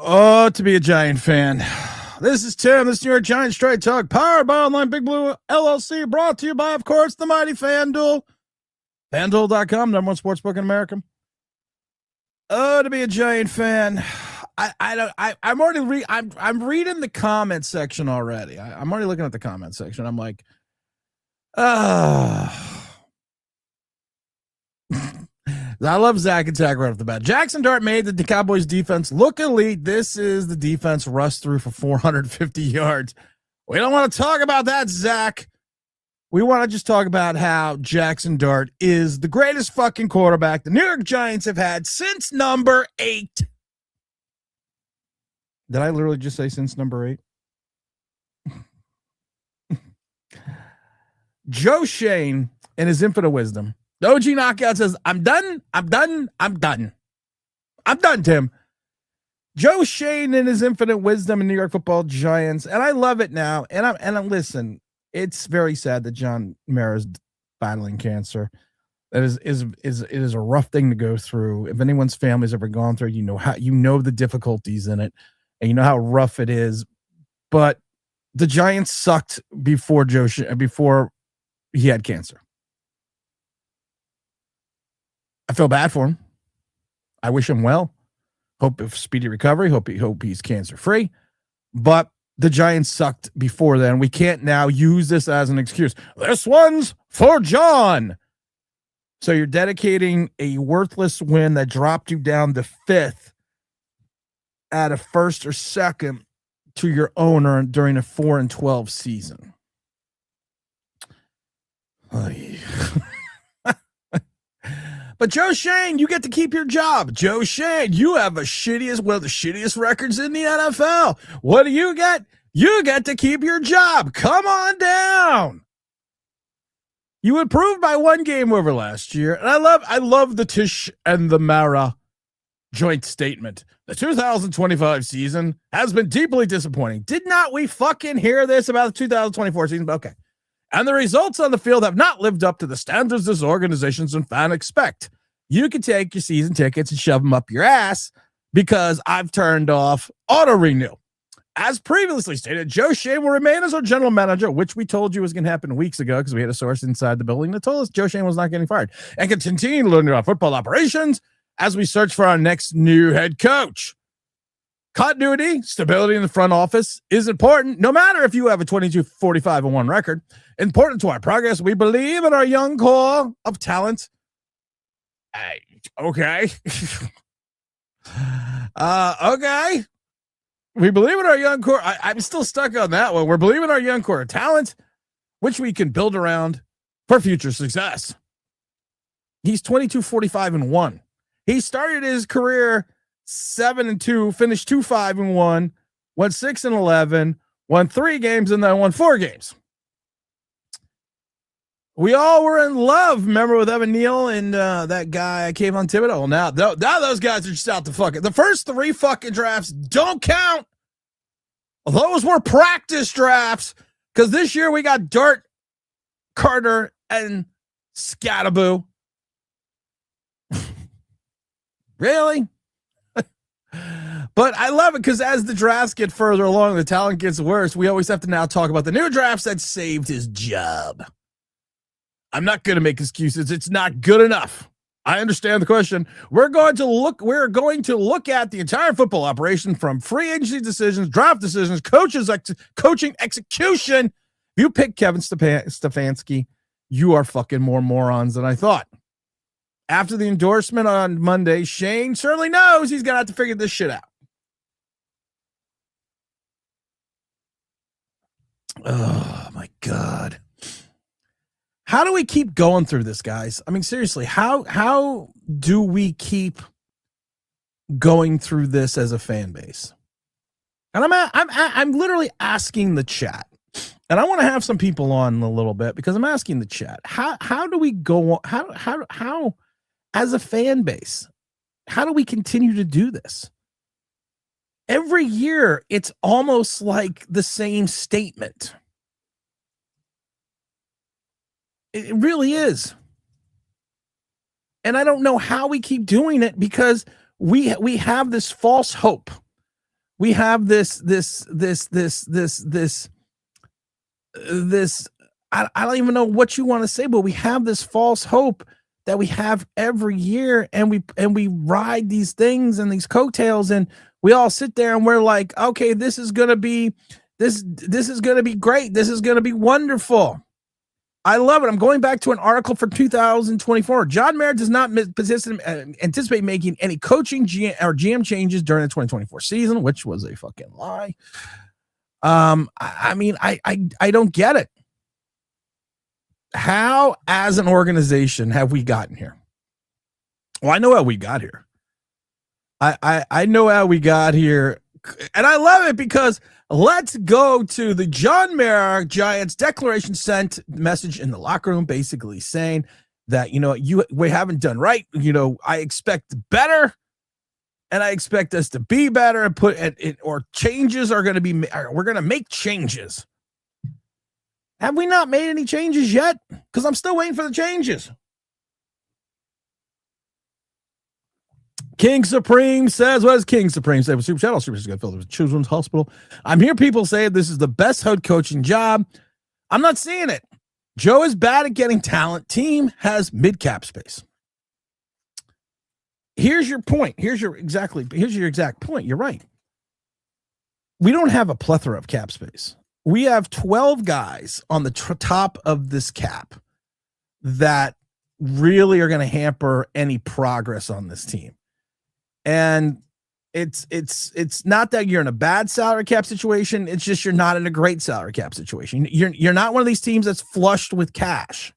Oh, to be a Giant fan. This is Tim. This is New York Giants Straight Talk, powered by Online Big Blue LLC, brought to you by, of course, the mighty FanDuel. FanDuel.com, number one sportsbook in America. Oh, to be a Giant fan. I'm already I'm reading the comment section already. I'm already looking at the comment section. I'm like, I love Zach and Tag right off the bat. Jackson Dart made the Cowboys defense look elite. This is the defense Russ threw for 450 yards. We don't want to talk about that, Zach. We want to just talk about how Jackson Dart is the greatest fucking quarterback the New York Giants have had since number 8. Did I literally just say since number 8? Joe Schoen, in his infinite wisdom, the OG Knockout says, I'm done, Tim. Joe Schoen, in his infinite wisdom, in New York Football Giants, and I love it now. And listen, it's very sad that John Mara is battling cancer. That is a rough thing to go through. If anyone's family's ever gone through, you know the difficulties in it, and you know how rough it is. But the Giants sucked before he had cancer. I feel bad for him. I wish him well. Hope of speedy recovery. Hope he's cancer free. But the Giants sucked before then. We can't now use this as an excuse. This one's for John. So you're dedicating a worthless win that dropped you down to 5th at a 1st or 2nd to your owner during a 4-12 season. But Joe Schoen, you get to keep your job. Joe Schoen, you have one of the shittiest records in the NFL. What do you get? You get to keep your job. Come on down. You improved by 1 game over last year. And I love the Tish and the Mara joint statement. The 2025 season has been deeply disappointing. Did not we fucking hear this about the 2024 season? Okay. And the results on the field have not lived up to the standards this organizations and fans expect. You can take your season tickets and shove them up your ass because I've turned off auto renew. As previously stated, Joe Schoen will remain as our general manager, which we told you was going to happen weeks ago because we had a source inside the building that told us Joe Schoen was not getting fired, and can continue to learn about football operations as we search for our next new head coach. Continuity, stability in the front office is important, no matter if you have a 22-45-1 record. Important to our progress. We believe in our young core of talent. Okay. Okay. We believe in our young core. I'm still stuck on that one. We're believing our young core of talent, which we can build around for future success. He's 22-45-1. He started his career 7-2, finished 2-5-1, went 6-11, won 3 games, and then won 4 games. We all were in love, remember, with Evan Neal and that guy Kayvon Thibodeau. Now those guys are just out to fucking. The first 3 fucking drafts don't count. Those were practice drafts because this year we got Dart, Carter, and Scattaboo. Really? But I love it because as the drafts get further along, the talent gets worse. We always have to now talk about the new drafts that saved his job. I'm not going to make excuses. It's not good enough. I understand the question. We're going to look at the entire football operation from free agency decisions, draft decisions, coaching execution. If you pick Kevin Stefanski, you are fucking more morons than I thought. After the endorsement on Monday, Shane certainly knows he's going to have to figure this shit out. Oh, my God. How do we keep going through this, guys? I mean, seriously, how do we keep going through this as a fan base? And I'm literally asking the chat. And I want to have some people on in a little bit because I'm asking the chat. How do we go how as a fan base, how do we continue to do this? Every year, it's almost like the same statement. It really is. And I don't know how we keep doing it because we have this false hope we have this I don't even know what you want to say, but we have this false hope that we have every year, and we ride these things and these coattails, and we all sit there and we're like, okay, this is gonna be this is gonna be great. This is gonna be wonderful. I love it. I'm going back to an article for 2024. John Mara does not anticipate making any coaching GM changes during the 2024 season, which was a fucking lie. I mean, I don't get it. How, as an organization, have we gotten here? Well, I know how we got here. I know how we got here, and I love it because let's go to the John Mara Giants declaration sent message in the locker room, basically saying that, we haven't done right. I expect better, and I expect us to be better and or changes are going to be, we're going to make changes. Have we not made any changes yet? Because I'm still waiting for the changes. King Supreme says, what does King Supreme say? Super Shadow Super is going to fill the Children's Hospital. I'm hearing people say this is the best head coaching job. I'm not seeing it. Joe is bad at getting talent. Team has mid-cap space. Here's your point. Here's your exact point. You're right. We don't have a plethora of cap space. We have 12 guys on the top of this cap that really are going to hamper any progress on this team. And it's not that you're in a bad salary cap situation. It's just you're not in a great salary cap situation. You're not one of these teams that's flushed with cash.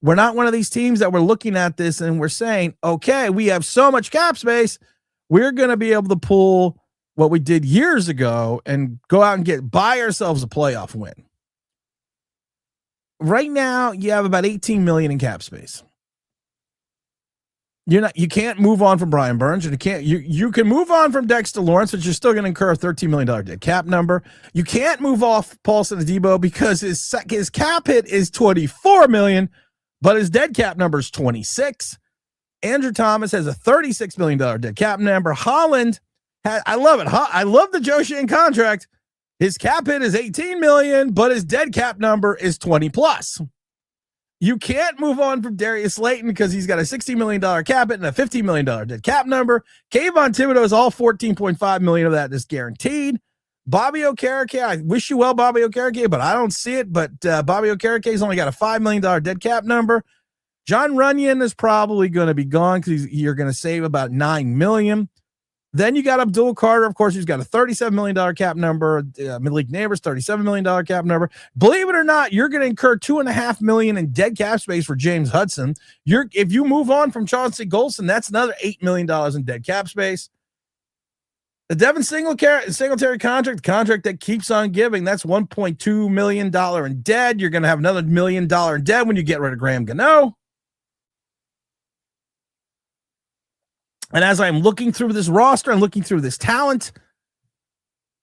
We're not one of these teams that we're looking at this and we're saying, okay, we have so much cap space, we're going to be able to pull what we did years ago and go out and buy ourselves a playoff win. Right now, you have about $18 million in cap space. You can't move on from Brian Burns, and you can move on from Dexter Lawrence, but you're still going to incur a $13 million dead cap number. You can't move off Paulson Adebo because his cap hit is $24 million, but his dead cap number is 26. Andrew Thomas has a $36 million dead cap number. Holland, I love it. I love the Joe Schoen contract. His cap hit is $18 million, but his dead cap number is 20 plus. You can't move on from Darius Slayton because he's got a $60 million cap hit and a $15 million dead cap number. Kayvon Thibodeau is all $14.5 million of that is guaranteed. Bobby Okereke, I wish you well, Bobby Okereke, but I don't see it. But Bobby Okereke's only got a $5 million dead cap number. John Runyon is probably going to be gone because you're going to save about $9 million. Then you got Abdul Carter, of course, who's got a $37 million cap number. Malik Neighbors, $37 million cap number. Believe it or not, you're going to incur $2.5 million in dead cap space for James Hudson. If you move on from Chauncey Golston, that's another $8 million in dead cap space. The Devin Singletary contract that keeps on giving, that's $1.2 million in debt. You're going to have another $1 million in debt when you get rid of Graham Gano. And as I'm looking through this roster and looking through this talent,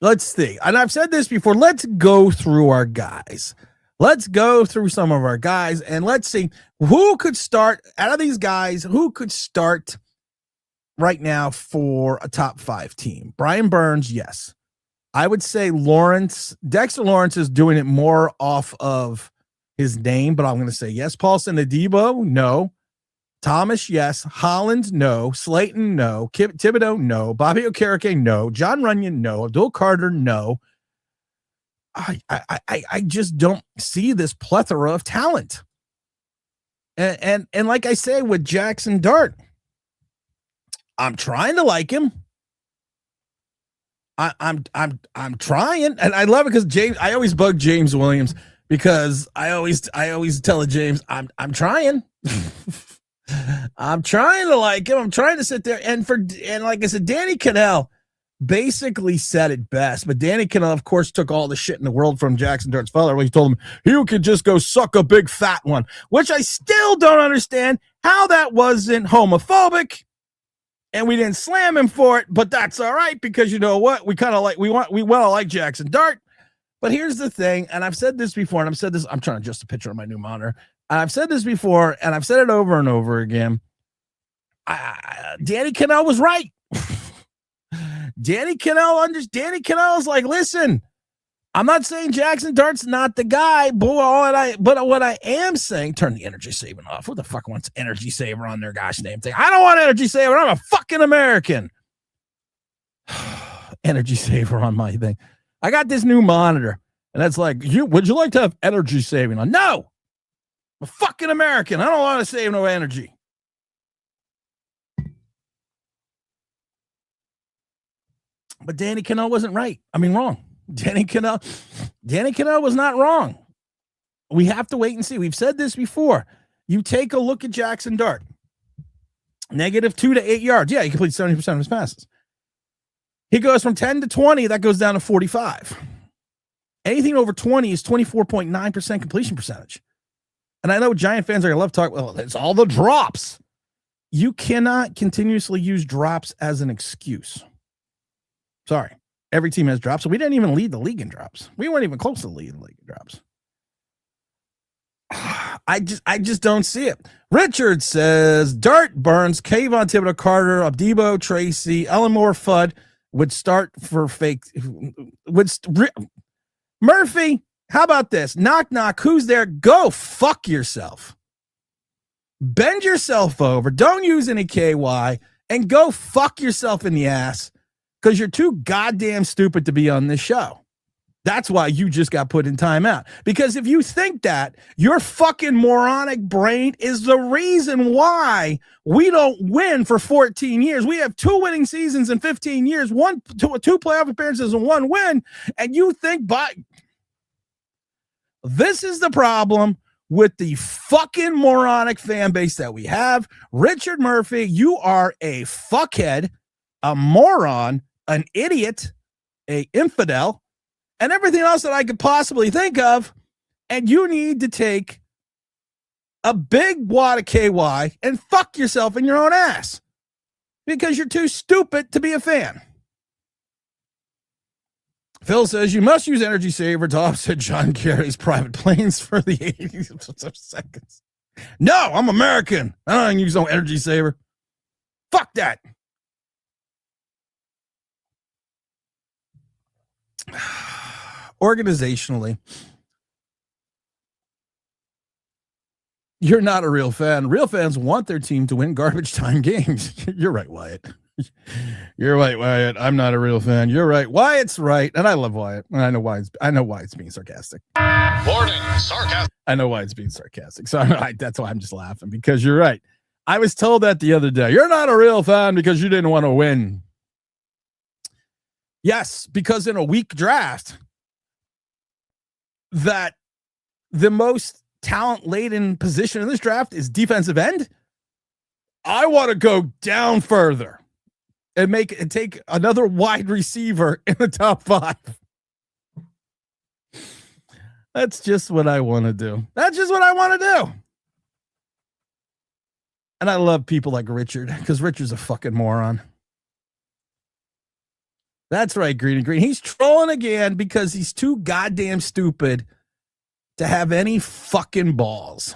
let's see. And I've said this before. Let's go through our guys. Let's go through some of our guys and let's see who could start out of these guys. Who could start right now for a top 5 team? Brian Burns, yes. I would say Dexter Lawrence is doing it more off of his name, but I'm going to say yes. Paulson Adebo, no. Thomas, yes. Holland, no. Slayton, no. Thibodeau, no. Bobby Okereke, no. John Runyon, no. Abdul Carter, no. I just don't see this plethora of talent. And like I say with Jackson Dart, I'm trying to like him. I'm trying, and I love it because I always bug James Williams because I always tell James I'm trying. I'm trying to like him. I'm trying to sit there and like I said, Danny Cannell basically said it best. But Danny Cannell, of course, took all the shit in the world from Jackson Dart's father when he told him you could just go suck a big fat one, which I still don't understand how that wasn't homophobic. And we didn't slam him for it, but that's all right because you know what? We want to like Jackson Dart. But here's the thing, and I've said this before, and I've said this. I'm trying to adjust a picture on my new monitor. I've said this before, and I've said it over and over again. Danny Cannell was right. Danny Kanell is like, listen, I'm not saying Jackson Dart's not the guy, but what I am saying, turn the energy saving off. Who the fuck wants energy saver on their gosh name thing? I don't want energy saver. I'm a fucking American. Energy saver on my thing. I got this new monitor, and that's like, would you like to have energy saving on? No, I'm a fucking American. I don't want to save no energy. But Danny Kanell wasn't right. I mean, wrong. Danny Kanell was not wrong. We have to wait and see. We've said this before. You take a look at Jackson Dart. -2 to 8 yards. Yeah, he completes 70% of his passes. He goes from 10 to 20. That goes down to 45. Anything over 20 is 24.9% completion percentage. And I know Giant fans are going to love talk. Well, it's all the drops. You cannot continuously use drops as an excuse. Sorry. Every team has drops. So we didn't even lead the league in drops. We weren't even close to leading the league in drops. I just don't see it. Richard says Dart, Burns, Kayvon Thibodeau, Carter, Abdebo, Tracy, Elmore, Fudd would start for fake. Murphy, how about this? Knock, knock. Who's there? Go fuck yourself. Bend yourself over. Don't use any KY and go fuck yourself in the ass. Because you're too goddamn stupid to be on this show. That's why you just got put in timeout. Because if you think that, your fucking moronic brain is the reason why we don't win for 14 years. We have 2 winning seasons in 15 years, 2 playoff appearances and 1 win. And you think this is the problem with the fucking moronic fan base that we have. Richard Murphy, you are a fuckhead, a moron, an idiot, a infidel, and everything else that I could possibly think of, and you need to take a big wad of KY and fuck yourself in your own ass because you're too stupid to be a fan. Phil says you must use energy saver to offset John Kerry's private planes for the 80 seconds. No, I'm American. I don't use no energy saver. Fuck that. Organizationally, you're not a real fan. Real fans want their team to win garbage time games. You're right, Wyatt. You're right, Wyatt. I'm not a real fan. You're right. Wyatt's right, and I love Wyatt. And I know Wyatt's being sarcastic. Warning, sarcastic. I know Wyatt's being sarcastic. So that's why I'm just laughing, because you're right. I was told that the other day. You're not a real fan because you didn't want to win. Yes, because in a weak draft, that the most talent-laden position in this draft is defensive end. I want to go down further and take another wide receiver in the top 5. That's just what I want to do. That's just what I want to do. And I love people like Richard, because Richard's a fucking moron. That's right, Green and Green. He's trolling again because he's too goddamn stupid to have any fucking balls.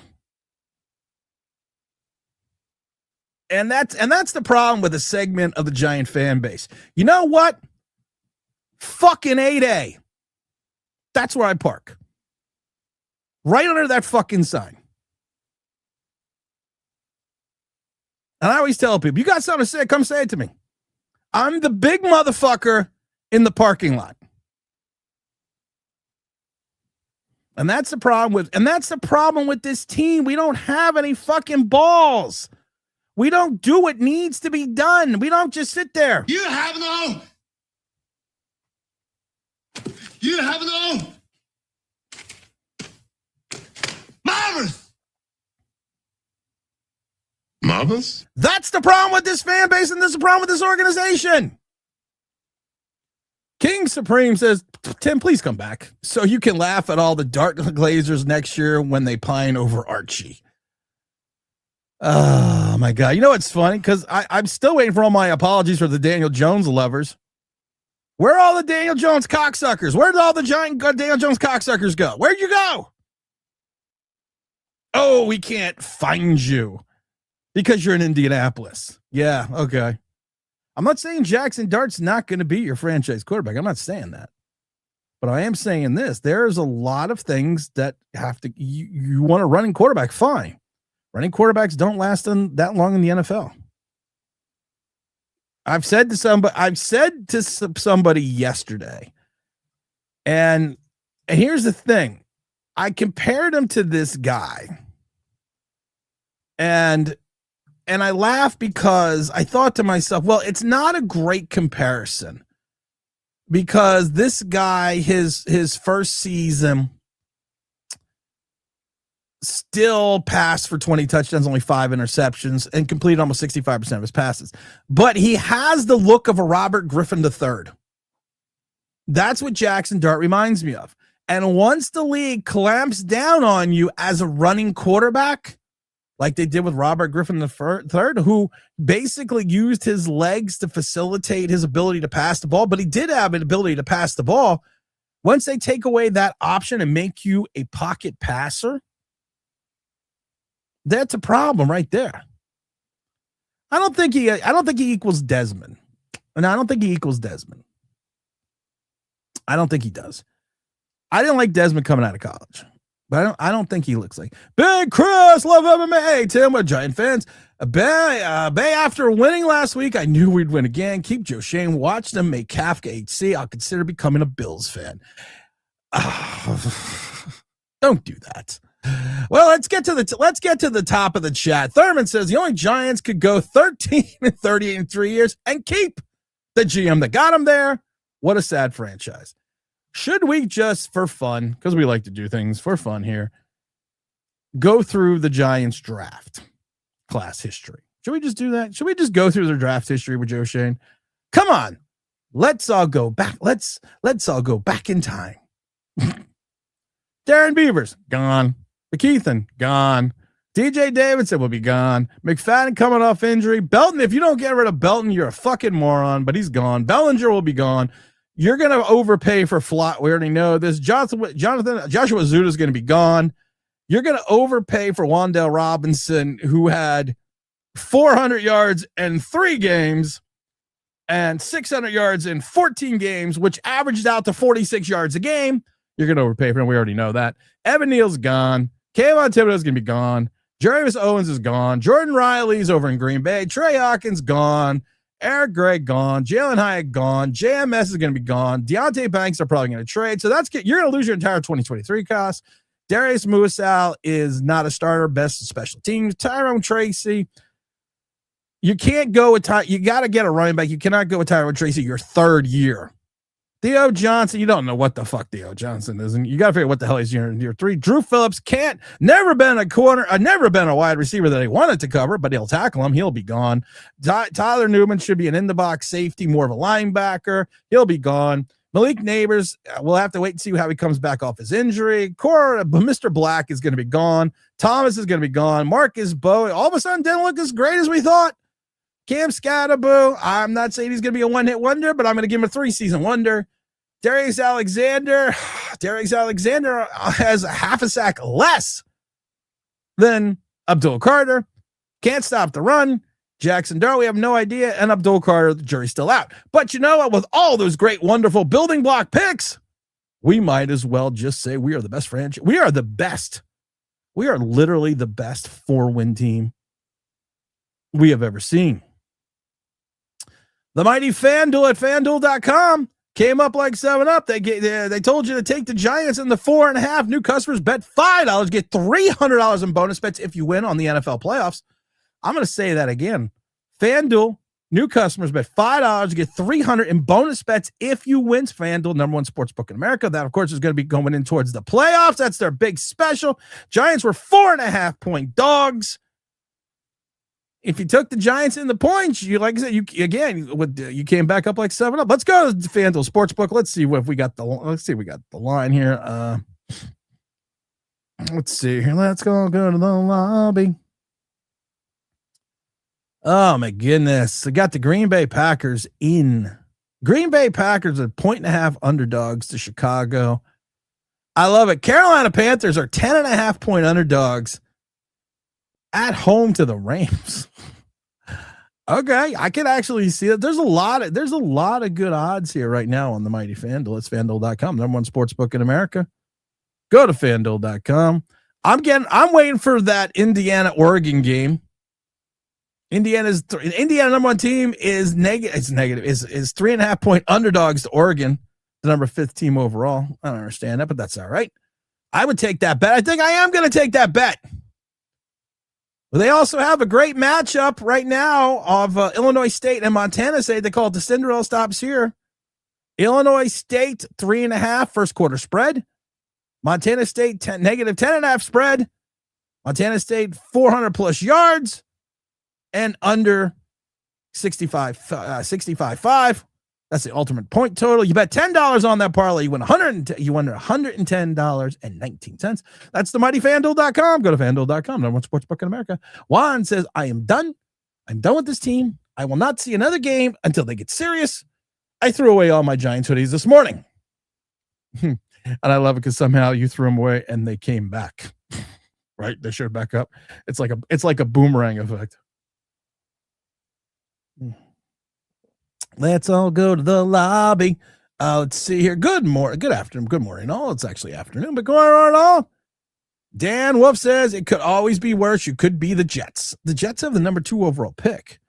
And that's the problem with a segment of the Giant fan base. You know what? Fucking 8A. That's where I park. Right under that fucking sign. And I always tell people, you got something to say, come say it to me. I'm the big motherfucker in the parking lot. And that's the problem with this team. We don't have any fucking balls. We don't do what needs to be done. We don't just sit there. You have no Marvelous. That's the problem with this fan base, and this is the problem with this organization. King Supreme says, Tim, please come back so you can laugh at all the Dart Glazers next year when they pine over Archie. Oh, my God. You know what's funny? Because I'm still waiting for all my apologies for the Daniel Jones lovers. Where are all the Daniel Jones cocksuckers? Where did all the giant Daniel Jones cocksuckers go? Where'd you go? Oh, we can't find you because you're in Indianapolis. Yeah, okay. I'm not saying Jackson Dart's not going to be your franchise quarterback. I'm not saying that. But I am saying this. There's a lot of things that have to, you want a running quarterback, fine. Running quarterbacks don't last that long in the NFL. I've said to somebody yesterday, and here's the thing. I compared him to this guy, and I laughed because I thought to myself, well, it's not a great comparison because this guy, his first season, still passed for 20 touchdowns, only 5 interceptions, and completed almost 65% of his passes. But he has the look of a Robert Griffin III. That's what Jackson Dart reminds me of. And once the league clamps down on you as a running quarterback, like they did with Robert Griffin III, who basically used his legs to facilitate his ability to pass the ball, but he did have an ability to pass the ball. Once they take away that option and make you a pocket passer, that's a problem right there. I don't think he equals Desmond. And I don't think he equals Desmond. I don't think he does. I didn't like Desmond coming out of college. But I don't think he looks like Big Chris. Love MMA. Tim, we're Giant fans. Bay, after winning last week, I knew we'd win again. Keep Joe Schoen. Watch them make Kafka HC. I'll consider becoming a Bills fan. Don't do that. Well, let's get to the top of the chat. Thurman says the only Giants could go 13-38 in 3 years and keep the GM that got him there. What a sad franchise. Should we just, for fun, because we like to do things for fun here, go through the Giants draft class history? Should we just do that? Should we just go through their draft history with Joe Schoen? Come on. Let's all go back. Let's all go back in time. Darren Beavers, gone. McKeithen, gone. DJ Davidson will be gone. McFadden coming off injury. Belton, if you don't get rid of Belton, you're a fucking moron, but he's gone. Bellinger will be gone. You're going to overpay for Flott. We already know this. Joshua Zuda is going to be gone. You're going to overpay for Wan'Dale Robinson, who had 400 yards in 3 games and 600 yards in 14 games, which averaged out to 46 yards a game. You're going to overpay for him. We already know that. Evan Neal's gone. Kayvon Thibodeau is going to be gone. Jarvis Owens is gone. Jordan Riley's over in Green Bay. Trey Hawkins gone. Eric Gregg gone. Jalen Hyatt gone. JMS is going to be gone. Deontay Banks are probably going to trade. So you're going to lose your entire 2023 cost. Darius Muasal is not a starter. Best of special teams. Tyrone Tracy. You can't go with you got to get a running back. You cannot go with Tyrone Tracy your 3rd year. Theo Johnson, you don't know what the fuck Theo Johnson is, and you got to figure what the hell he's in year 3. Drew Phillips never been a wide receiver that he wanted to cover, but he'll tackle him. He'll be gone. Tyler Newman should be an in-the-box safety, more of a linebacker. He'll be gone. Malik Neighbors, we'll have to wait and see how he comes back off his injury. Mr. Black is going to be gone. Thomas is going to be gone. Marcus Bowie, all of a sudden didn't look as great as we thought. Cam Scatterbo, I'm not saying he's going to be a one-hit wonder, but I'm going to give him a 3-season wonder. Darius Alexander has a half a sack less than Abdul Carter. Can't stop the run. Jackson Dart, we have no idea. And Abdul Carter, the jury's still out. But you know what? With all those great, wonderful building block picks, we might as well just say we are the best franchise. We are the best. We are literally the best 4-win team we have ever seen. The mighty FanDuel at FanDuel.com came up like 7-Up. They told you to take the Giants in the 4.5. New customers bet $5, get $300 in bonus bets if you win on the NFL playoffs. I'm going to say that again. FanDuel, new customers bet $5, get $300 in bonus bets if you win. FanDuel, #1 sportsbook in America. That, of course, is going to be going in towards the playoffs. That's their big special. Giants were 4.5-point dogs. If you took the Giants in the points, like I said, you came back up like 7-Up. Let's go to the FanDuel Sportsbook. Let's see if we got the line here. Let's see here. Let's go to the lobby. Oh my goodness. I got the Green Bay Packers in. Green Bay Packers are 1.5 underdogs to Chicago. I love it. Carolina Panthers are 10.5-point underdogs at home to the Rams. Okay, I can actually see it. There's a lot of good odds here right now on the mighty FanDuel. It's FanDuel.com, number one sports book in America. Go to FanDuel.com. I'm waiting for that Indiana-Oregon game. Indiana number one team is negative. It's negative. Is 3.5 point underdogs to Oregon, the number 5th team overall. I don't understand that, but that's all right. I would take that bet. I think I am going to take that bet. But they also have a great matchup right now of Illinois State and Montana State. They call it the Cinderella stops here. Illinois State 3.5 first quarter spread. Montana State negative 10.5 spread. Montana State 400 plus yards and under 65.5. That's the ultimate point total. You bet $10 on that parlay. You win $110.19. That's the mighty FanDuel.com. Go to FanDuel.com. Number one sportsbook in America. Juan says, I am done. I'm done with this team. I will not see another game until they get serious. I threw away all my Giants hoodies this morning. And I love it because somehow you threw them away and they came back. Right? They showed back up. It's like a boomerang effect. Let's all go to the lobby. Let's see here. Good afternoon. Good morning, all. It's actually afternoon, but good morning, all. Dan Wolf says it could always be worse. You could be the Jets. The Jets have the number 2 overall pick.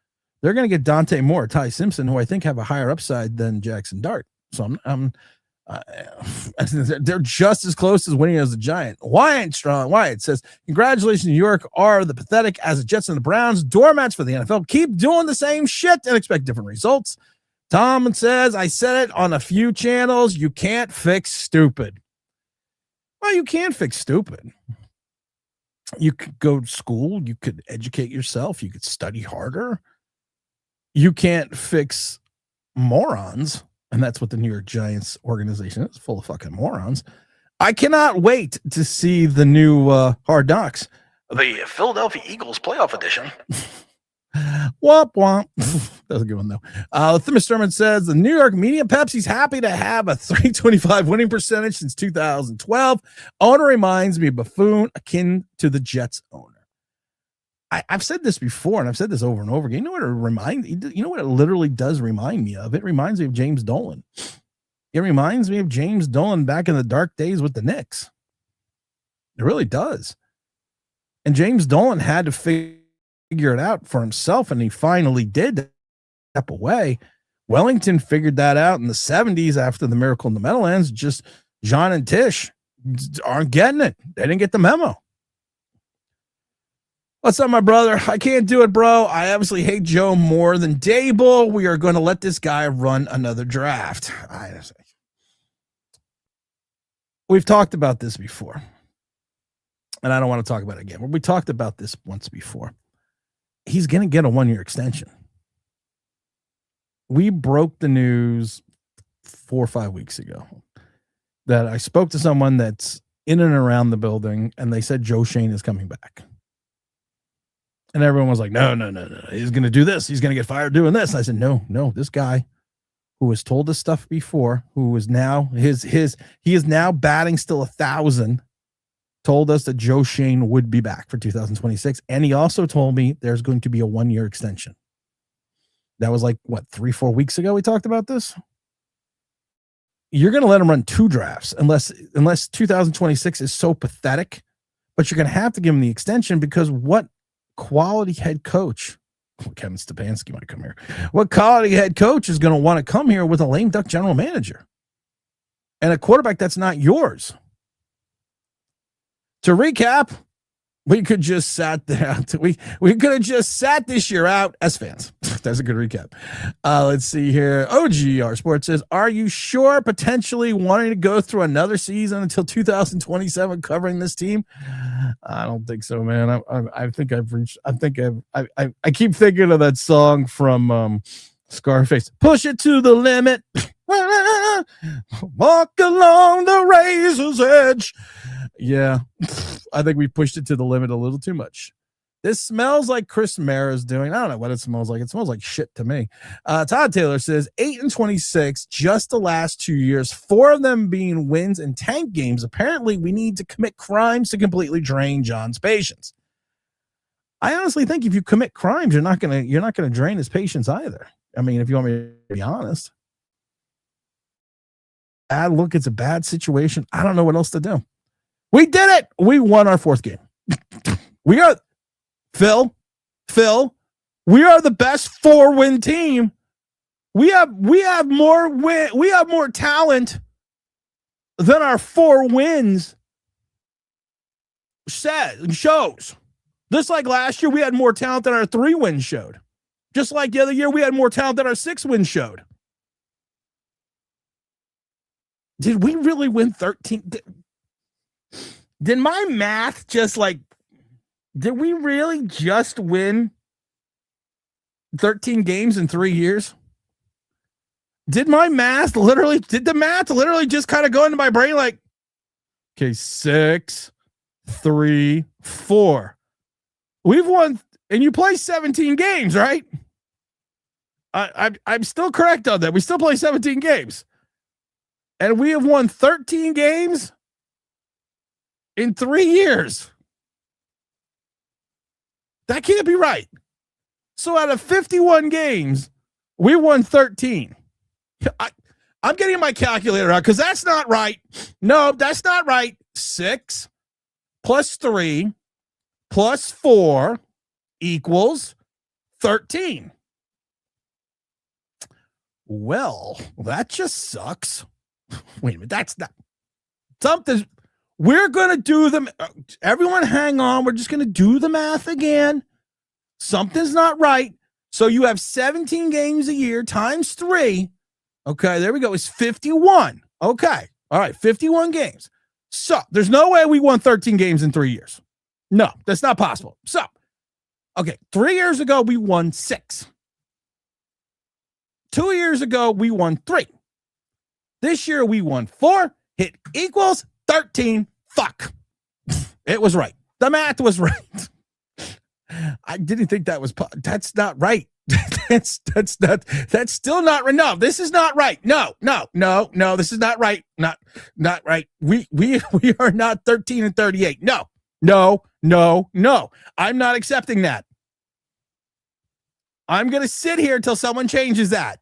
They're going to get Dante Moore, Ty Simpson, who I think have a higher upside than Jackson Dart. So they're just as close as winning as the Giant. Wyatt Strong. Wyatt says, congratulations, New York are the pathetic as the Jets and the Browns, doormats for the NFL. Keep doing the same shit and expect different results. Tom says, I said it on a few channels. You can't fix stupid. Well, you can fix stupid. You could go to school. You could educate yourself. You could study harder. You can't fix morons. And that's what the New York Giants organization is, full of fucking morons. I cannot wait to see the new Hard Knocks, the Philadelphia Eagles playoff edition. Womp womp. That's a good one, though. Thimus Sturman says the New York media Pepsi's happy to have a 325 winning percentage since 2012. Owner reminds me of buffoon akin to the Jets owner. I've said this before, and I've said this over and over again. You know what it literally does remind me of? It reminds me of James Dolan. It reminds me of James Dolan back in the dark days with the Knicks. It really does. And James Dolan had to figure it out for himself, and he finally did step away. Wellington figured that out in the 70s after the miracle in the Meadowlands. Just John and Tish aren't getting it. They didn't get the memo. What's up, my brother? I can't do it, bro. I obviously hate Joe more than Dable. We are going to let this guy run another draft. We've talked about this before, and I don't want to talk about it again. We talked about this once before. He's going to get a 1-year extension. We broke the news 4 or 5 weeks ago that I spoke to someone that's in and around the building, and they said Joe Schoen is coming back. And everyone was like, no. He's going to do this. He's going to get fired doing this. And I said, no. This guy who has told us stuff before, who is now he is now batting still 1,000, told us that Joe Schoen would be back for 2026. And he also told me there's going to be a 1-year extension. That was like, 3-4 weeks ago we talked about this? You're going to let him run 2 drafts unless 2026 is so pathetic, but you're going to have to give him the extension because what quality head coach, Kevin Stefanski might come here. What quality head coach is going to want to come here with a lame duck general manager and a quarterback that's not yours? To recap, we could just sat there. We could have just sat this year out as fans. That's a good recap. Let's see here. OGR Sports says, are you sure potentially wanting to go through another season until 2027 covering this team? I don't think so, man. I think I've reached. I keep thinking of that song from Scarface. Push it to the limit. Walk along the razor's edge. Yeah, I think we pushed it to the limit a little too much. This smells like Chris Mara's doing. I don't know what it smells like. It smells like shit to me. Todd Taylor says 8-26, just the last 2 years, 4 of them being wins and tank games. Apparently, we need to commit crimes to completely drain John's patience. I honestly think if you commit crimes, you're not gonna drain his patience either. I mean, if you want me to be honest. Bad look, it's a bad situation. I don't know what else to do. We did it. We won our 4th game. We are Phil, we are the best 4-win team. We have more talent than our 4 wins shows. Just like last year, we had more talent than our 3 wins showed. Just like the other year, we had more talent than our 6 wins showed. Did we really win 13? Did my math just did we really just win 13 games in 3 years? Did the math literally just kind of go into my brain like, okay, 6, 3, 4. We've won, and you play 17 games, right? I'm still correct on that. We still play 17 games. And we have won 13 games in 3 years. That can't be right. So out of 51 games, we won 13. I'm getting my calculator out because that's not right. No, that's not right. 6 plus 3 plus 4 equals 13. Well, that just sucks. Wait a minute. That's not something. We're going to do them. Everyone hang on. We're just going to do the math again. Something's not right. So you have 17 games a year times 3. Okay, there we go. It's 51. Okay. All right, 51 games. So there's no way we won 13 games in 3 years. No, that's not possible. So, okay, 3 years ago, we won 6. 2 years ago, we won 3. This year, we won 4. It equals 13. Fuck. It was right. The math was right. I didn't think that was, that's not right. That's still not right. No, this is not right. No, this is not right. Not right. We are not 13 and 38. No. I'm not accepting that. I'm going to sit here until someone changes that.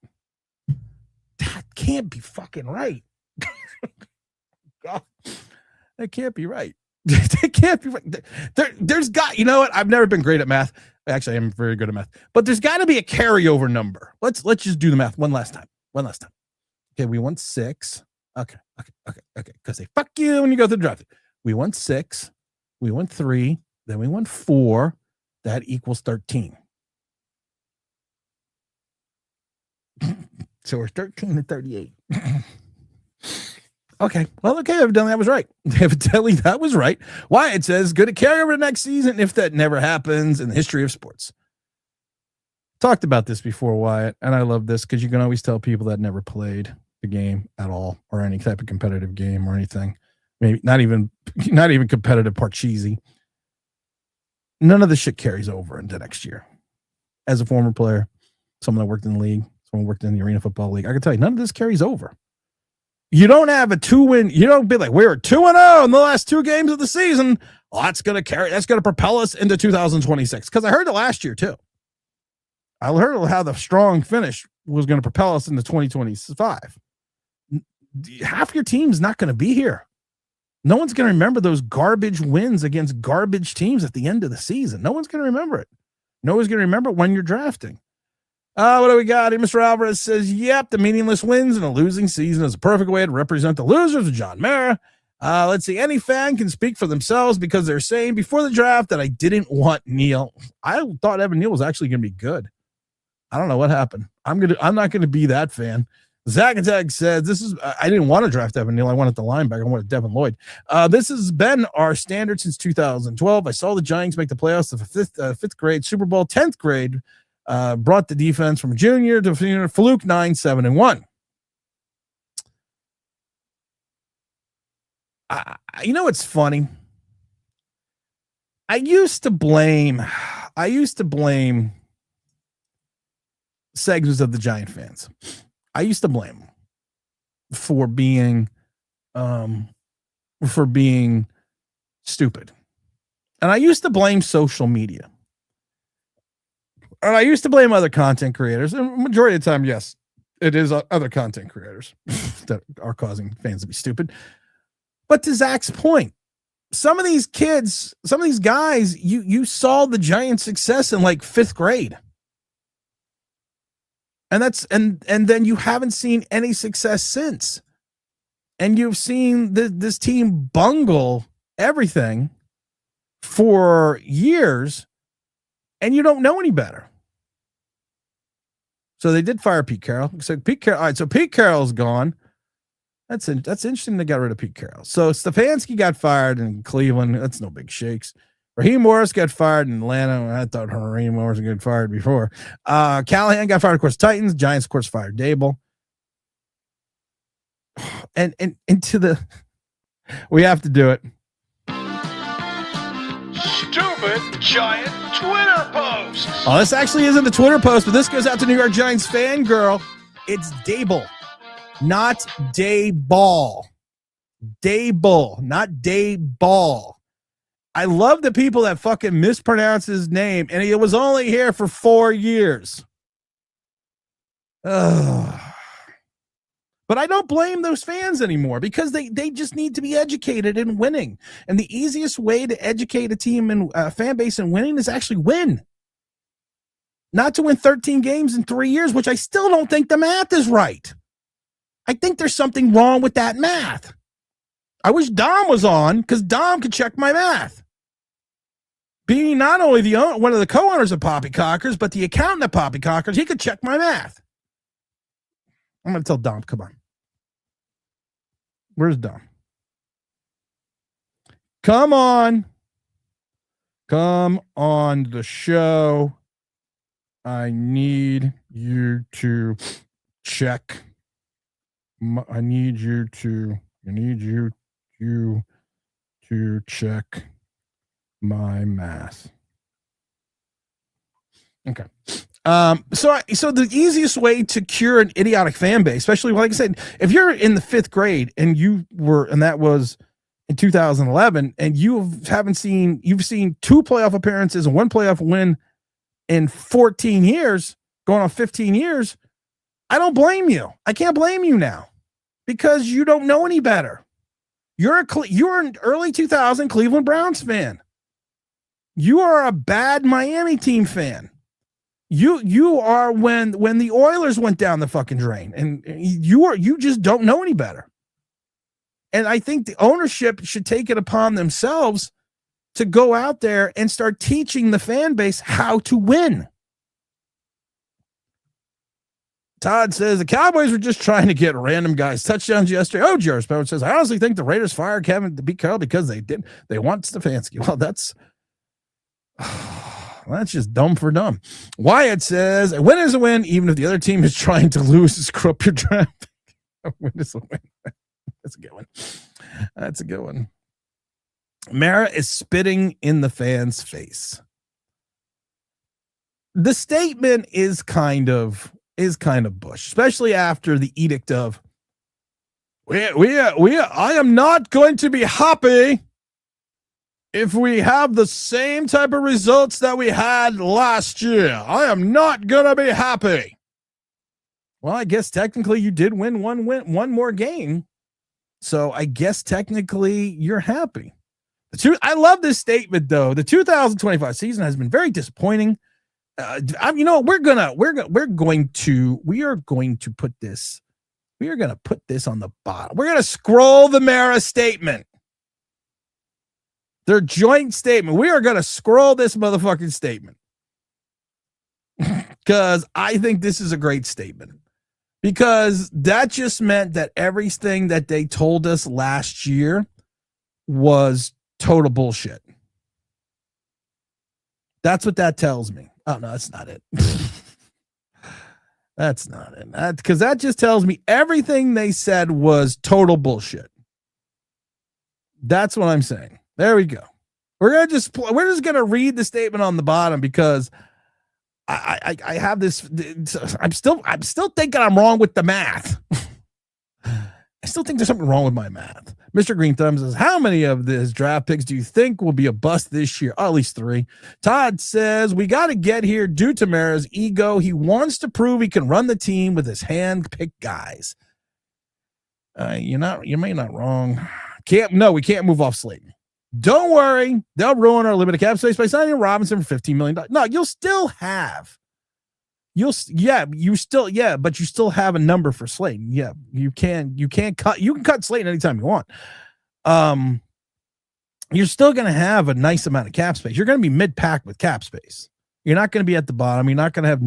That can't be fucking right. God, that can't be right. That can't be right. There's got, you know what? I've never been great at math. Actually, I'm very good at math. But there's got to be a carryover number. Let's just do the math one last time. Okay, we won 6. Okay. Because they fuck you when you go through the draft. We won 6. We won 3. Then we won 4. That equals 13. So we're 13 to 38. Okay. Well, okay. Evidently that was right. That was right. Wyatt says, good to carry over to next season if that never happens in the history of sports. Talked about this before, Wyatt, and I love this because you can always tell people that never played the game at all or any type of competitive game or anything. Maybe not even competitive Parcheesi. None of this shit carries over into next year. As a former player, someone that worked in the league, someone worked in the Arena Football League, I can tell you none of this carries over. You don't have a 2-win. You don't be like, we were 2-0 in the last 2 games of the season. Well, that's going to propel us into 2026. Because I heard it last year too. I heard how the strong finish was going to propel us into 2025. Half your team's not going to be here. No one's going to remember those garbage wins against garbage teams at the end of the season. No one's going to remember it. No one's going to remember it when you're drafting. What do we got here? Mr. Alvarez says, yep, the meaningless wins in a losing season is a perfect way to represent the losers of John Mara. Let's see. Any fan can speak for themselves because they're saying before the draft that I didn't want Neal. I thought Evan Neal was actually going to be good. I don't know what happened. I'm not going to be that fan. Zach Attack says, I didn't want to draft Evan Neal. I wanted the linebacker. I wanted Devin Lloyd. This has been our standard since 2012. I saw the Giants make the playoffs of fifth grade Super Bowl, 10th grade. Brought the defense from junior to senior. Fluke 9-7-1. You know what's funny? I used to blame segments of the Giant fans. I used to blame them for being stupid, and I used to blame social media. And I used to blame other content creators, and majority of the time, yes, it is other content creators that are causing fans to be stupid. But to Zach's point, some of these kids, some of these guys, you saw the Giants' success in like 5th grade. And then you haven't seen any success since. And you've seen this team bungle everything for years, and you don't know any better. So they did fire Pete Carroll. So Pete Carroll, all right, so Pete Carroll's gone. That's interesting. They got rid of Pete Carroll. So Stefanski got fired in Cleveland. That's no big shakes. Raheem Morris got fired in Atlanta. I thought Raheem Morris was getting fired before. Callahan got fired, of course. Titans. Giants, of course, fired Dable. And into the, we have to do it. Stupid giant Twitter post. Oh, this actually isn't the Twitter post, but this goes out to New York Giants fangirl. It's Dable, not Dayball. Dable, not Dayball. I love the people that fucking mispronounce his name, and he was only here for 4 years. Ugh. But I don't blame those fans anymore because they just need to be educated in winning. And the easiest way to educate a team and fan base in winning is actually win. Not to win 13 games in 3 years, which I still don't think the math is right. I think there's something wrong with that math. I wish Dom was on because Dom could check my math. Being not only one of the co-owners of Poppycockers, but the accountant of Poppycockers, he could check my math. I'm going to tell Dom, come on. Where's Dom? Come on. Come on the show. I need you to check. I need you to check my math. Okay. So the easiest way to cure an idiotic fan base, especially like I said, if you're in the 5th grade and that was in 2011, and you've seen 2 playoff appearances and 1 playoff win in 14 years, going on 15 years, I don't blame you. I can't blame you now because you don't know any better. You're an early 2000 Cleveland Browns fan. You are a bad Miami team fan. You are when the Oilers went down the fucking drain, and you just don't know any better. And I think the ownership should take it upon themselves to go out there and start teaching the fan base how to win. Todd says the Cowboys were just trying to get random guys touchdowns yesterday. Oh, Jared Sparrow says, I honestly think the Raiders fired Kevin to beat Carroll because they want Stefanski. Well, that's just dumb for dumb. Wyatt says, a win is a win, even if the other team is trying to lose to screw up your draft. A win is a win. That's a good one. That's a good one. Mara is spitting in the fans' face. The statement is kind of Bush, especially after the edict of I am not going to be happy if we have the same type of results that we had last year. I am not going to be happy. Well, I guess technically you did win one more game. So I guess technically you're happy. I love this statement though. The 2025 season has been very disappointing. We're going to put this on the bottom. We're going to scroll the Mara statement. Their joint statement. We are going to scroll this motherfucking statement because I think this is a great statement, because that just meant that everything that they told us last year was total bullshit. That's what that tells me. Oh, no, that's not it. That's not it. Because that just tells me everything they said was total bullshit. That's what I'm saying. There we go. We're just gonna read the statement on the bottom because I have this. I'm still thinking I'm wrong with the math. I still think there's something wrong with my math. Mr. Green Thumb says, how many of his draft picks do you think will be a bust this year? Oh, at least 3. Todd says, we got to get here due to Mara's ego. He wants to prove he can run the team with his hand-picked guys. You may not wrong. We can't move off Slayton. Don't worry. They'll ruin our limited cap space by signing Robinson for $15 million. No, you'll still have. But you still have a number for Slayton. Yeah, you can cut Slayton anytime you want. You're still going to have a nice amount of cap space. You're going to be mid-pack with cap space. You're not going to be at the bottom. You're not going to have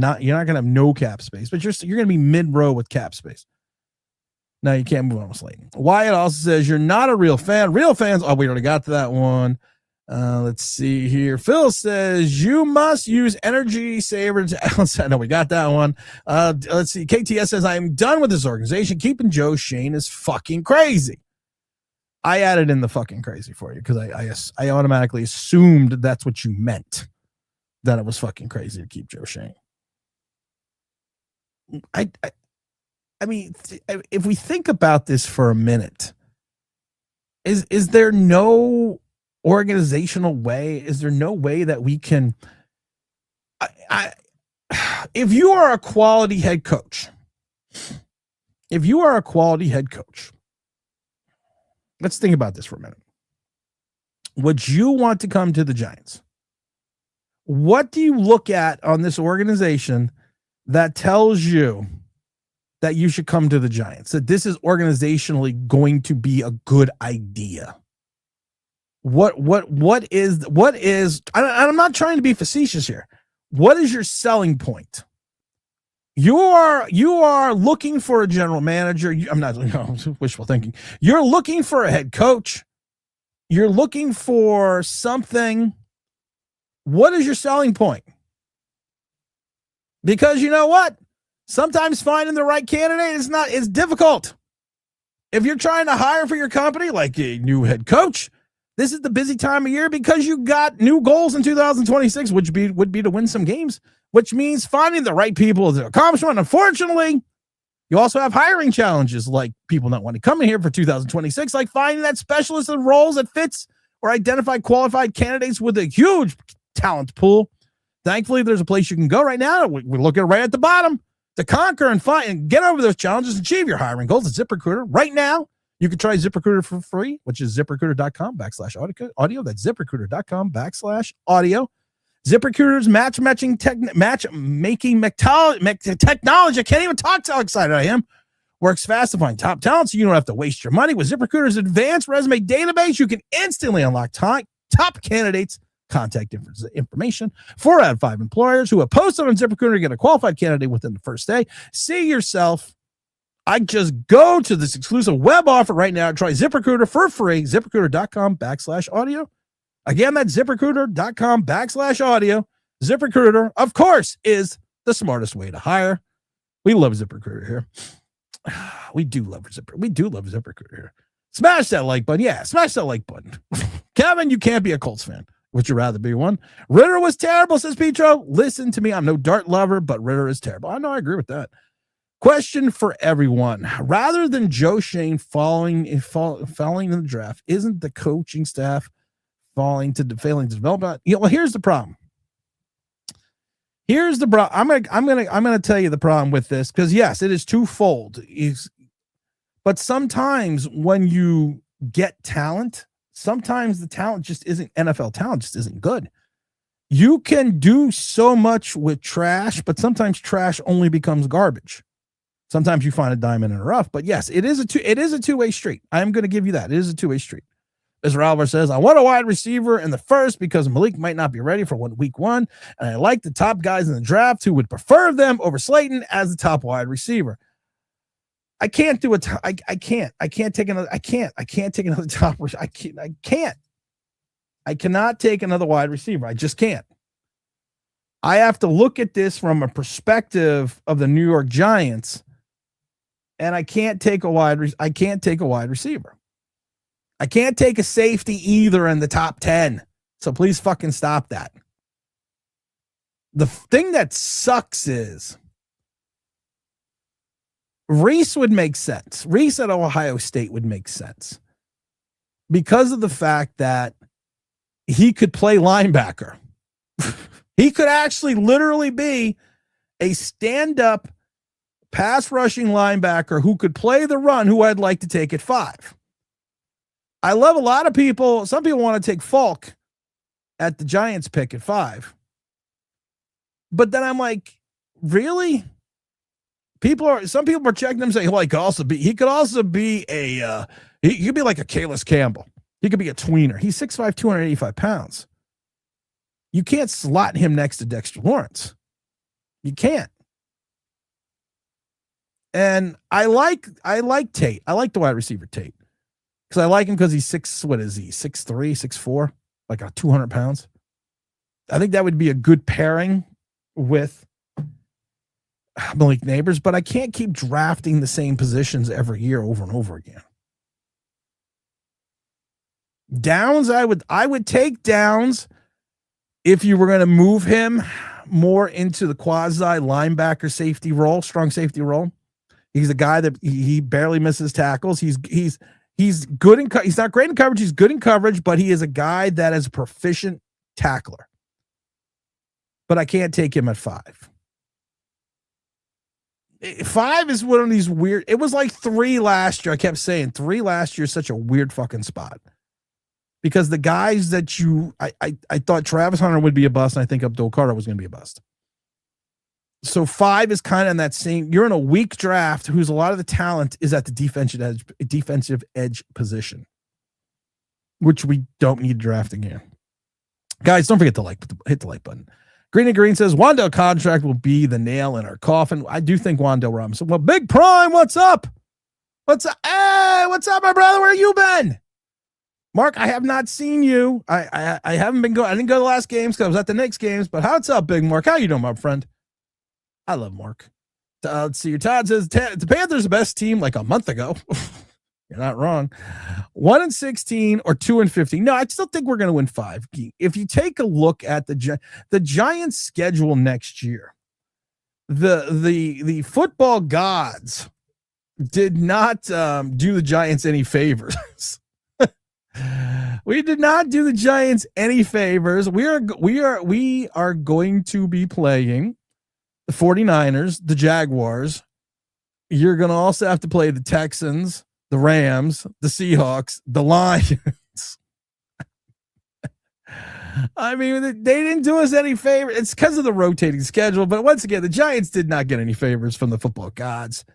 no cap space, but you're going to be mid-row with cap space. No, you can't move on with Slayton. Wyatt also says you're not a real fan. Real fans. Oh, we already got to that one. Let's see here. Phil says you must use energy savers. No, we got that one. Let's see. KTS says I'm done with this organization. Keeping Joe Schoen is fucking crazy. I added in the fucking crazy for you because I automatically assumed that's what you meant, that it was fucking crazy to keep Joe Schoen. I mean, if we think about this for a minute, is there no organizational way? Is there no way that we can? If you are a quality head coach, let's think about this for a minute. Would you want to come to the Giants? What do you look at on this organization that tells you that you should come to the Giants, that this is organizationally going to be a good idea? What is, I'm not trying to be facetious here. What is your selling point? You are looking for a general manager. I'm not wishful thinking. You're looking for a head coach. You're looking for something. What is your selling point? Because you know what? Sometimes finding the right candidate is difficult. If you're trying to hire for your company, like a new head coach, this is the busy time of year because you got new goals in 2026, which would be to win some games, which means finding the right people to accomplish one. Unfortunately, you also have hiring challenges, like people not wanting to come in here for 2026, like finding that specialist in roles that fits or identify qualified candidates with a huge talent pool. Thankfully, there's a place you can go right now. We're looking right at the bottom to conquer and find and get over those challenges and achieve your hiring goals at ZipRecruiter. Right now, you can try ZipRecruiter for free, which is ZipRecruiter.com/audio. That's ZipRecruiter.com/audio. ZipRecruiter's matchmaking technology. I can't even talk to how excited I am. Works fast to find top talent, so you don't have to waste your money. With ZipRecruiter's advanced resume database, you can instantly unlock top candidates' contact information. 4 out of 5 employers who have posted on ZipRecruiter to get a qualified candidate within the first day. See yourself. I just go to this exclusive web offer right now. Try ZipRecruiter for free. ZipRecruiter.com/audio. Again, that's ZipRecruiter.com/audio. ZipRecruiter, of course, is the smartest way to hire. We love ZipRecruiter here. We do love ZipRecruiter here. Smash that like button. Yeah, smash that like button. Kevin, you can't be a Colts fan. Would you rather be one? Ritter was terrible, says Petro. Listen to me. I'm no Dart lover, but Ritter is terrible. I know. I agree with that. Question for everyone. Rather than Joe Schoen falling in the draft, isn't the coaching staff failing to develop? Here's the problem. I'm gonna tell you the problem with this, because yes, it is twofold. But sometimes when you get talent, sometimes the talent just isn't NFL talent, just isn't good. You can do so much with trash, but sometimes trash only becomes garbage. Sometimes you find a diamond in the rough, but yes, it is a two-way street. I'm going to give you that. It is a two-way street. Mr. Albert says, I want a wide receiver in the first because Malik might not be ready for week 1, and I like the top guys in the draft who would prefer them over Slayton as the top wide receiver. I can't take another top. I cannot take another wide receiver. I just can't. I have to look at this from a perspective of the New York Giants, and I can't take a wide receiver. I can't take a safety either in the top 10. So please fucking stop that. The thing that sucks is Reese would make sense. Reese at Ohio State would make sense because of the fact that he could play linebacker. He could actually literally be a stand-up pass rushing linebacker who could play the run, who I'd like to take at 5. I love a lot of people. Some people want to take Falk at the Giants pick at 5. But then I'm like, really? Some people are checking him saying, well, he could also be he could be like a Calais Campbell. He could be a tweener. He's 6'5", 285 pounds. You can't slot him next to Dexter Lawrence. You can't. And I like Tate. I like the wide receiver Tate. Because I like him because he's 6'3", 6'4", like 200 pounds. I think that would be a good pairing with Malik Neighbors, but I can't keep drafting the same positions every year over and over again. Downs, I would take Downs if you were going to move him more into the quasi linebacker safety role, strong safety role. He's a guy that he barely misses tackles. He's good in he's not great in coverage. He's good in coverage, but he is a guy that is a proficient tackler. But I can't take him at 5. 5 is one of these weird. It was like 3 last year. I kept saying 3 last year is such a weird fucking spot. Because the guys that I thought Travis Hunter would be a bust, and I think Abdul Carter was going to be a bust. So 5 is kind of in that same. You're in a weak draft whose a lot of the talent is at the defensive edge position, which we don't need to draft again. Guys, don't forget to hit the like button. Green and Green says Wan'Dale contract will be the nail in our coffin. I do think Wan'Dale Robinson. Well, Big Prime, what's up? What's up? Hey, what's up, my brother? Where you been? Mark, I have not seen you. I haven't been going. I didn't go to the last games because I was at the Knicks games. But what's up, Big Mark? How you doing, my friend? I love Mark. Let's see. Your Todd says the Panthers the best team like a month ago. You're not wrong. 1-16 or 2-15. No, I still think we're going to win 5. If you take a look at the Giants' schedule next year, the football gods did not do the Giants any favors. We did not do the Giants any favors. We are going to be playing the 49ers, the Jaguars. You're going to also have to play the Texans, the Rams, the Seahawks, the Lions. I mean, they didn't do us any favor. It's because of the rotating schedule. But once again, the Giants did not get any favors from the football gods.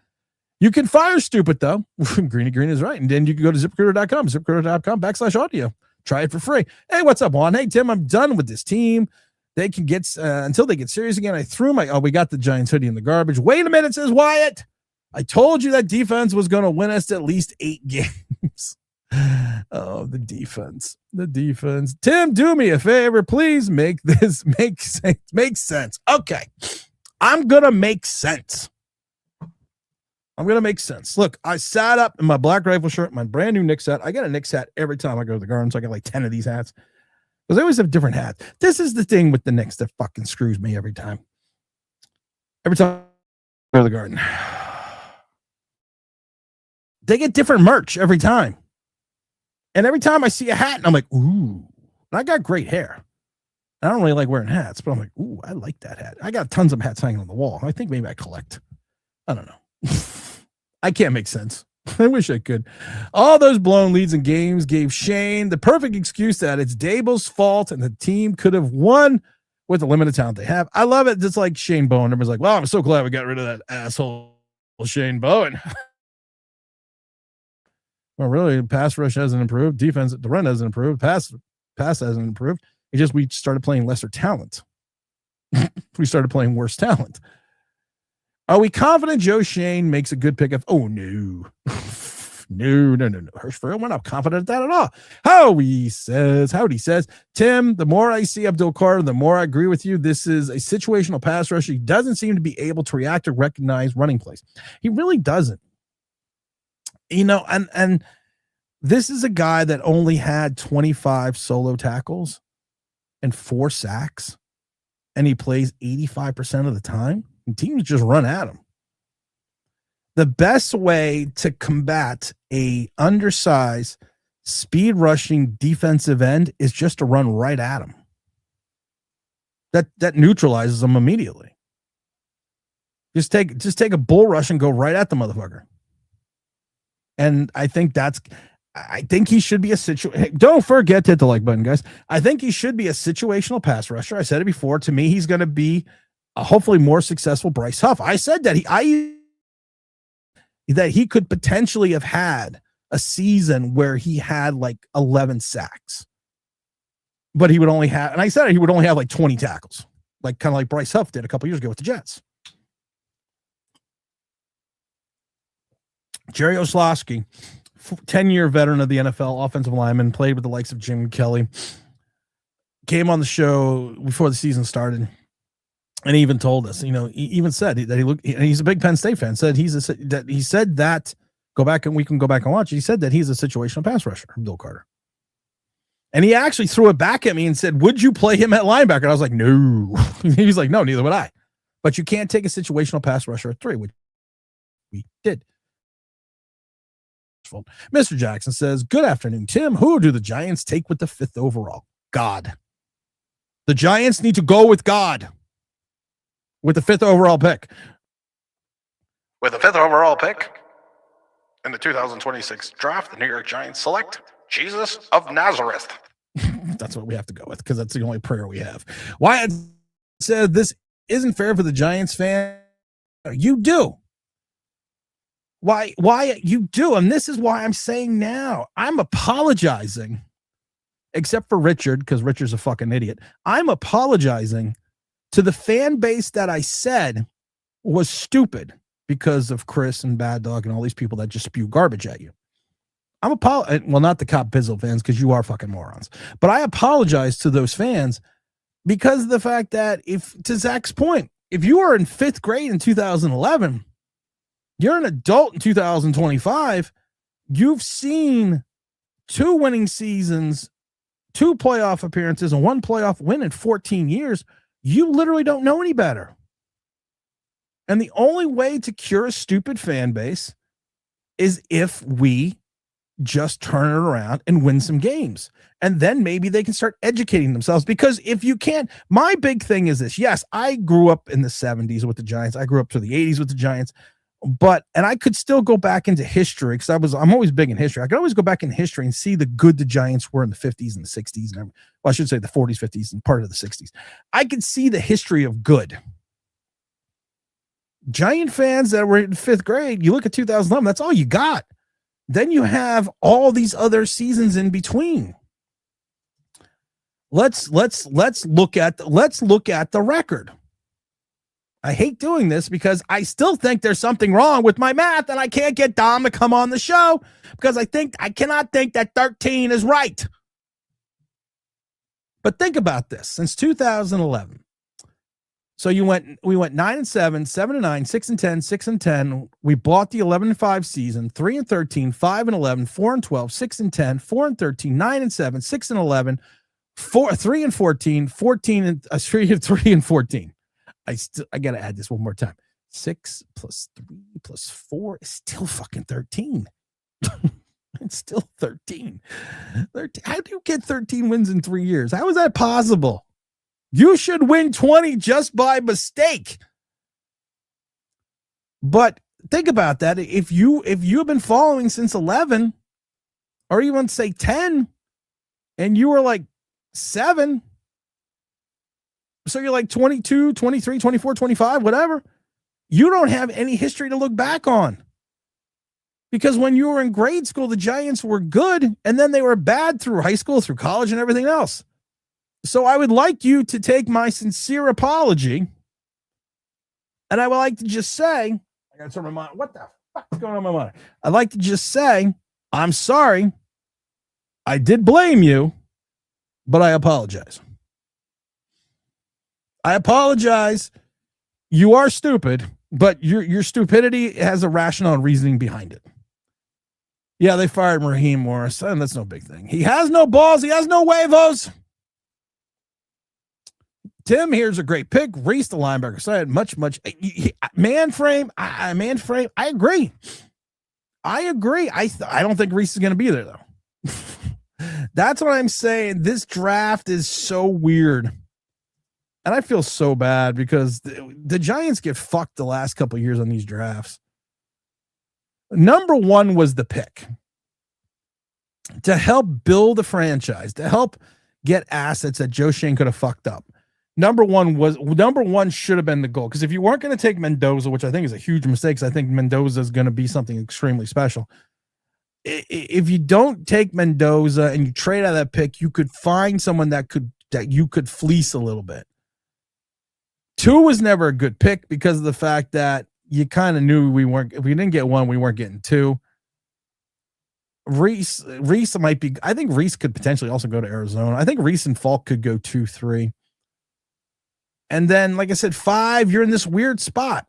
You can fire stupid, though. Greeny Green is right. And then you can go to ziprecruiter.com, ziprecruiter.com/audio. Try it for free. Hey, what's up, Juan? Hey, Tim, I'm done with this team. They can get, until they get serious again. I threw we got the Giants hoodie in the garbage. Wait a minute, says Wyatt. I told you that defense was going to win us at least 8 games. Oh, the defense. Tim, do me a favor. Please make this make sense. Okay. I'm going to make sense. Look, I sat up in my Black Rifle shirt, my brand new Knicks hat. I got a Knicks hat every time I go to the Garden, so I got like 10 of these hats. Because they always have different hats. This is the thing with the Knicks that fucking screws me every time. Every time I go to the Garden. They get different merch every time. And every time I see a hat, and I'm like, ooh. And I got great hair. I don't really like wearing hats, but I'm like, ooh, I like that hat. I got tons of hats hanging on the wall. I think maybe I collect. I don't know. I can't make sense. I wish I could. All those blown leads in games gave Schoen the perfect excuse that it's Dable's fault and the team could have won with the limited talent they have. I love it. Just like Shane Bowen. Everybody's like, well, I'm so glad we got rid of that asshole Shane Bowen. Well, really, pass rush hasn't improved. Defense, the run hasn't improved. Pass hasn't improved. It's just we started playing lesser talent. We started playing worse talent. Are we confident Joe Schoen makes a good pickup? Oh, no. No. Hirschfeld, we're not confident of that at all. Howdy says, Tim, the more I see Abdul Carter, the more I agree with you. This is a situational pass rusher. He doesn't seem to be able to react or recognize running plays. He really doesn't. You know, and this is a guy that only had 25 solo tackles and 4 sacks, and he plays 85% of the time. And teams just run at him. The best way to combat a undersized, speed rushing defensive end is just to run right at him. That neutralizes them immediately. Just take a bull rush and go right at the motherfucker. And I think he should be don't forget to hit the like button, guys. I think he should be a situational pass rusher. I said it before. To me, he's going to be a hopefully more successful Bryce Huff. I said that he could potentially have had a season where he had like 11 sacks, but he would only have, and I said he would only have like 20 tackles, like kind of like Bryce Huff did a couple years ago with the Jets. Jerry Oslowski, 10-year veteran of the NFL, offensive lineman, played with the likes of Jim Kelly, came on the show before the season started, and he even told us, he even said that he looked, and he's a big Penn State fan, said we can go back and watch. He said that he's a situational pass rusher, Bill Carter. And he actually threw it back at me and said, would you play him at linebacker? And I was like, no. He was like, no, neither would I. But you can't take a situational pass rusher at 3, which we did. Mr. Jackson says, good afternoon, Tim. Who do the Giants take with the 5th overall? God. The Giants need to go with God with the 5th overall pick. With the 5th overall pick in the 2026 draft, the New York Giants select Jesus of Nazareth. That's what we have to go with because that's the only prayer we have. Wyatt said this isn't fair for the Giants fan. You do. Why you do, and this is why I'm saying now, I'm apologizing, except for Richard, because Richard's a fucking idiot. I'm apologizing to the fan base that I said was stupid because of Chris and Bad Dog and all these people that just spew garbage at you. Well, not the Cop Bizzle fans, because you are fucking morons. But I apologize to those fans because of the fact that to Zach's point, if you were in 5th grade in 2011, you're an adult in 2025. You've seen 2 winning seasons, 2 playoff appearances, and 1 playoff win in 14 years. You literally don't know any better. And the only way to cure a stupid fan base is if we just turn it around and win some games. And then maybe they can start educating themselves. Because if you can't, my big thing is this. Yes, I grew up in the 70s with the Giants. I grew up to the 80s with the Giants. And I could still go back into history because I'm always big in history. I could always go back in history and see the good the Giants were in the 50s and the 60s. And I should say the 40s, 50s, and part of the 60s. I could see the history of good. Giant fans that were in 5th grade, you look at 2011, that's all you got. Then you have all these other seasons in between. Let's look at the record. I hate doing this because I still think there's something wrong with my math and I can't get Dom to come on the show because I cannot think that 13 is right. But think about this. Since 2011. So we went 9-7, 7-9, 6-10, 6-10. We bought the 11-5 season, 3-13, 5-11, 4-12, 6-10, 4-13, 9-7, 6-11, 3-14, 3-14. I got to add this one more time. 6 + 3 + 4 is still fucking 13. It's still 13. How do you get 13 wins in 3 years? How is that possible? You should win 20 just by mistake. But think about that. If you have been following since 11, or even say 10, and you were like 7, so you're like 22, 23, 24, 25, whatever. You don't have any history to look back on. Because when you were in grade school, the Giants were good, and then they were bad through high school, through college, and everything else. So I would like you to take my sincere apology, and I would like to just say, I got to turn my monitor. What the fuck is going on with my monitor? I'd like to just say, I'm sorry. I did blame you, but I apologize. I apologize. You are stupid, but your stupidity has a rationale and reasoning behind it. Yeah, they fired Raheem Morris, and that's no big thing. He has no balls. He has no huevos. Tim, here's a great pick. Reese, the linebacker side, much man frame. I agree. I don't think Reese is going to be there though. That's what I'm saying. This draft is so weird. And I feel so bad because the Giants get fucked the last couple of years on these drafts. Number one was the pick to help build a franchise, to help get assets that Joe Schoen could have fucked up. Number one should have been the goal. Because if you weren't going to take Mendoza, which I think is a huge mistake, because I think Mendoza is going to be something extremely special. If you don't take Mendoza and you trade out of that pick, you could find someone that you could fleece a little bit. 2 was never a good pick because of the fact that you kind of knew if we didn't get 1, we weren't getting 2. Reese might be, I think Reese could potentially also go to Arizona. I think Reese and Falk could go 2, 3. And then, like I said, 5, you're in this weird spot.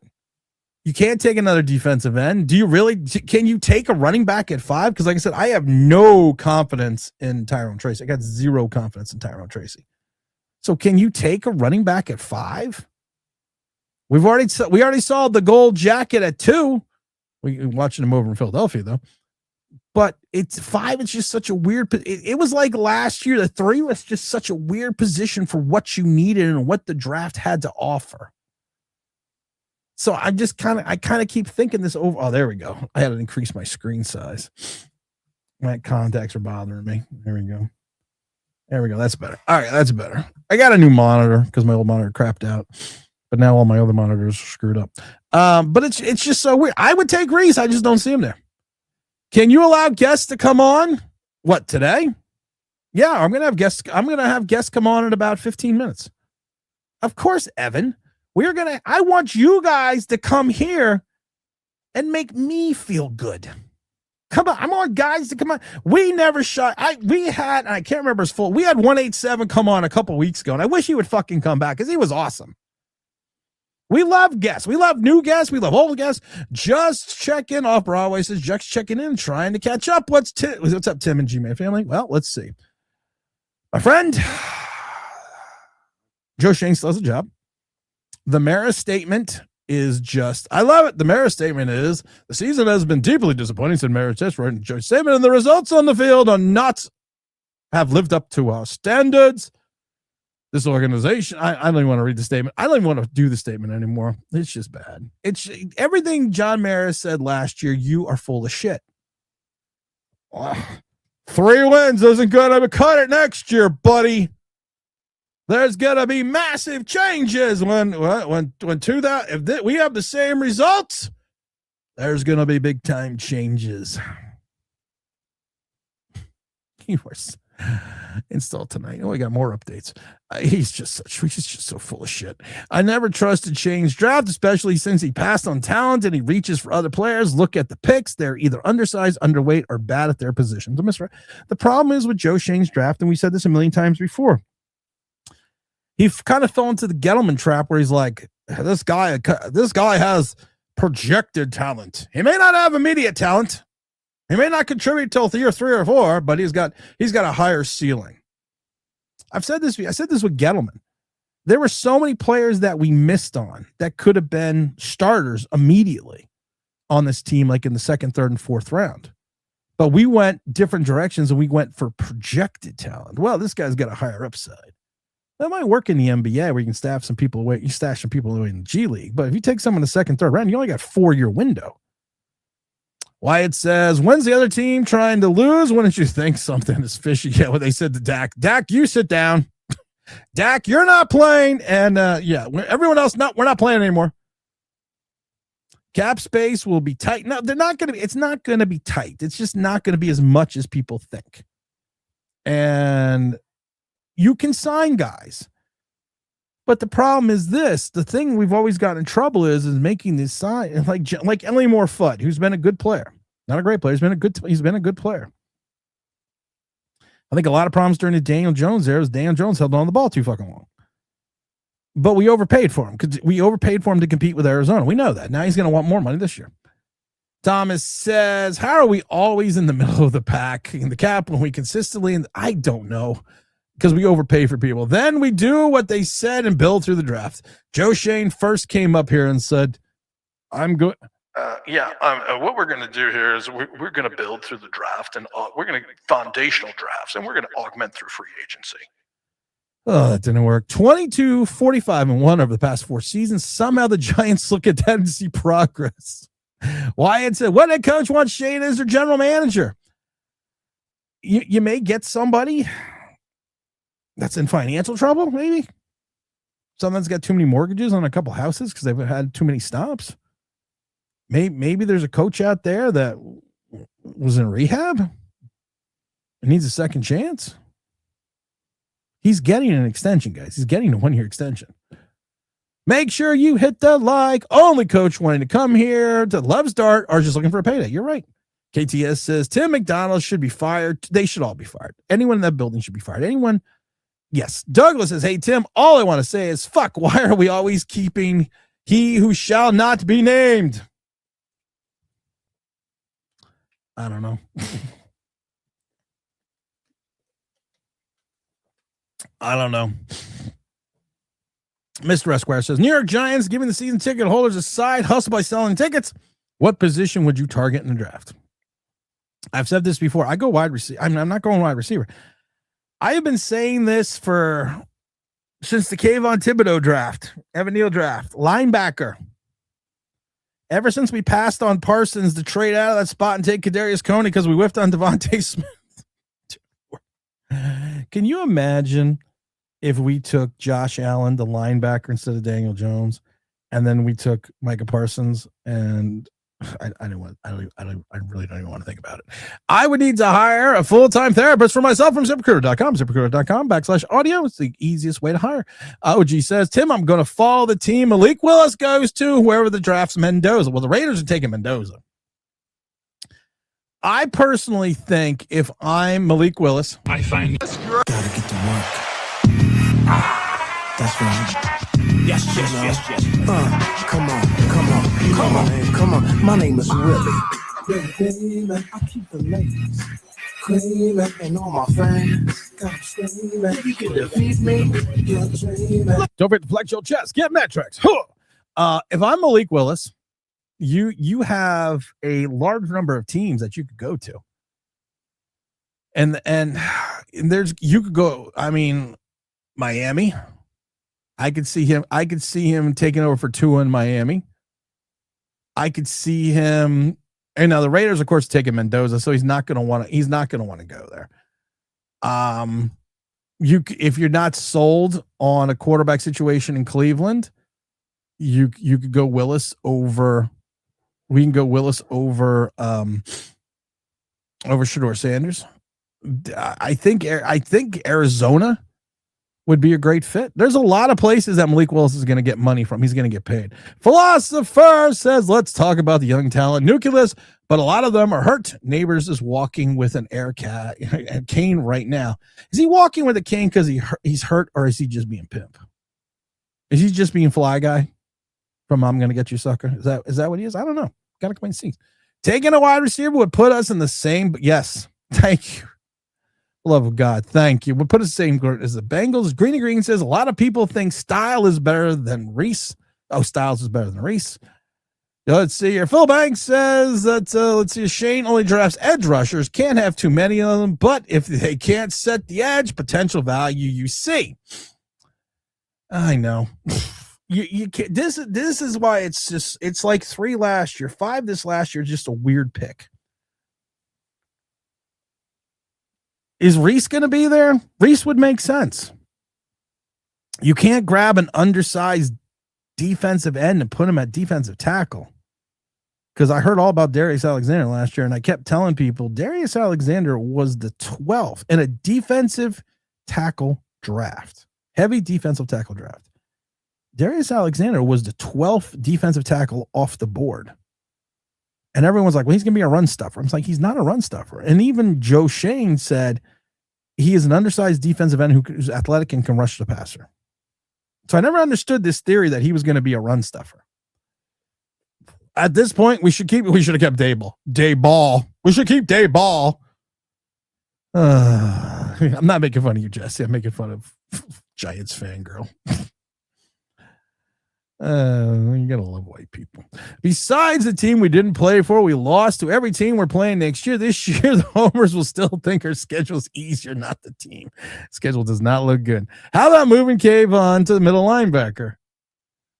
You can't take another defensive end. Can you take a running back at 5? Because like I said, I have no confidence in Tyrone Tracy. I got 0 confidence in Tyrone Tracy. So can you take a running back at 5? We already saw the gold jacket at 2. We're watching him over in Philadelphia though. But it's 5. It's just such a weird. It was like last year. The 3 was just such a weird position for what you needed and what the draft had to offer. So I kind of keep thinking this over. Oh, there we go. I had to increase my screen size. My contacts are bothering me. There we go. That's better. All right, that's better. I got a new monitor because my old monitor crapped out. But now all my other monitors are screwed up. But it's just so weird. I would take Reese. I just don't see him there. Can you allow guests to come on? What, today? Yeah, I'm gonna have guests. I'm gonna have guests come on in about 15 minutes. Of course, Evan. I want you guys to come here and make me feel good. Come on, I want guys to come on. We never shot. I can't remember his full. We had 187 come on a couple weeks ago, and I wish he would fucking come back because he was awesome. We love guests. We love new guests. We love old guests. Just check in off Broadway says just checking in, trying to catch up. What's up, Tim and G-Man family? Well, let's see. My friend, Joe Schoen still has a job. The Mara statement is just, I love it. The Mara statement is, the season has been deeply disappointing, said Mara Testroyd and Joe statement, and the results on the field are not have lived up to our standards. This organization, I don't even want to read the statement. I don't even want to do the statement anymore. It's just bad. It's everything John Maris said last year. You are full of shit. 3 wins isn't going to cut it next year, buddy. There's going to be massive changes when 2000. If we have the same results, there's going to be big time changes. He was installed tonight. Oh, I got more updates. He's just so full of shit. I never trusted Shane's draft, especially since he passed on talent and he reaches for other players. Look at the picks. They're either undersized, underweight, or bad at their positions. The problem is with Joe Shane's draft, and we said this a million times before, he kind of fell into the Gettleman trap where he's like, this guy has projected talent. He may not have immediate talent. He may not contribute till 3 or 4, but he's got a higher ceiling. I said this with Gettleman. There were so many players that we missed on that could have been starters immediately on this team, like in the 2nd, 3rd, and 4th round. But we went different directions and we went for projected talent. Well, this guy's got a higher upside. That might work in the NBA where you can stash some people away in the G League. But if you take someone in the 2nd, 3rd round, you only got a 4-year window. Wyatt says, when's the other team trying to lose? Wouldn't you think something is fishy? Yeah, what they said to Dak. Dak, you sit down. Dak, you're not playing. And everyone else, no, we're not playing anymore. Cap space will be tight. No, it's not going to be tight. It's just not going to be as much as people think. And you can sign guys. But the problem is this, the thing we've always gotten in trouble is making this sign like Ellie Moore Fudd, who's been a good player. Not a great player. He's been a good player. I think a lot of problems during the Daniel Jones era is Daniel Jones held on the ball too fucking long. But we overpaid for him because we overpaid for him to compete with Arizona. We know that. Now he's going to want more money this year. Thomas says, how are we always in the middle of the pack in the cap when we consistently, I don't know. because we overpay for people. Then we do what they said and build through the draft. Joe Schoen first came up here and said, I'm good. What we're going to do here is we're going to build through the draft, and we're going to foundational drafts, and we're going to augment through free agency. Oh, that didn't work. 22, 45, and 1 over the past 4 seasons. Somehow the Giants look at that and see progress. Wyatt said, what head coach wants Shane as their general manager? You may get somebody that's in financial trouble, maybe. Someone's got too many mortgages on a couple houses because they've had too many stops. Maybe there's a coach out there that was in rehab and needs a second chance. He's getting an extension, guys. He's getting a 1-year extension. Make sure you hit the like. Only coach wanting to come here to Love's Dart or just looking for a payday. You're right. KTS says Tim McDonald should be fired. They should all be fired. Anyone in that building should be fired. Anyone. Yes. Douglas says, hey, Tim, all I want to say is, fuck, why are we always keeping he who shall not be named? I don't know. I don't know. Mr. Esquire says, New York Giants giving the season ticket holders a side hustle by selling tickets. What position would you target in the draft? I've said this before. I go wide receiver. I'm not going wide receiver. I have been saying this since the Kayvon Thibodeau draft, Evan Neal draft, linebacker. Ever since we passed on Parsons to trade out of that spot and take Kadarius Toney because we whiffed on Devontae Smith. Can you imagine if we took Josh Allen, the linebacker, instead of Daniel Jones, and then we took Micah Parsons? And I really don't even want to think about it. I would need to hire a full-time therapist for myself from ZipRecruiter.com. ZipRecruiter.com/audio. It's the easiest way to hire. OG says, Tim, I'm going to follow the team Malik Willis goes to, whoever the draft's Mendoza. Well, the Raiders are taking Mendoza. I personally think if I'm Malik Willis, I find gotta get to work. That's right. Yes. Come on. My name is Willie. I keep the ladies screaming and all my fans got screaming. You can defeat me. You're dreaming. Don't forget to flex your chest. Get metrics. If I'm Malik Willis, you have a large number of teams that you could go to. And you could go, I mean, Miami. I could see him taking over for Tua in Miami. I could see him, and now the Raiders, of course, taking Mendoza, so he's not going to want to go there. If you're not sold on a quarterback situation in Cleveland, you could go Willis over. We can go Willis over Shedeur Sanders. I think Arizona would be a great fit. There's a lot of places that Malik Willis is going to get money from. He's going to get paid. Philosopher says, let's talk about the young talent nucleus, but a lot of them are hurt. Neighbors is walking with an cane right now. Is he walking with a cane because he's hurt, or is he just being pimp? Is he just being fly guy from I'm going to get you, sucker? Is that what he is? I don't know. Got to come and see. Taking a wide receiver would put us in the same. Yes. Thank you. Love of God. Thank you. We'll put the same as the Bengals. Greeny Green says a lot of people think Style is better than Reese. Oh, Styles is better than Reese. Let's see here. Phil Banks says that, let's see, Shane only drafts edge rushers. Can't have too many of them, but if they can't set the edge, potential value you see. I know. You can't. This is why it's like 3 last year, 5 this last year, just a weird pick. Is Reese going to be there? Reese would make sense. You can't grab an undersized defensive end and put him at defensive tackle. Because I heard all about Darius Alexander last year, and I kept telling people Darius Alexander was the 12th in a defensive tackle draft. Heavy defensive tackle draft. Darius Alexander was the 12th defensive tackle off the board. And everyone's like, well, he's going to be a run stuffer. I'm like, he's not a run stuffer. And even Joe Schoen said he is an undersized defensive end who's athletic and can rush the passer. So I never understood this theory that he was going to be a run stuffer. At this point, we should have kept Dayball. We should keep Dayball. I'm not making fun of you, Jesse. I'm making fun of Giants fangirl. You gotta love white people. Besides the team we didn't play for, we lost to every team we're playing next year. This year, the homers will still think our schedule's easier, not the team. Schedule does not look good. How about moving Kayvon to the middle linebacker?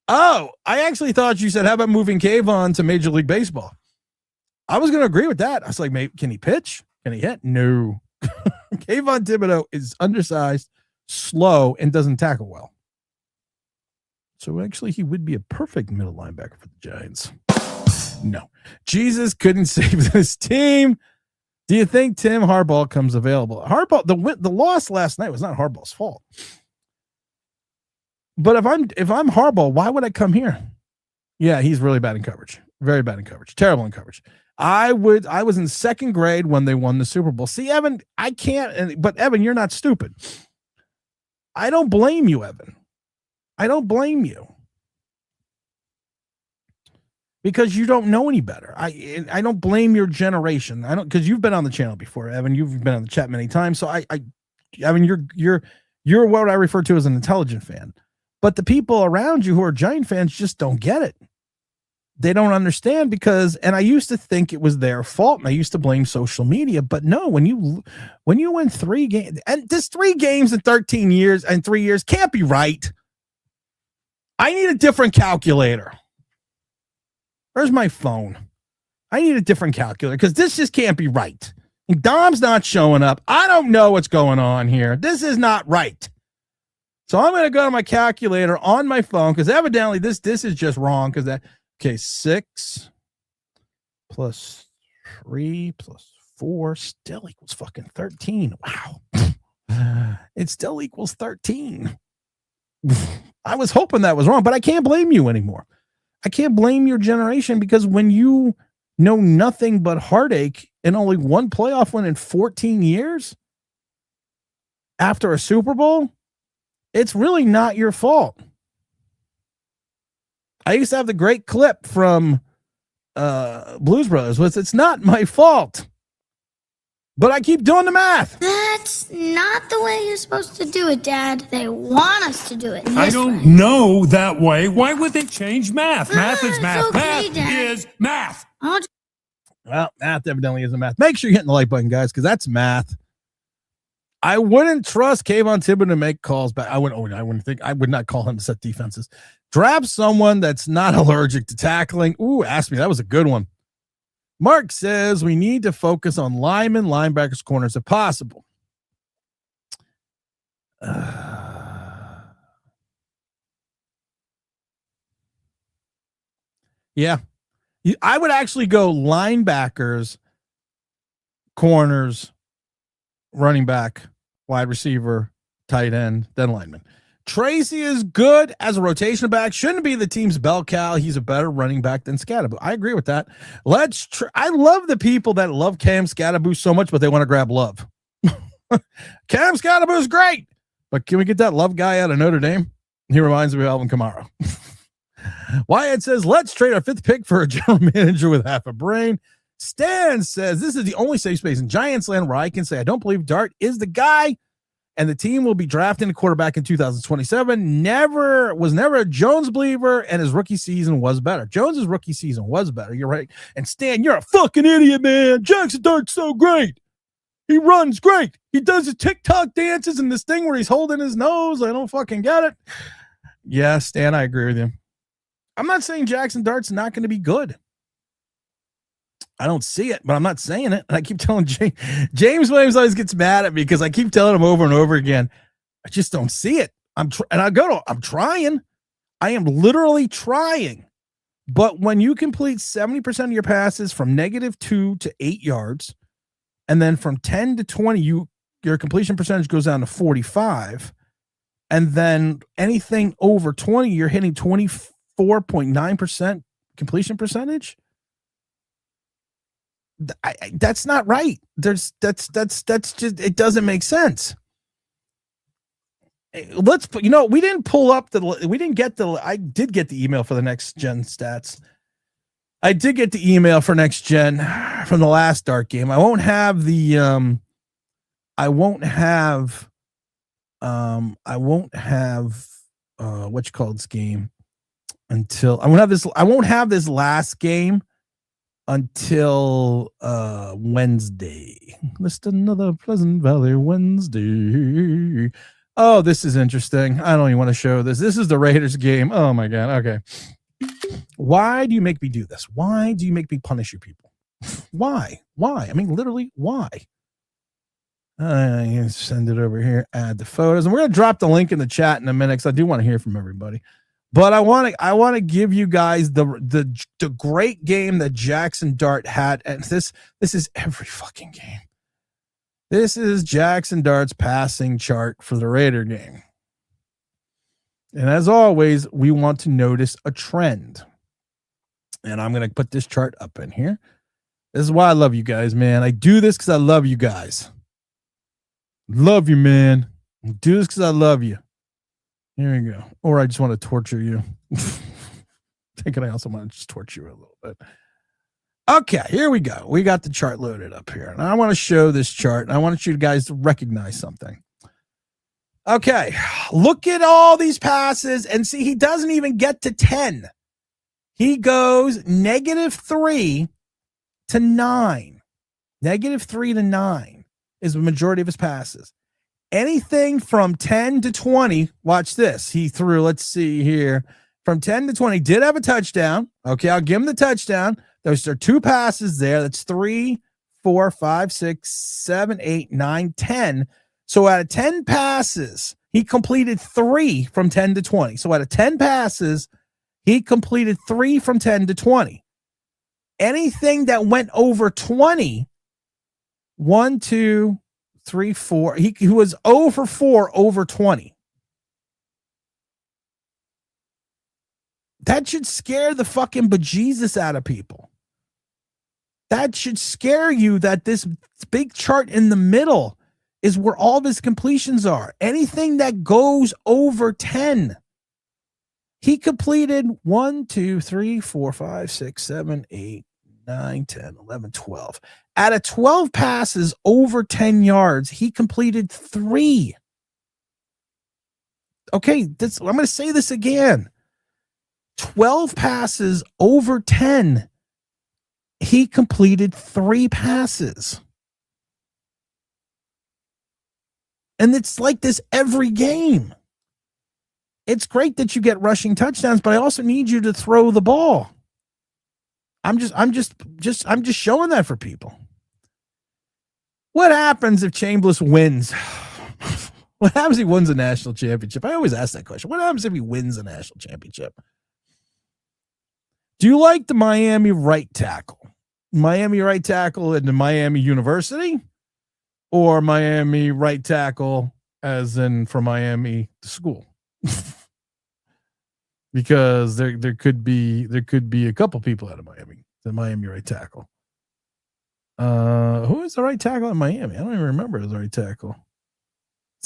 Oh, I actually thought you said, how about moving Kayvon to Major League Baseball? I was going to agree with that. I was like, maybe, can he pitch? Can he hit? No. Kayvon Thibodeau is undersized, slow, and doesn't tackle well. So actually, he would be a perfect middle linebacker for the Giants. No. Jesus couldn't save this team. Do you think Tim Harbaugh comes available? Harbaugh, the loss last night was not Harbaugh's fault. But if I'm Harbaugh, why would I come here? Yeah, he's really bad in coverage. Very bad in coverage. Terrible in coverage. I was in second grade when they won the Super Bowl. See, Evan, I can't, but Evan, you're not stupid. I don't blame you, Evan. I don't blame you. Because you don't know any better. I don't blame your generation. I don't, because you've been on the channel before, Evan. You've been on the chat many times. So I mean, you're what I refer to as an intelligent fan. But the people around you who are Giant fans just don't get it. They don't understand because, and I used to think it was their fault, and I used to blame social media. But no, when you win 3 games, and this 3 games in 13 years and 3 years can't be right. I need a different calculator. Where's my phone? I need a different calculator because this just can't be right. And Dom's not showing up. I don't know what's going on here. This is not right. So I'm going to go to my calculator on my phone because evidently this is just wrong because that, okay, 6 plus 3 plus 4 still equals fucking 13. Wow. It still equals 13. I was hoping that was wrong, but I can't blame you anymore. I can't blame your generation because when you know nothing but heartache and only one playoff win in 14 years after a Super Bowl, it's really not your fault. I used to have the great clip from Blues Brothers was, it's not my fault, but I keep doing the math. That's not the way you're supposed to do it, Dad. They want us to do it this I don't way. know that way. Why would they change math? Math is It's math. okay, Math Dad. is math. Well, math evidently isn't math. Make sure you're hitting the like button, guys, because that's math. I wouldn't trust Kayvon Thibodeau to make calls back. I would not call him to set defenses. Draft someone that's not allergic to tackling. Ooh, ask me. That was a good one. Mark says we need to focus on linemen, linebackers, corners if possible. Yeah. I would actually go linebackers, corners, running back, wide receiver, tight end, then lineman. Tracy is good as a rotation back. Shouldn't be the team's bell cow. He's a better running back than Scadaboo. I agree with that. I love the people that love Cam Scadaboo so much, but they want to grab Love. Cam Scadaboo is great, but can we get that Love guy out of Notre Dame? He reminds me of Alvin Kamara. Wyatt says, let's trade our 5th pick for a general manager with half a brain. Stan says, this is the only safe space in Giants land where I can say I don't believe Dart is the guy, and the team will be drafting a quarterback in 2027. Never a Jones believer, and his rookie season was better. Jones's rookie season was better. You're right. And Stan, you're a fucking idiot, man. Jackson Dart's so great. He runs great. He does his TikTok dances and this thing where he's holding his nose. I don't fucking get it. Yeah, Stan, I agree with you. I'm not saying Jackson Dart's not going to be good. I don't see it, but I'm not saying it. And I keep telling James Williams always gets mad at me because I keep telling him over and over again. I just don't see it. I'm trying. I am literally trying. But when you complete 70% of your passes from -2 to 8 yards, and then from 10 to 20, your completion percentage goes down to 45. And then anything over 20, you're hitting 24.9% completion percentage. That's not right. That's just, it doesn't make sense. We didn't pull up I did get the email for the next gen stats. I did get the email for next gen from the last Dart game. I won't have the I won't have what you call this game until I won't have this last game until Wednesday. Just another Pleasant Valley Wednesday. Oh, this is interesting. I don't even want to show this. This is the Raiders game. Oh my god. Okay. Why do you make me do this? Why do you make me punish you people? Why? I mean, literally, why? Send it over here, add the photos, and we're gonna drop the link in the chat in a minute because I do want to hear from everybody. But I want to give you guys the great game that Jackson Dart had, and this is every fucking game. This is Jackson Dart's passing chart for the Raider game. And as always, we want to notice a trend. And I'm going to put this chart up in here. This is why I love you guys, man. I do this because I love you guys. Love you, man. I do this because I love you. Here we go. Or I just want to torture you. Thinking I also want to just torture you a little bit. Okay, here we go. We got the chart loaded up here. And I want to show this chart. And I want you guys to recognize something. Okay, look at all these passes and see he doesn't even get to 10. He goes -3 to 9. -3 to 9 is the majority of his passes. Anything from 10 to 20, watch this. He threw, let's see here, from 10 to 20, did have a touchdown. Okay, I'll give him the touchdown. Those are 2 passes there. That's 3, 4, 5, 6, 7, 8, 9, 10. So out of 10 passes, he completed 3 from 10 to 20. So out of 10 passes, he completed 3 from 10 to 20. Anything that went over 20, 1, 2, 3, 4. He was 0 for 4 over 20. That should scare the fucking bejesus out of people. That should scare you that this big chart in the middle is where all of his completions are. Anything that goes over 10. He completed 1, 2, 3, 4, 5, 6, 7, 8, 9, 10, 11, 12. Out of 12 passes over 10 yards, he completed 3. Okay, I'm going to say this again. 12 passes over 10. He completed 3 passes. And it's like this every game. It's great that you get rushing touchdowns, but I also need you to throw the ball. I'm just showing that for people. What happens if Chambliss wins? What happens if he wins a national championship? I always ask that question. What happens if he wins a national championship? Do you like the Miami right tackle? Miami right tackle into Miami University? Or Miami right tackle as in from Miami to school? Because there could be a couple people out of Miami, the Miami right tackle. Who is the right tackle in Miami? I don't even remember the right tackle.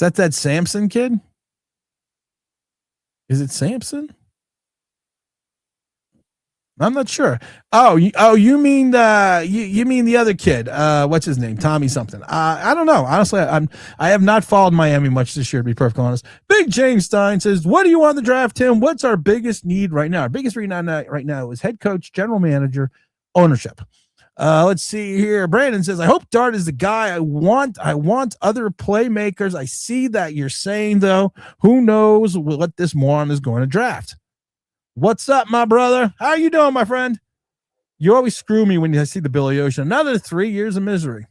Is that Sampson kid? Is it Sampson? I'm not sure. Oh, you mean you mean the other kid? What's his name? Tommy something. I don't know. Honestly, I have not followed Miami much this year, to be perfectly honest. Big James Stein says, "What do you want to draft, Tim? What's our biggest need right now? Our biggest need right now is head coach, general manager, ownership." Let's see here. Brandon says, "I hope Dart is the guy I want. I want other playmakers. I see that you're saying though. Who knows what this moron is going to draft?" What's up, my brother? How you doing, my friend? You always screw me when I see the Billy Ocean. Another 3 years of misery.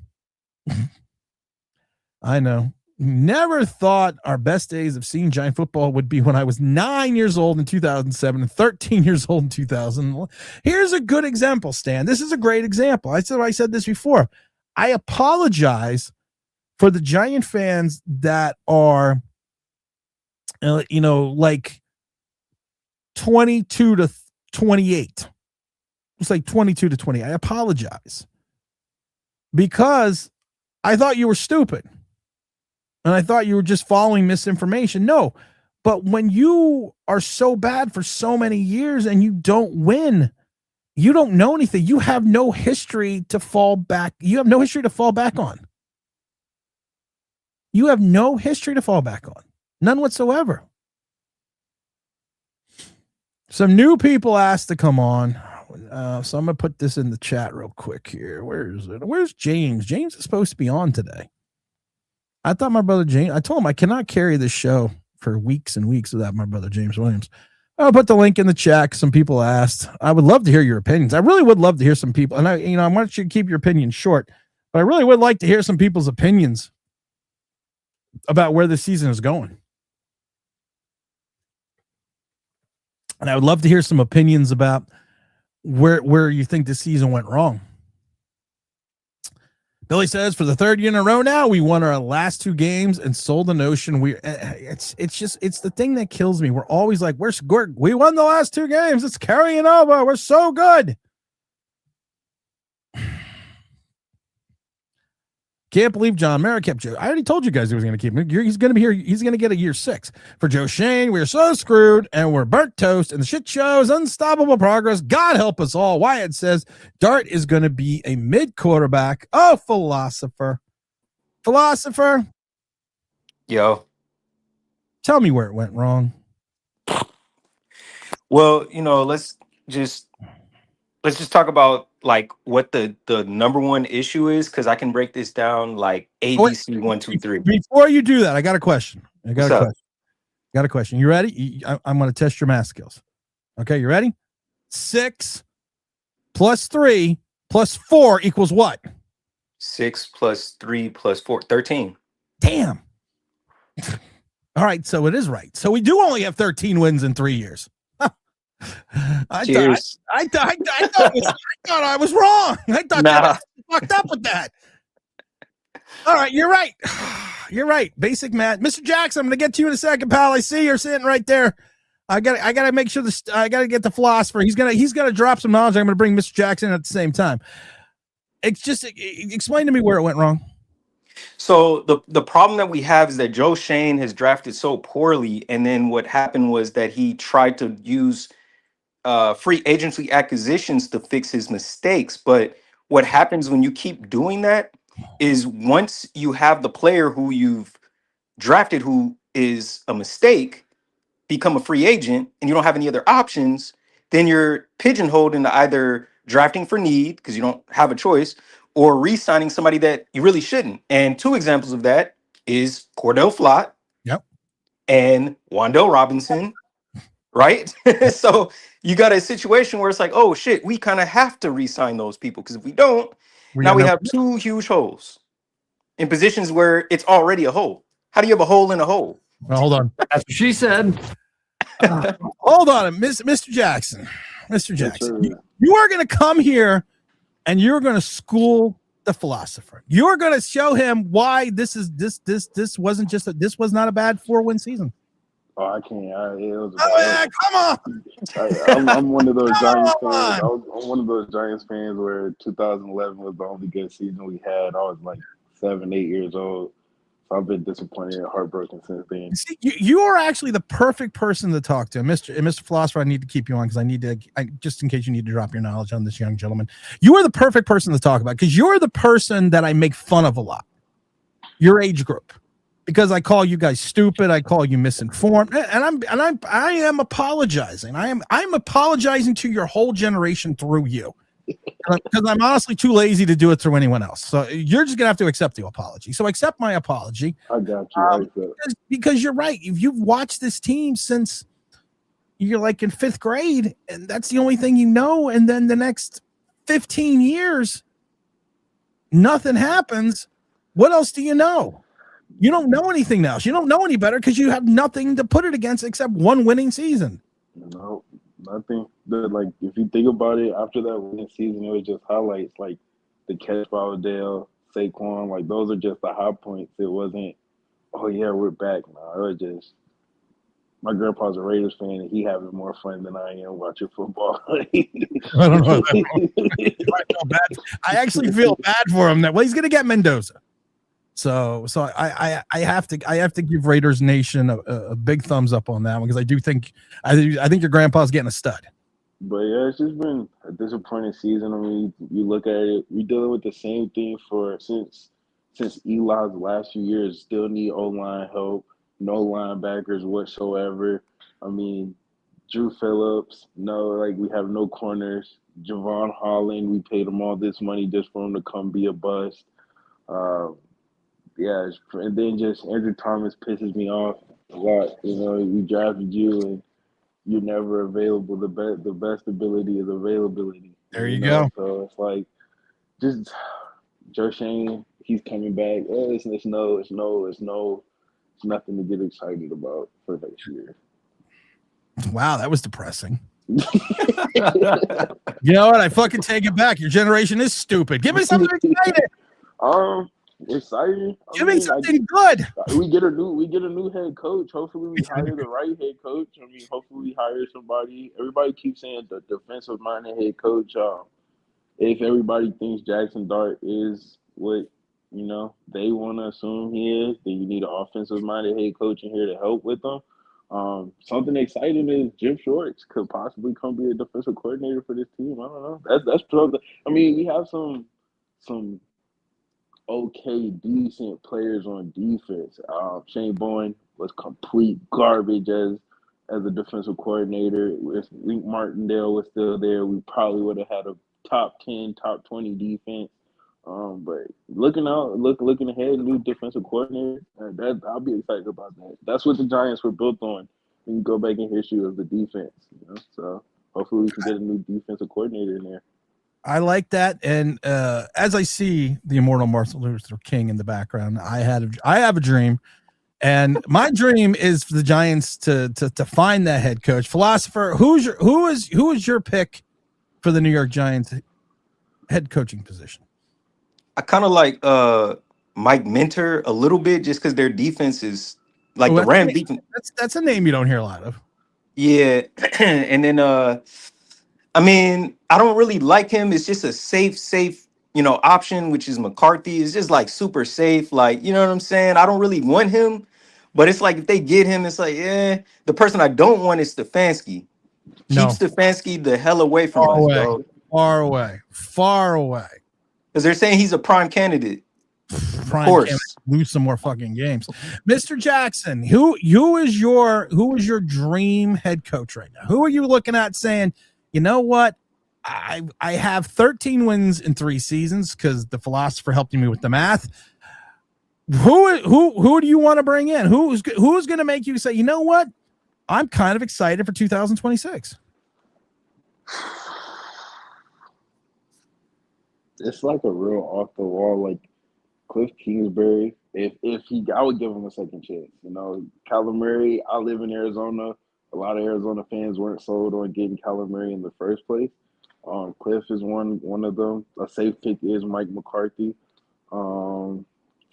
I know. Never thought our best days of seeing Giant football would be when I was 9 years old in 2007 and 13 years old in 2000. Here's a good example, Stan. This is a great example. I said this before. I apologize for the Giant fans that are, like 22 to 28. It's like 22 to 20. I apologize because I thought you were stupid and I thought you were just following misinformation. No, but when you are so bad for so many years and you don't win, you don't know anything. You have no history to fall back. You have no history to fall back on. You have no history to fall back on. None whatsoever. Some new people asked to come on. So I'm going to put this in the chat real quick here. Where is it? Where's James? James is supposed to be on today. I thought my brother James, I told him I cannot carry this show for weeks and weeks without my brother James Williams. I'll put the link in the chat. Some people asked. I would love to hear your opinions. I really would love to hear some people. And I want you to keep your opinion short, but I really would like to hear some people's opinions about where the season is going. And I would love to hear some opinions about where you think the season went wrong. Billy says, for the third year in a row now, we won our last 2 games and sold the notion it's the thing that kills me. We're always like, we won the last 2 games. It's carrying over. We're so good. Can't believe John Mara kept Joe. I already told you guys he was going to keep him. He's going to be here. He's going to get a year 6. For Joe Schoen, we're so screwed and we're burnt toast and the shit show is unstoppable progress. God help us all. Wyatt says Dart is going to be a mid quarterback. Oh, philosopher. Yo. Tell me where it went wrong. Well, let's just talk about like what the number one issue is, because I can break this down like ABC 1, 2, 3. Before you do that, I got a question. What's up? Got a question. You ready? I'm going to test your math skills. Okay, you ready? 6 plus 3 plus 4 equals what? 6 plus 3 plus 4, 13. Damn. All right, so it is right. So we do only have 13 wins in 3 years. I thought I was wrong. I thought that was fucked up with that. All right, you're right. You're right. Basic math. Mr. Jackson, I'm gonna get to you in a second, pal. I see you're sitting right there. I gotta make sure I gotta get the philosopher. He's gonna drop some knowledge. I'm gonna bring Mr. Jackson at the same time. It's just explain to me where it went wrong. So the problem that we have is that Joe Schoen has drafted so poorly, and then what happened was that he tried to use free agency acquisitions to fix his mistakes. But what happens when you keep doing that is once you have the player who you've drafted who is a mistake become a free agent and you don't have any other options, then you're pigeonholed into either drafting for need because you don't have a choice, or re-signing somebody that you really shouldn't. And 2 examples of that is Cordell Flott, yep, and Wan'Dale Robinson, right? So you got a situation where it's like, oh shit, we kind of have to re-sign those people, because if we don't, now we have 2 huge holes in positions where it's already a hole. How do you have a hole in a hole? Well, hold on. That's what she said. Hold on, Mr. Jackson. Mr. Jackson, you are going to come here and you're going to school the philosopher. You're going to show him why this wasn't just this was not a bad 4-win season. Oh, I can't. Come on. I'm one of those Giants fans. I'm one of those Giants fans where 2011 was the only good season we had. I was like 7, 8 years old. So I've been disappointed and heartbroken since then. See, you are actually the perfect person to talk to. Mr. Philosopher, I need to keep you on because just in case you need to drop your knowledge on this young gentleman. You are the perfect person to talk about because you're the person that I make fun of a lot. Your age group. Because I call you guys stupid, I call you misinformed, and I am apologizing. I'm apologizing to your whole generation through you, because I'm honestly too lazy to do it through anyone else. So you're just gonna have to accept the apology. So accept my apology. I got you. Because you're right. If you've watched this team since you're like in 5th grade, and that's the only thing you know, and then the next 15 years, nothing happens. What else do you know? You don't know anything else. You don't know any better because you have nothing to put it against except 1 winning season. No, nothing. Like, if you think about it, after that winning season, it was just highlights like the catch by Odell, Saquon. Like, those are just the high points. It wasn't, oh, yeah, we're back. No, it was just, my grandpa's a Raiders fan, and he having more fun than I am watching football. I don't know. I actually feel bad for him. He's going to get Mendoza. So I have to give Raiders Nation a big thumbs up on that one, because I think your grandpa's getting a stud. But yeah, it's just been a disappointing season. I mean, you look at it, we're dealing with the same thing since since Eli's last few years, still need O-line help, no linebackers whatsoever. I mean, Drew Phillips, no, like we have no corners. Javon Holland, we paid him all this money just for him to come be a bust. Uh, yeah, and then just Andrew Thomas pisses me off a lot. You know, we drafted you and you're never available. The best ability is availability. There You you know, go. so it's like just Joe Shane, he's coming back. Oh, it's nothing to get excited about for next year. Wow, that was depressing. You know what? I fucking take it back. Your generation is stupid. Give me something exciting. Exciting. Give me something good. We get a new head coach. Hopefully we hire the right head coach. I mean, hopefully we hire somebody. Everybody keeps saying the defensive minded head coach. If everybody thinks Jackson Dart is what they want to assume he is, then you need an offensive minded head coach in here to help with them. Something exciting is Jim Schwartz could possibly come be a defensive coordinator for this team. I don't know. That's probably. I mean, we have some okay, decent players on defense. Shane Bowen was complete garbage as a defensive coordinator. If Link Martindale was still there, we probably would have had a top 10, top 20 defense. But looking ahead, new defensive coordinator, I'll be excited about that. That's what the Giants were built on. When you go back in history of the defense, So hopefully we can get a new defensive coordinator in there. I like that, and as I see the immortal Martin Luther King in the background, I have a dream, and my dream is for the Giants to find that head coach. Philosopher, who is your pick for the New York Giants head coaching position? I kind of like Mike Minter a little bit, just because their defense is like the Ram defense. That's a name you don't hear a lot of. Yeah, and then I mean, I don't really like him. It's just a safe, option, which is McCarthy. It's just like super safe. Like, you know what I'm saying? I don't really want him, but it's like if they get him, it's like, the person I don't want is Stefanski. No. Keep Stefanski the hell away from Far us, away. bro. Far away. Because they're saying he's a prime candidate. Of course. Lose some more fucking games. Mr. Jackson, who is your dream head coach right now? Who are you looking at saying, you know what? I have 13 wins in 3 seasons because the philosopher helped me with the math. Who do you want to bring in? Who's going to make you say, you know what? I'm kind of excited for 2026. It's like a real off the wall, like Cliff Kingsbury. I would give him a second chance. Kyler Murray. I live in Arizona. A lot of Arizona fans weren't sold on getting Kyler Murray in the first place. Cliff is one of them. A safe pick is Mike McCarthy. But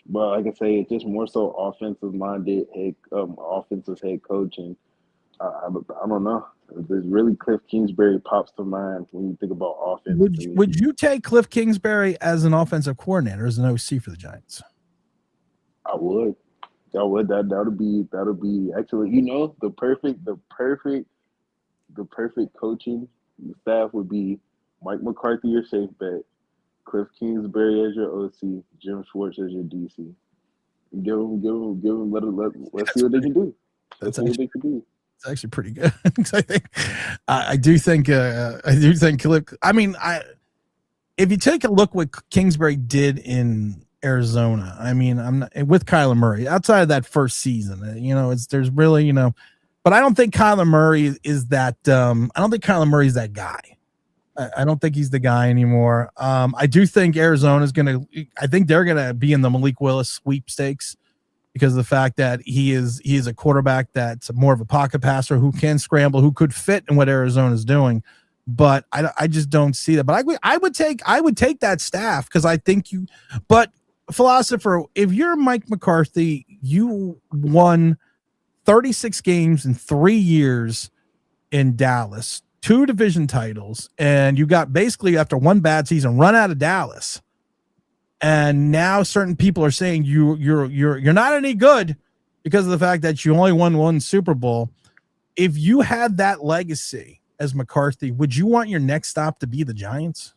like I say, it's just more so offensive-minded offensive head coach, and I don't know. There's really Cliff Kingsbury pops to mind when you think about offense. Would you take Cliff Kingsbury as an offensive coordinator, as an OC for the Giants? I would. That'll be actually, the perfect coaching staff would be Mike McCarthy, your safe bet, Cliff Kingsbury as your OC, Jim Schwartz as your DC. Give them. Let's see what they can do. Let's see what they can do. It's actually pretty good. I do think Cliff. I mean, if you take a look what Kingsbury did in Arizona, I mean, I'm not, with Kyler Murray outside of that first season, there's really, but I don't think Kyler Murray is that. I don't think Kyler Murray is that guy. I don't think he's the guy anymore. I do think Arizona's I think they're gonna be in the Malik Willis sweepstakes because of the fact that he is a quarterback that's more of a pocket passer who can scramble, who could fit in what Arizona's doing. But I just don't see that. But I would take that staff because I think but philosopher, if you're Mike McCarthy, you won 36 games in 3 years in Dallas, 2 division titles, and you got basically after one bad season run out of Dallas. And now certain people are saying you're not any good because of the fact that you only won 1 Super Bowl. If you had that legacy as McCarthy, would you want your next stop to be the Giants?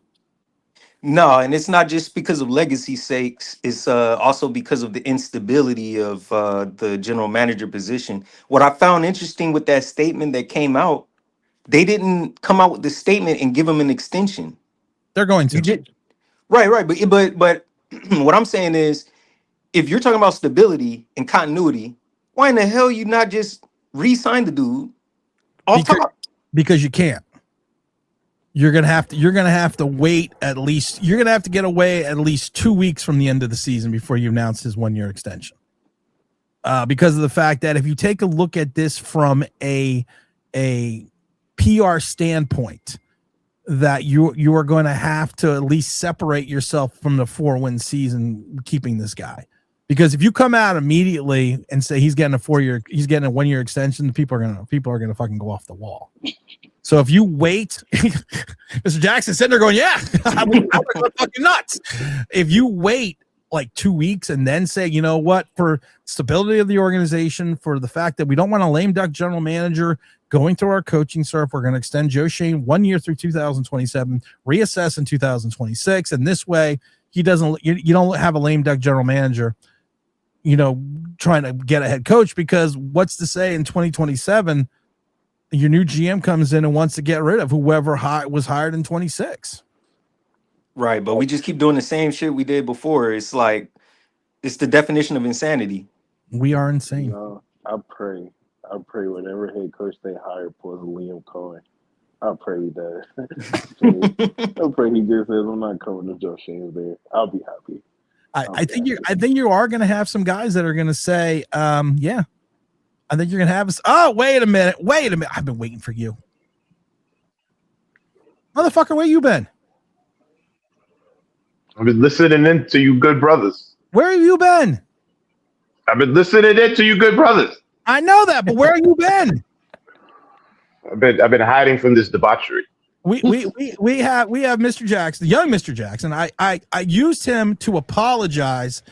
No, and it's not just because of legacy sakes. It's also because of the instability of the general manager position. What I found interesting with that statement that came out, they didn't come out with the statement and give him an extension. They're going You to. did right, but what I'm saying is, if you're talking about stability and continuity, why in the hell you not just re-sign the dude off Because, top? because you can't. You're gonna have to wait at least. You're gonna have to get away at least 2 weeks from the end of the season before you announce his 1 year extension. Because of the fact that if you take a look at this from a PR standpoint, that you are going to have to at least separate yourself from the 4-win season keeping this guy. Because if you come out immediately and say he's getting a 1 year extension, people are gonna fucking go off the wall. So if you wait, Mr. Jackson sitting there going, "Yeah, I'm going fucking nuts." If you wait like 2 weeks and then say, you know what, for stability of the organization, for the fact that we don't want a lame duck general manager going through our coaching surf, we're going to extend Joe Schoen 1 year through 2027, reassess in 2026, and this way you don't have a lame duck general manager, trying to get a head coach, because what's to say in 2027 your new GM comes in and wants to get rid of whoever was hired in 26. Right, but we just keep doing the same shit we did before. It's like it's the definition of insanity. We are insane. I pray whatever head coach they hire pulls Liam Cohen. I pray he does. I pray he just says, "I'm not coming to Joe Schoen there." I'll be happy. I think you are going to have some guys that are going to say, yeah. I think you're going to have us. Oh, wait a minute. I've been waiting for you. Motherfucker, where you been? I've been listening in to you good brothers. Where have you been? I've been listening in to you good brothers. I know that, but where have you been? I've been hiding from this debauchery. We have Mr. Jackson, the young Mr. Jackson. I used him to apologize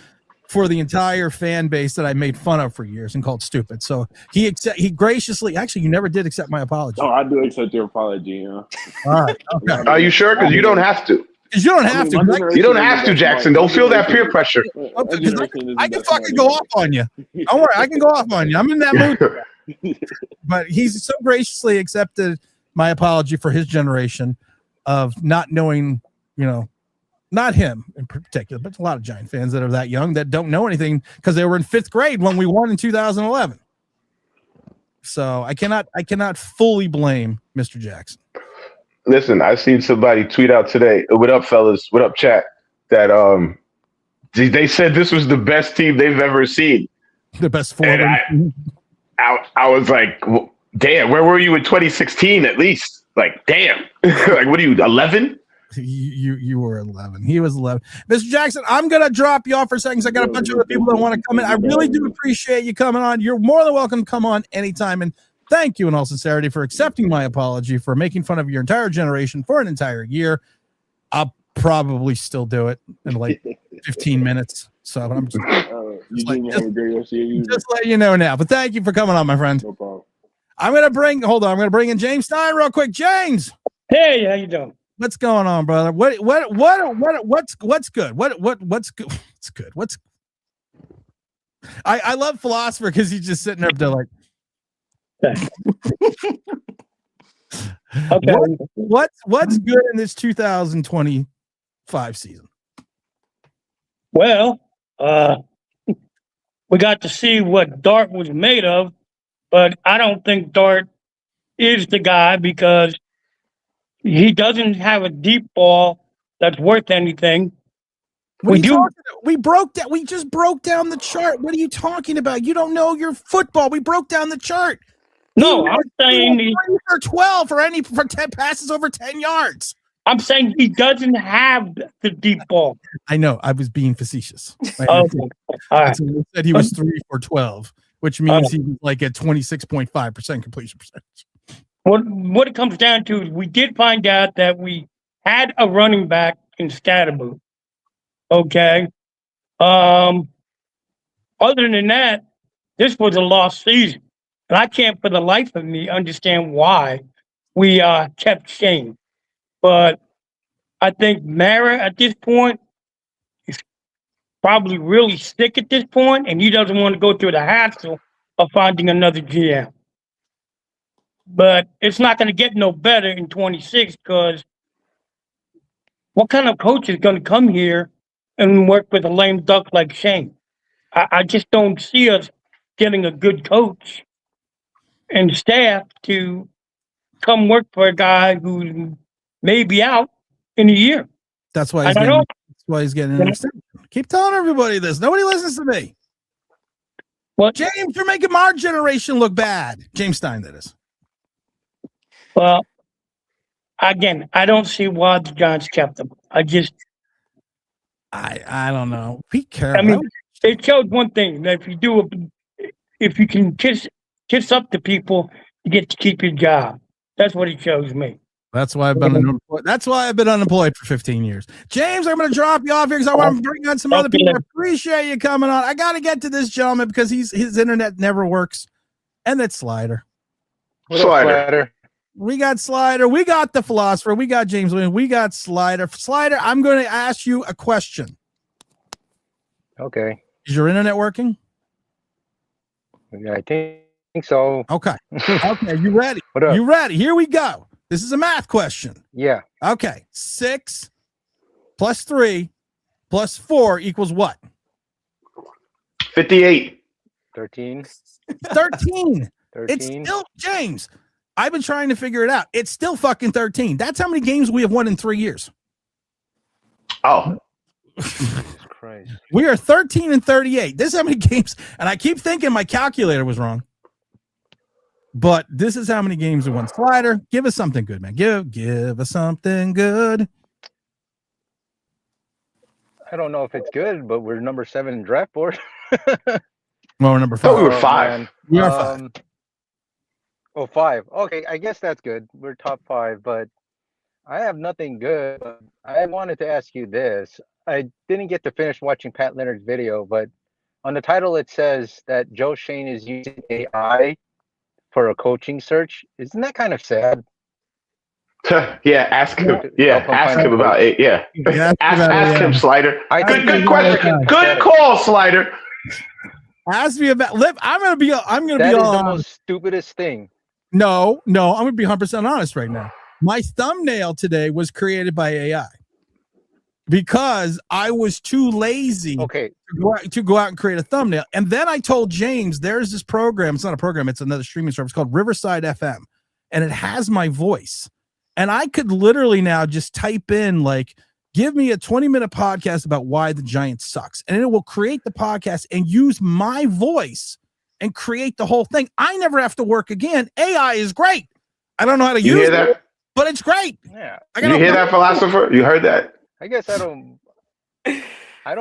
for the entire fan base that I made fun of for years and called stupid. So he graciously, actually, you never did accept my apology. Oh, I do accept your apology. All right. Okay. Are you sure? Because you don't have to. You don't have to. You don't have to, Jackson. Don't feel that peer pressure. I can fucking go off on you. Don't worry, I can go off on you. I'm in that mood. But he's so graciously accepted my apology for his generation of not knowing, not him in particular, but a lot of Giant fans that are that young that don't know anything because they were in 5th grade when we won in 2011. So I cannot fully blame Mr. Jackson. Listen, I seen somebody tweet out today. What up, fellas? What up, chat? That they said this was the best team they've ever seen. The best 4. And I was like, well, damn, where were you in 2016 at least? Like, damn. Like, what are you, 11? You were 11. He was 11. Mr. Jackson, I'm going to drop you off for a second. So I got a bunch of other people that want to come in. I really do appreciate you coming on. You're more than welcome to come on anytime. And thank you in all sincerity for accepting my apology for making fun of your entire generation for an entire year. I'll probably still do it in like 15 minutes. So I'm just let you know now. But thank you for coming on, my friend. No problem. I'm going to bring in James Stein real quick. James. Hey, how you doing? What's going on, brother? What's good? What's good? I love Philosopher because he's just sitting up there like, okay. What's good in this 2025 season? Well, we got to see what Dart was made of, but I don't think Dart is the guy because he doesn't have a deep ball that's worth anything. We just broke down the chart. What are you talking about? You don't know your football. We broke down the chart. No, I'm saying for 12 for 10 passes over 10 yards. I'm saying he doesn't have the deep ball. I know. I was being facetious. Right? Okay. All right. He said he was 3 for 12, which means he was like at 26.5% completion percentage. What it comes down to is we did find out that we had a running back in Scatterboo. Okay. Other than that, this was a lost season. And I can't for the life of me understand why we kept Shane. But I think Mara at this point is probably really sick at this point, and he doesn't want to go through the hassle of finding another GM. But it's not going to get no better in 26 because what kind of coach is going to come here and work with a lame duck like Shane? I just don't see us getting a good coach and staff to come work for a guy who may be out in a year. That's why I he's don't getting. know. That's why he's getting an extension. Keep telling everybody this. Nobody listens to me. What? James, you're making our generation look bad. James Stein, that is. Well, again, I don't see why the Giants kept him. I don't know. Be careful. I mean, it shows one thing that if you can kiss up to people, you get to keep your job. That's what it shows me. That's why I've been unemployed. That's why I've been unemployed for 15 years. James, I'm going to drop you off here because I want to bring on some other people. I appreciate you coming on. I got to get to this gentleman because his internet never works, and that's Slider. Slider. We got Slider. We got the philosopher. We got James Williams. We got Slider. Slider, I'm going to ask you a question. Okay. Is your internet working? I think so. Okay. Okay. You ready? What up? You ready? Here we go. This is a math question. Yeah. Okay. 6 plus 3 plus 4 equals what? 58. 13. 13. 13. It's still, James, I've been trying to figure it out. It's still fucking 13. That's how many games we have won in 3 years. Oh. Jesus Christ. We are 13 and 38. This is how many games, and I keep thinking my calculator was wrong. But this is how many games we won. Slider, give us something good, man. Give us something good. I don't know if it's good, but we're number 7 in draft board. Well, we're number 5. Oh, we were 5. Man. We are 5. Oh, 5. Okay, I guess that's good. We're top 5, but I have nothing good. I wanted to ask you this. I didn't get to finish watching Pat Leonard's video, but on the title it says that Joe Schoen is using AI for a coaching search. Isn't that kind of sad? Yeah, ask him. Yeah, ask him about it. Yeah, ask him, Slider. Good question. Good call, Slider. Ask me about Lip. I'm gonna be. That is the most stupidest thing. No, I'm gonna be 100% honest right now. My thumbnail today was created by AI because I was too lazy to go out and create a thumbnail. And then I told James, there's this program. It's not a program. It's another streaming service called Riverside FM. And it has my voice. And I could literally now just type in, like, give me a 20-minute podcast about why the Giants sucks. And it will create the podcast and use my voice and create the whole thing. I never have to work again. AI is great. I don't know how to use it, but it's great. Yeah. You hear that, philosopher? You heard that? I guess I don't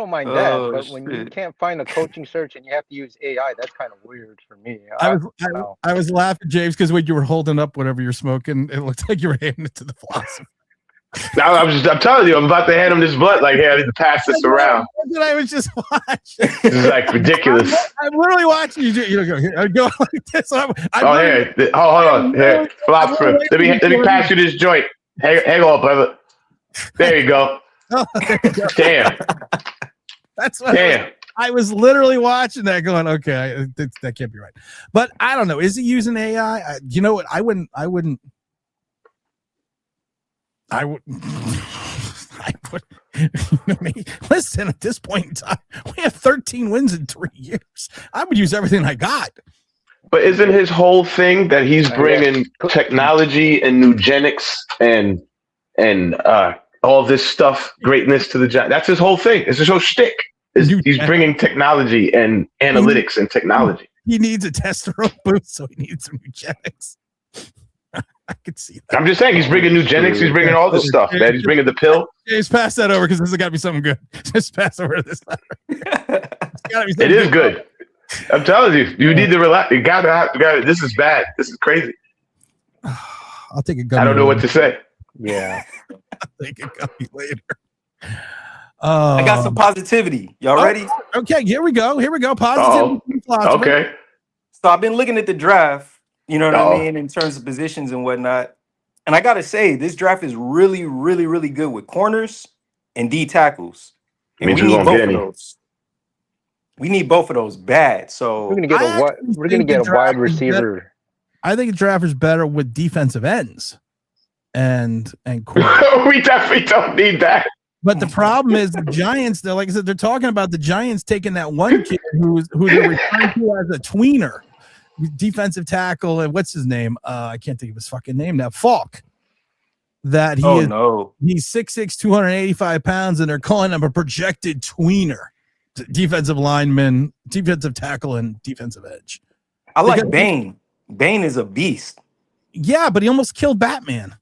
mind that, but when you can't find a coaching search and you have to use AI, that's kind of weird for me. I was laughing, James, because when you were holding up whatever you're smoking, it looked like you were handing it to the philosopher. Now I'm telling you, I'm about to hand him this blunt. Like, hey, I need to pass this around. That's what I was just watching. This is like ridiculous. I'm literally watching you. Go like this. Hold on. Here, philosopher. Let me pass you this joint. Hang on, brother. There you go. Oh, there you go. Damn. That's what I was literally watching that going, okay, that can't be right. But I don't know. Is he using AI? You know what? I wouldn't. Listen, at this point in time, we have 13 wins in 3 years. I would use everything I got. But isn't his whole thing that he's bringing technology and eugenics and all this stuff, greatness to the Giants? That's his whole thing. It's his whole shtick. He's bringing technology and analytics and technology. He needs a testosterone boost, so he needs some eugenics. I could see that. I'm just saying, he's bringing eugenics. He's bringing all this stuff, man. He's bringing the pill. James, pass that over because this has got to be something good. Just pass over this letter. It is good. I'm telling you, you need to relax. You gotta. This is bad. This is crazy. I'll take a gummy. I don't know what to say. Yeah. I'll take a gummy later. I got some positivity. Y'all ready? Okay, here we go. Positivity. Okay. So I've been looking at the draft, you know what I mean, in terms of positions and whatnot. And I gotta say, this draft is really, really, really good with corners and D tackles. And Means we we need won't get both of any. those. We need both of those bad. We're So gonna get I a actually we're gonna think the get a wide draft is better. receiver. I think the draft is better with defensive ends and corners. We definitely don't need that. But the problem is the Giants. They're like I said, they're talking about the Giants taking that one kid who they're referring to as a tweener, defensive tackle, and what's his name? I can't think of his fucking name now. Falk. That he's 6'6", 285 pounds, and they're calling him a projected tweener, defensive lineman, defensive tackle, and defensive edge. I like Bane. Bane is a beast. Yeah, but he almost killed Batman.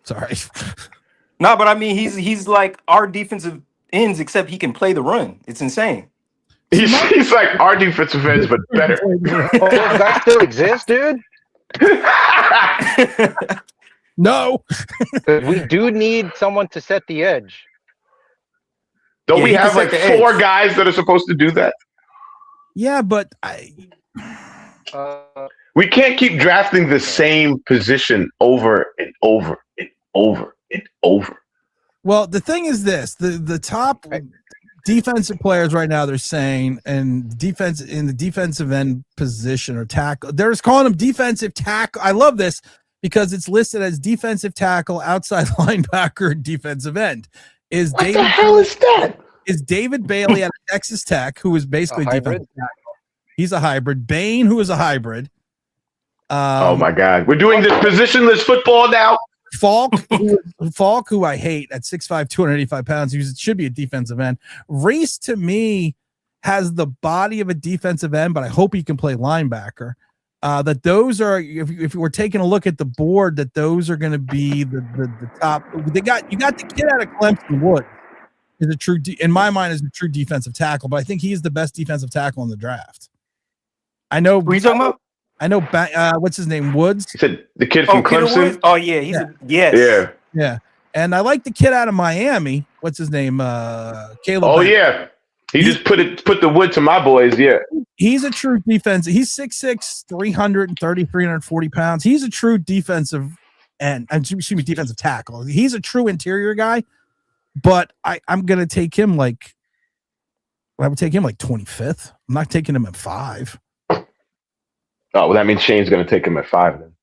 Sorry. No, but I mean, he's like our defensive ends, except he can play the run. It's insane. He's like our defensive ends, but better. Oh, that still exists, dude. No. We do need someone to set the edge. Don't we have like 4 guys that are supposed to do that? Yeah, but we can't keep drafting the same position over and over and over and over. Well, the thing is this: the top defensive players right now, they're saying, and defense in the defensive end position or tackle, they're just calling them defensive tackle. I love this because it's listed as defensive tackle, outside linebacker, and defensive end. What the hell is that? Is David Bailey at Texas Tech, who is basically defensive tackle. He's a hybrid. Bane, who is a hybrid. Oh my God, we're doing this positionless football now. Falk, who I hate at 6'5", 285 pounds, he should be a defensive end. Reese, to me, has the body of a defensive end, but I hope he can play linebacker. That those are, if we're taking a look at the board, that those are going to be the top. You got the kid out of Clemson, Wood, is a true, in my mind, is a true defensive tackle, but I think he's the best defensive tackle in the draft. I know. What are you talking about? I know. What's his name? Woods. He said the kid from Clemson. Oh yeah, yeah. And I like the kid out of Miami. What's his name? Caleb. Oh yeah, he just put the wood to my boys. Yeah, he's a true defense. He's 6'6", 330, 340 pounds. He's a true defensive end. Excuse me, defensive tackle. He's a true interior guy. But I'm gonna take him like. I would take him like 25th. I'm not taking him at 5. Oh, well, that means Shane's going to take him at 5 then.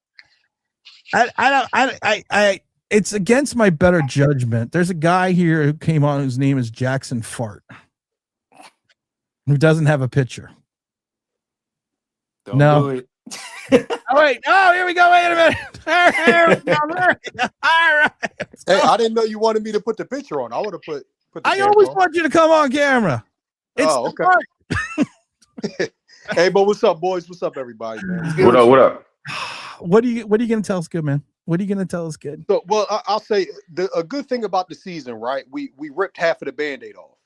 I it's against my better judgment. There's a guy here who came on whose name is Jackson Fart, who doesn't have a picture. Don't do it. Oh wait! Oh, here we go. Wait a minute. All right. Hey, I didn't know you wanted me to put the picture on. I would have put. I always want you to come on camera. It's okay. Hey, but what's up, boys? What's up, everybody, man? What up? What up? What are you gonna tell us, good man? What are you gonna tell us, good? So, well, I'll say a good thing about the season, right? We ripped half of the Band-Aid off,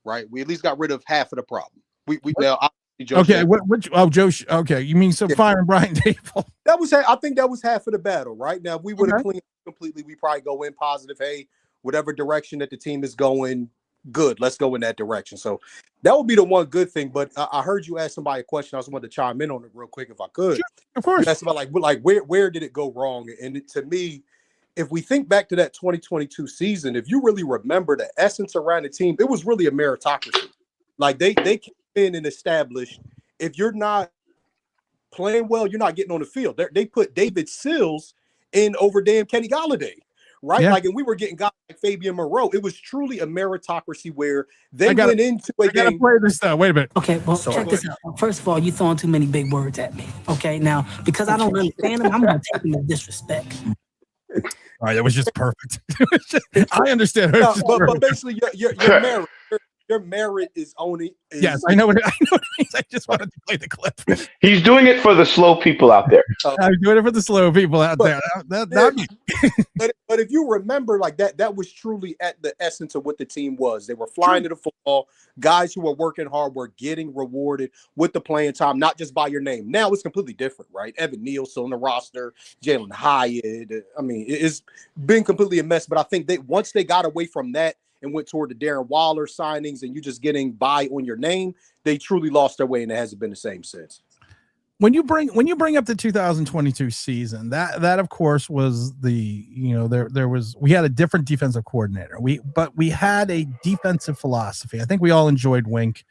right? We at least got rid of half of the problem. We now Joe okay. Shane. Joe? Okay, you mean firing Brian Dable? I think that was half of the battle, right? Now, if we would have cleaned completely, we probably go in positive. Hey, whatever direction that the team is going, good. Let's go in that direction. So that would be the one good thing. But I heard you ask somebody a question. I just wanted to chime in on it real quick if I could. Sure, of course. That's about like where did it go wrong? And to me, if we think back to that 2022 season, if you really remember the essence around the team, it was really a meritocracy. Like they came in and established, if you're not playing well, you're not getting on the field. They put David Sills in over damn Kenny Galladay. Right, yeah. Like, and we were getting guys like Fabian Moreau. It was truly a meritocracy where they went into a game. I gotta play this stuff. Wait a minit. Okay, well, check this out. First of all, you throwing too many big words at me. Okay, now because I don't understand them, I'm gonna take them as disrespect. All right, that was just perfect. I understand. No, but basically, your merit. Your merit is only. Yes, I know what it means. I just wanted to play the clip. He's doing it for the slow people out there. I'm doing it for the slow people out there. But if you remember, like that was truly at the essence of what the team was. They were flying to the football. Guys who were working hard were getting rewarded with the playing time, not just by your name. Now it's completely different, right? Evan Neal still on the roster, Jalen Hyatt. I mean, it's been completely a mess. But I think once they got away from that and went toward the Darren Waller signings and you just getting by on your name, they truly lost their way, and it hasn't been the same since. when you bring up the 2022 season, that of course was we had a different defensive coordinator. But we had a defensive philosophy. I think we all enjoyed Wink.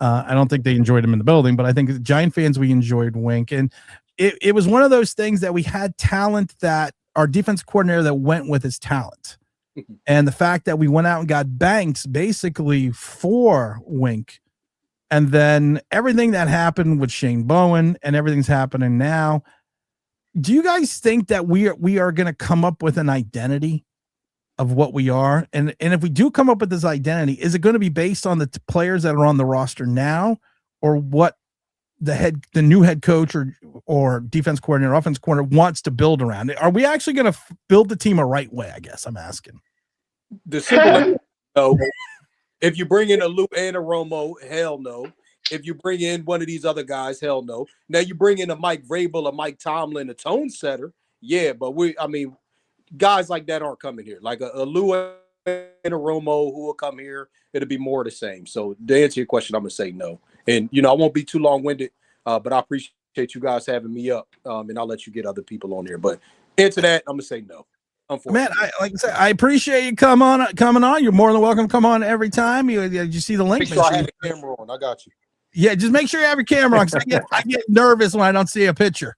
I don't think they enjoyed him in the building, but I think Giant fans, we enjoyed Wink. And it was one of those things that we had talent that our defensive coordinator that went with his talent. And the fact that we went out and got Banks basically for Wink. And then everything that happened with Shane Bowen and everything's happening now. Do you guys think that we are going to come up with an identity of what we are? And if we do come up with this identity, is it going to be based on the players that are on the roster now, or what the new head coach or defense coordinator, offense coordinator wants to build around? Are we actually going to build the team a right way? I guess I'm asking. The simple no. If you bring in a Lou Anaromo, hell no. If you bring in one of these other guys, hell no. Now you bring in a Mike Vrabel, a Mike Tomlin, a tone setter, yeah. But guys like that aren't coming here. Like a Lou Anaromo who will come here, it'll be more the same. So to answer your question, I'm gonna say no. And I won't be too long-winded, but I appreciate you guys having me up, and I'll let you get other people on here. But answer that, I'm gonna say no. Man, like I said, I appreciate you coming on. You're more than welcome to come on every time. You see the link. Make sure I have the camera on. I got you. Yeah, just make sure you have your camera on. I get nervous when I don't see a picture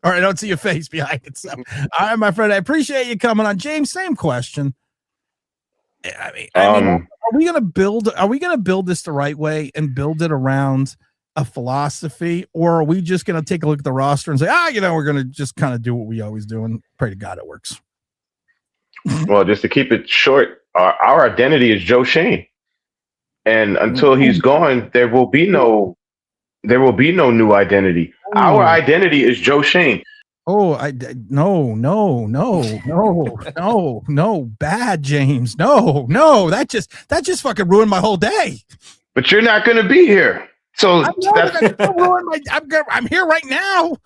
or I don't see your face behind it. So, all right, my friend, I appreciate you coming on. James, same question. Are we gonna build this the right way and build it around a philosophy, or are we just gonna take a look at the roster and say, we're gonna just kind of do what we always do and pray to God it works? Well, just to keep it short, our identity is Joe Schoen, and until he's gone, there will be no new identity. Our identity is Joe Schoen. No, bad James. No, that just fucking ruined my whole day. But you're not going to be here. So I'm here right now.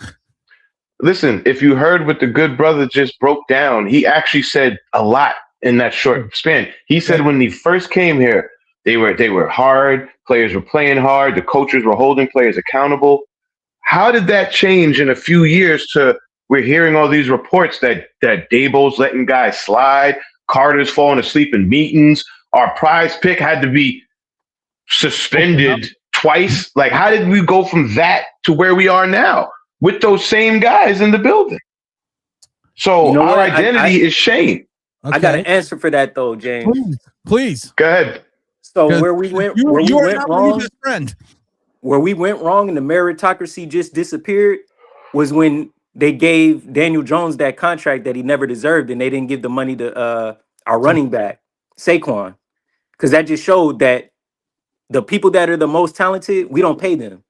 Listen, if you heard what the good brother just broke down, he actually said a lot in that short span. He said when he first came here, they were hard, players were playing hard, the coaches were holding players accountable. How did that change in a few years to we're hearing all these reports that Dabo's letting guys slide, Carter's falling asleep in meetings, our prize pick had to be suspended twice? Like, how did we go from that to where we are now with those same guys in the building? So our identity is Shane. Okay. I got an answer for that though, James. Please. Go ahead. So where we went wrong and the meritocracy just disappeared was when they gave Daniel Jones that contract that he never deserved, and they didn't give the money to our running back, Saquon. Because that just showed that the people that are the most talented, we don't pay them.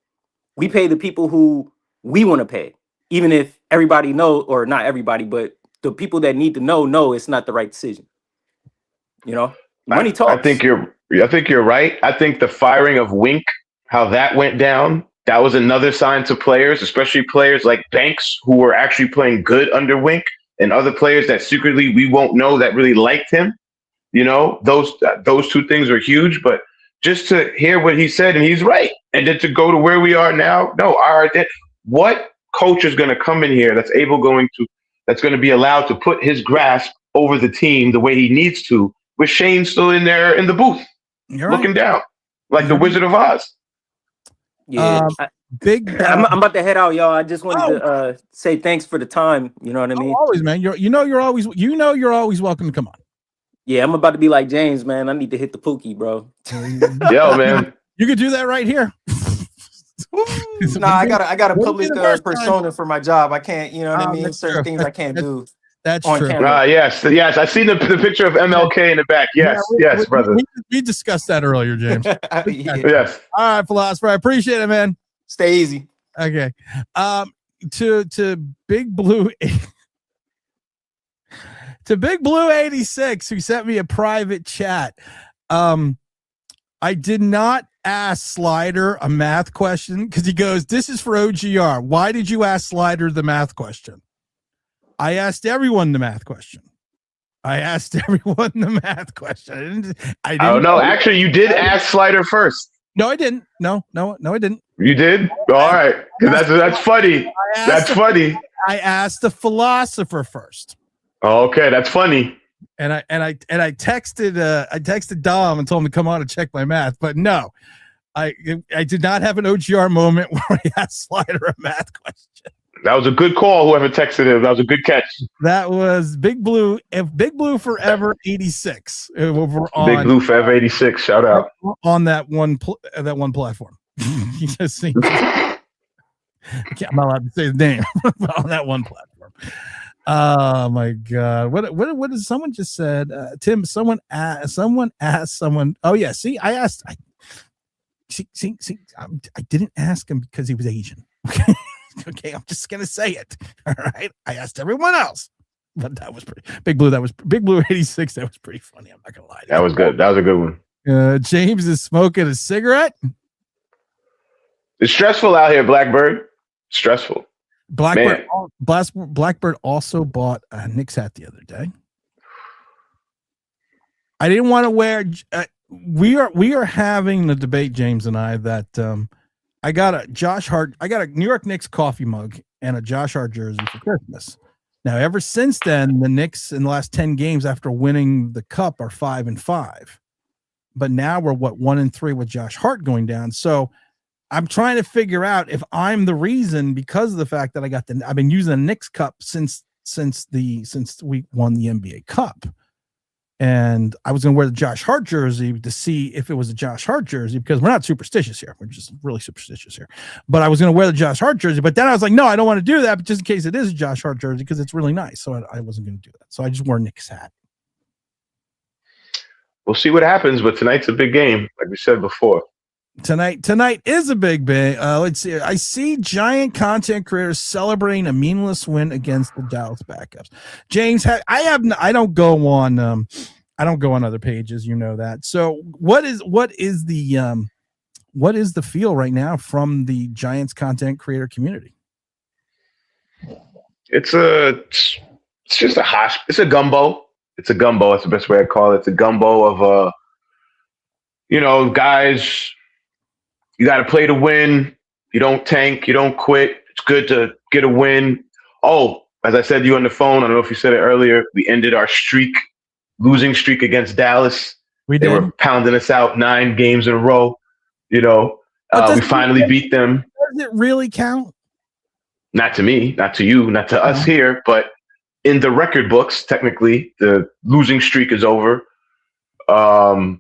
We pay the people who we want to pay. Even if everybody know, or not everybody, but the people that need to know it's not the right decision. Money talks. I think you're right. I think the firing of Wink, how that went down, that was another sign to players, especially players like Banks, who were actually playing good under Wink, and other players that secretly we won't know that really liked him. Those two things are huge. But just to hear what he said, and he's right, and then to go to where we are now, what coach is going to come in here that's going to be allowed to put his grasp over the team the way he needs to, with Shane still in there in the booth, looking down like the Wizard of Oz. Yeah, I'm about to head out, y'all. I just wanted to say thanks for the time. You know what I mean? Always, man. You're always welcome to come on. Yeah, I'm about to be like James, man. I need to hit the pookie, bro. Yo, man. You could do that right here. No, I got a public persona for my job. I can't, you know what I mean? Certain things I can't do. That's true. Yes. I seen the picture of MLK in the back. Yes, brother. We discussed that earlier, James. Yes. All right, philosopher. I appreciate it, man. Stay easy. Okay. To Big Blue. To Big Blue 86, who sent me a private chat. I did not ask Slider a math question because he goes, "This is for OGR. Why did you ask Slider the math question?" I asked everyone the math question. I didn't Oh, no. Actually, you did ask Slider first. No, I didn't. No, I didn't. You did? All right. Because that's funny. That's funny. I asked the philosopher first. Okay, that's funny. And I texted Dom and told him to come on and check my math. But no, I did not have an OGR moment where I asked Slider a math question. That was a good call, whoever texted him. That was a good catch. That was Big Blue Forever 86. Over on, Big Blue Forever 86. Shout out. On that one platform. You just see. I'm not allowed to say his name on that one platform. Oh my God! What is someone just said? Tim, someone asked someone. Oh yeah, see, I asked. I didn't ask him because he was Asian. Okay, okay, I'm just gonna say it. All right, I asked everyone else, but that was pretty Big Blue. That was Big Blue 86. That was pretty funny. I'm not gonna lie. That was good. That was a good one. James is smoking a cigarette. It's stressful out here, Blackbird. Stressful. Blackbird also bought a Knicks hat the other day. I didn't want to wear. We are having the debate, James and I, that I got a New York Knicks coffee mug and a Josh Hart jersey for Christmas. Now, ever since then, the Knicks in the last 10 games after winning the cup are 5-5, but now we're 1-3 with Josh Hart going down. So I'm trying to figure out if I'm the reason because of the fact that I've been using the Knicks cup since we won the NBA Cup. And I was going to wear the Josh Hart jersey to see if it was a Josh Hart jersey because we're not superstitious here. We're just really superstitious here. But I was going to wear the Josh Hart jersey. But then I was like, no, I don't want to do that. But just in case it is a Josh Hart jersey because it's really nice. So I wasn't going to do that. So I just wore a Knicks hat. We'll see what happens. But tonight's a big game, like we said before. Tonight is a big day. Let's see. I see giant content creators celebrating a meaningless win against the Dallas backups. James, I don't go on other pages. You know that. So what is the feel right now from the Giants content creator community? It's just it's a gumbo. It's a gumbo. That's the best way I call it. It's a gumbo of guys. You got to play to win. You don't tank. You don't quit. It's good to get a win. Oh, as I said to you on the phone, I don't know if you said it earlier, we ended our losing streak against Dallas. They were pounding us out 9 games in a row. We finally beat them. Does it really count? Not to me, not to you, not to us here, but in the record books, technically, the losing streak is over. Guys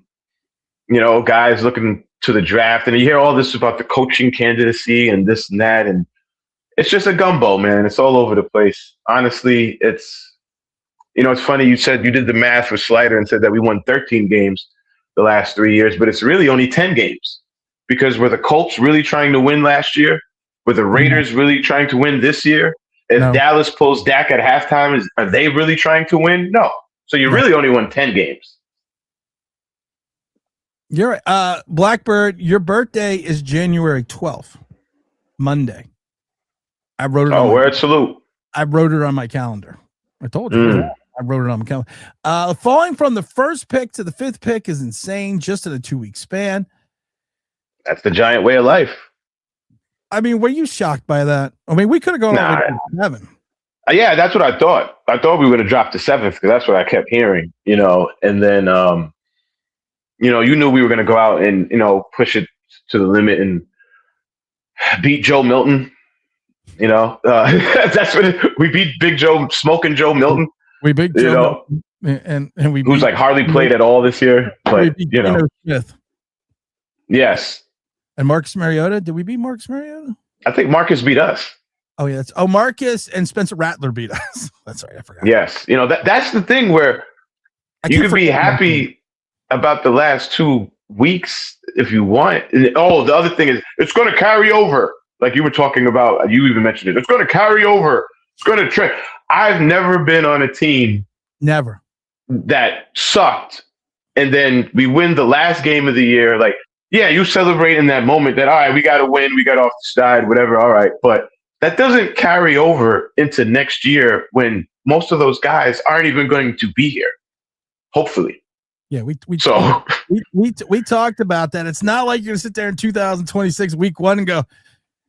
looking to the draft, and you hear all this about the coaching candidacy and this and that, and it's just a gumbo, man. It's all over the place. Honestly, it's funny. You said you did the math with Slider and said that we won 13 games the last 3 years, but it's really only 10 games because were the Colts really trying to win last year? Were the Raiders really trying to win this year? If Dallas pulls Dak at halftime, are they really trying to win? No. So you really only won 10 games. You're right. Blackbird, your birthday is January 12th, Monday. I wrote it. Word salute. I wrote it on my calendar. I told you. I wrote it on my calendar. Falling from the first pick to the 5th pick is insane, just in a 2-week span. That's the Giant way of life. I mean, were you shocked by that? I mean, we could have gone over to 7. Yeah, that's what I thought. I thought we were going to drop to 7th because that's what I kept hearing, and then, you knew we were going to go out and, push it to the limit and beat Joe Milton. That's what we beat Big Joe, Smoking Joe Milton. We beat Joe Milton, and we who's hardly played at all this year. But, Smith. Yes. And Marcus Mariota. Did we beat Marcus Mariota? I think Marcus beat us. Oh, yeah. Marcus and Spencer Rattler beat us. That's right. I forgot. Yes. That's the thing where you could be happy about the last 2 weeks if you want. And, the other thing is it's going to carry over. Like you were talking about, you even mentioned it. It's going to carry over. It's going to trend. I've never been on a team that sucked. And then we win the last game of the year. Like, yeah, you celebrate in that moment that, all right, we got to win. We got off the side, whatever. All right. But that doesn't carry over into next year when most of those guys aren't even going to be here. Hopefully. Yeah, we so we talked about that. It's not like you're gonna sit there in 2026 week 1 and go,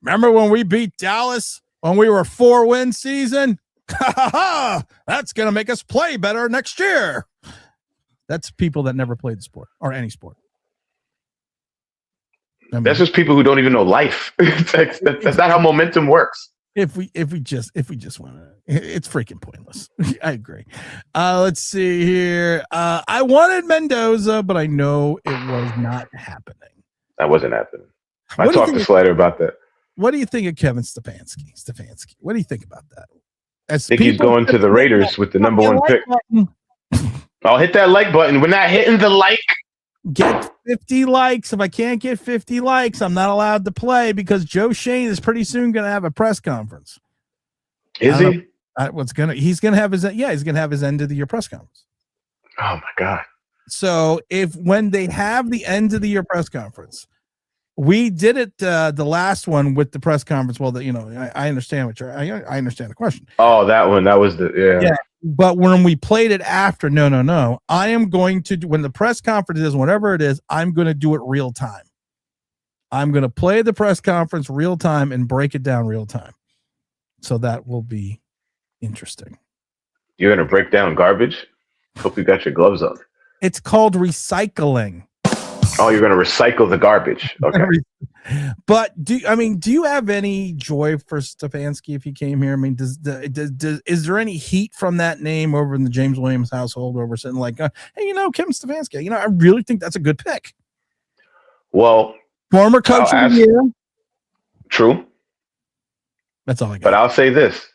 remember when we beat Dallas when we were 4-win season? That's gonna make us play better next year. That's people that never played the sport or any sport. I mean, that's just people who don't even know life. That's not how momentum works. If we just want to, it's freaking pointless. I agree. Let's see here. I wanted Mendoza, but I know it was not happening. That wasn't happening. I talked to Slider about that. What do you think of Kevin Stefanski? What do you think about that? I think he's going to the Raiders with the number 1 pick. I'll hit that like button. We're not hitting the like. Get 50 likes. If I can't get 50 likes, I'm not allowed to play because Joe Schoen is pretty soon going to have a press conference. Is he? He's going to have his end of the year press conference. Oh my God. So when they have the end of the year press conference, we did it the last one with the press conference. Well, I understand I understand the question. Oh, that one. That was yeah. But when we played it after, no. I am going to when the press conference is, whatever it is, I'm going to do it real time. I'm going to play the press conference real time and break it down real time. So that will be interesting. You're going to break down garbage? Hope you got your gloves on. It's called recycling. Oh, you're going to recycle the garbage. Okay. But do you have any joy for Stefanski if he came here? I mean, is there any heat from that name over in the James Williams household over sitting like, hey, Kevin Stefanski, I really think that's a good pick. Well, former coach of the year. True. That's all I got. But I'll say this.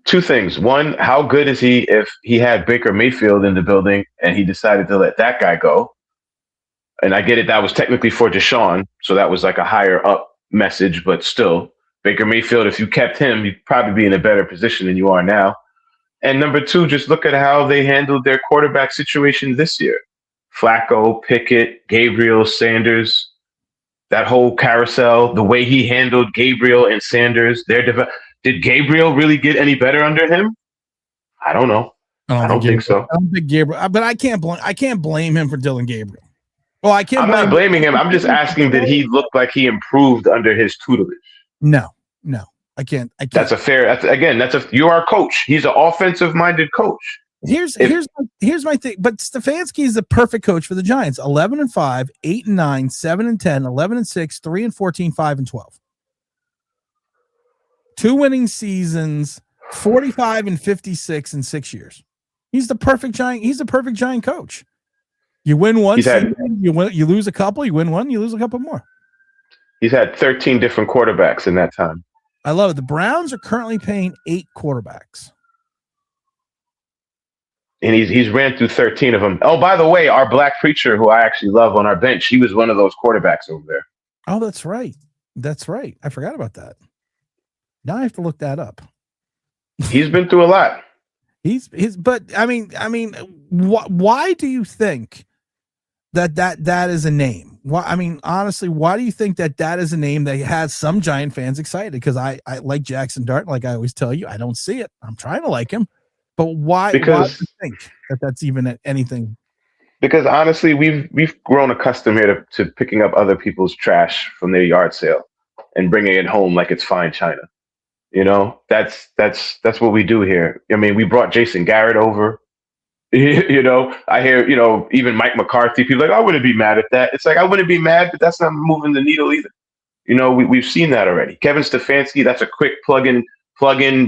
2 things. One, how good is he if he had Baker Mayfield in the building and he decided to let that guy go? And I get it, that was technically for Deshaun, so that was like a higher up message, but still, Baker Mayfield, if you kept him, you'd probably be in a better position than you are now. And number 2, just look at how they handled their quarterback situation this year. Flacco, Pickett, Gabriel, Sanders, that whole carousel, the way he handled Gabriel and Sanders, did Gabriel really get any better under him? I don't know. I don't think so. I don't think Gabriel, but I can't blame him for Dylan Gabriel. Well, I'm not blaming him. I'm just asking, did he look like he improved under his tutelage? No, I can't. That's you are a coach. He's an offensive minded coach. Here's my thing. But Stefanski is the perfect coach for the Giants. 11-5, 8-9, 7-10, 11-6, 3-14, 5-12. 2 winning seasons, 45-56 in 6 years. He's the perfect Giant. He's the perfect Giant coach. You win one season, you lose a couple. You win one, you lose a couple more. He's had 13 different quarterbacks in that time. I love it. The Browns are currently paying 8 quarterbacks. And he's ran through 13 of them. Oh, by the way, our black preacher, who I actually love on our bench, he was one of those quarterbacks over there. Oh, that's right. I forgot about that. Now I have to look that up. He's been through a lot. But I mean, why do you think that is a name? Why? I mean, honestly, why do you think that is a name that has some Giant fans excited? Because I like Jackson Dart, like I always tell you, I don't see it. I'm trying to like him, but why? Because why do you think that's even anything? Because honestly, we've grown accustomed here to picking up other people's trash from their yard sale and bringing it home like it's fine china. That's what we do here. I mean, we brought Jason Garrett over. I hear, even Mike McCarthy, people like, I wouldn't be mad at that. It's like, I wouldn't be mad, but that's not moving the needle either. We've seen that already. Kevin Stefanski, that's a quick plug in,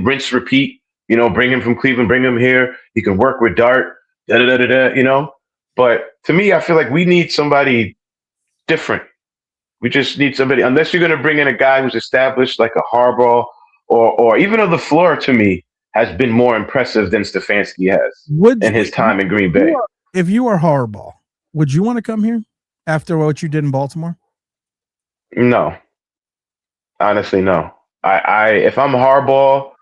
rinse, repeat. Bring him from Cleveland, bring him here. He can work with Dart, But to me, I feel like we need somebody different. We just need somebody, unless you're going to bring in a guy who's established like a Harbaugh or even though LaFleur to me has been more impressive than Stefanski has in his time in Green Bay. If you are Harbaugh, would you want to come here after what you did in Baltimore? No. Honestly, no. If I'm Harbaugh,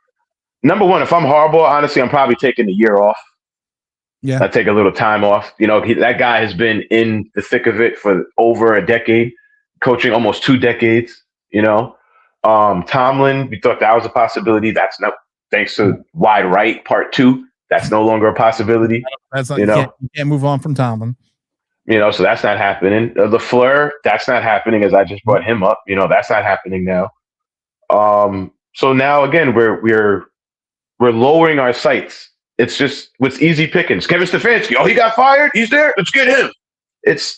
number one, honestly, I'm probably taking a year off. Yeah. I take a little time off. That guy has been in the thick of it for over a decade, coaching almost 2 decades, Tomlin, we thought that was a possibility. That's not, thanks to Wide Right Part 2. That's no longer a possibility. That's not, you know, you can't move on from Tomlin. So that's not happening. LaFleur, that's not happening. As I just brought him up, that's not happening now. So now again, we're lowering our sights. It's just what's easy pickings. Kevin Stefanski, he got fired. He's there. Let's get him.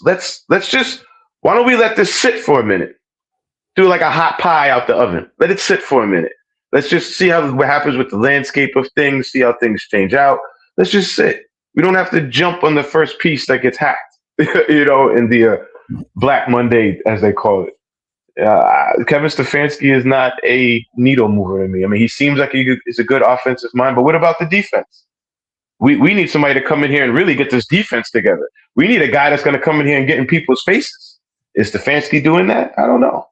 Let's just. Why don't we let this sit for a minute? Do like a hot pie out the oven. Let it sit for a minute. Let's just see what happens with the landscape of things. See how things change out. Let's just sit. We don't have to jump on the first piece that gets hacked. In the Black Monday, as they call it. Kevin Stefanski is not a needle mover to me. I mean, he seems like he's a good offensive mind, but what about the defense? We need somebody to come in here and really get this defense together. We need a guy that's going to come in here and get in people's faces. Is Stefanski doing that? I don't know.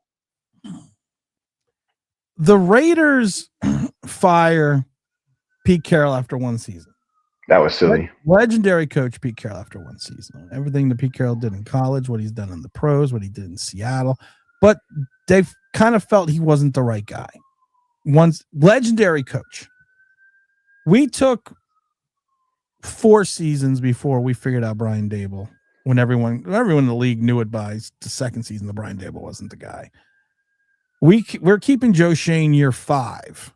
The Raiders fire Pete Carroll after one season. That was silly. Legendary coach Pete Carroll after one season. Everything that Pete Carroll did in college, what he's done in the pros, what he did in Seattle. But they kind of felt he wasn't the right guy. Once legendary coach. We took 4 seasons before we figured out Brian Dable. When everyone in the league knew it by the second season, that Brian Dable wasn't the guy. We're keeping Joe Schoen year 5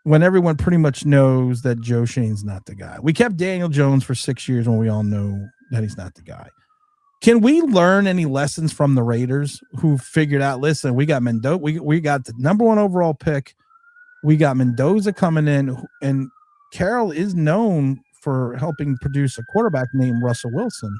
when everyone pretty much knows that Joe Schoen's not the guy. We kept Daniel Jones for 6 years when we all know that he's not the guy. Can we learn any lessons from the Raiders who figured out, listen, we got Mendoza, we got the number 1 overall pick. We got Mendoza coming in, and Carroll is known for helping produce a quarterback named Russell Wilson.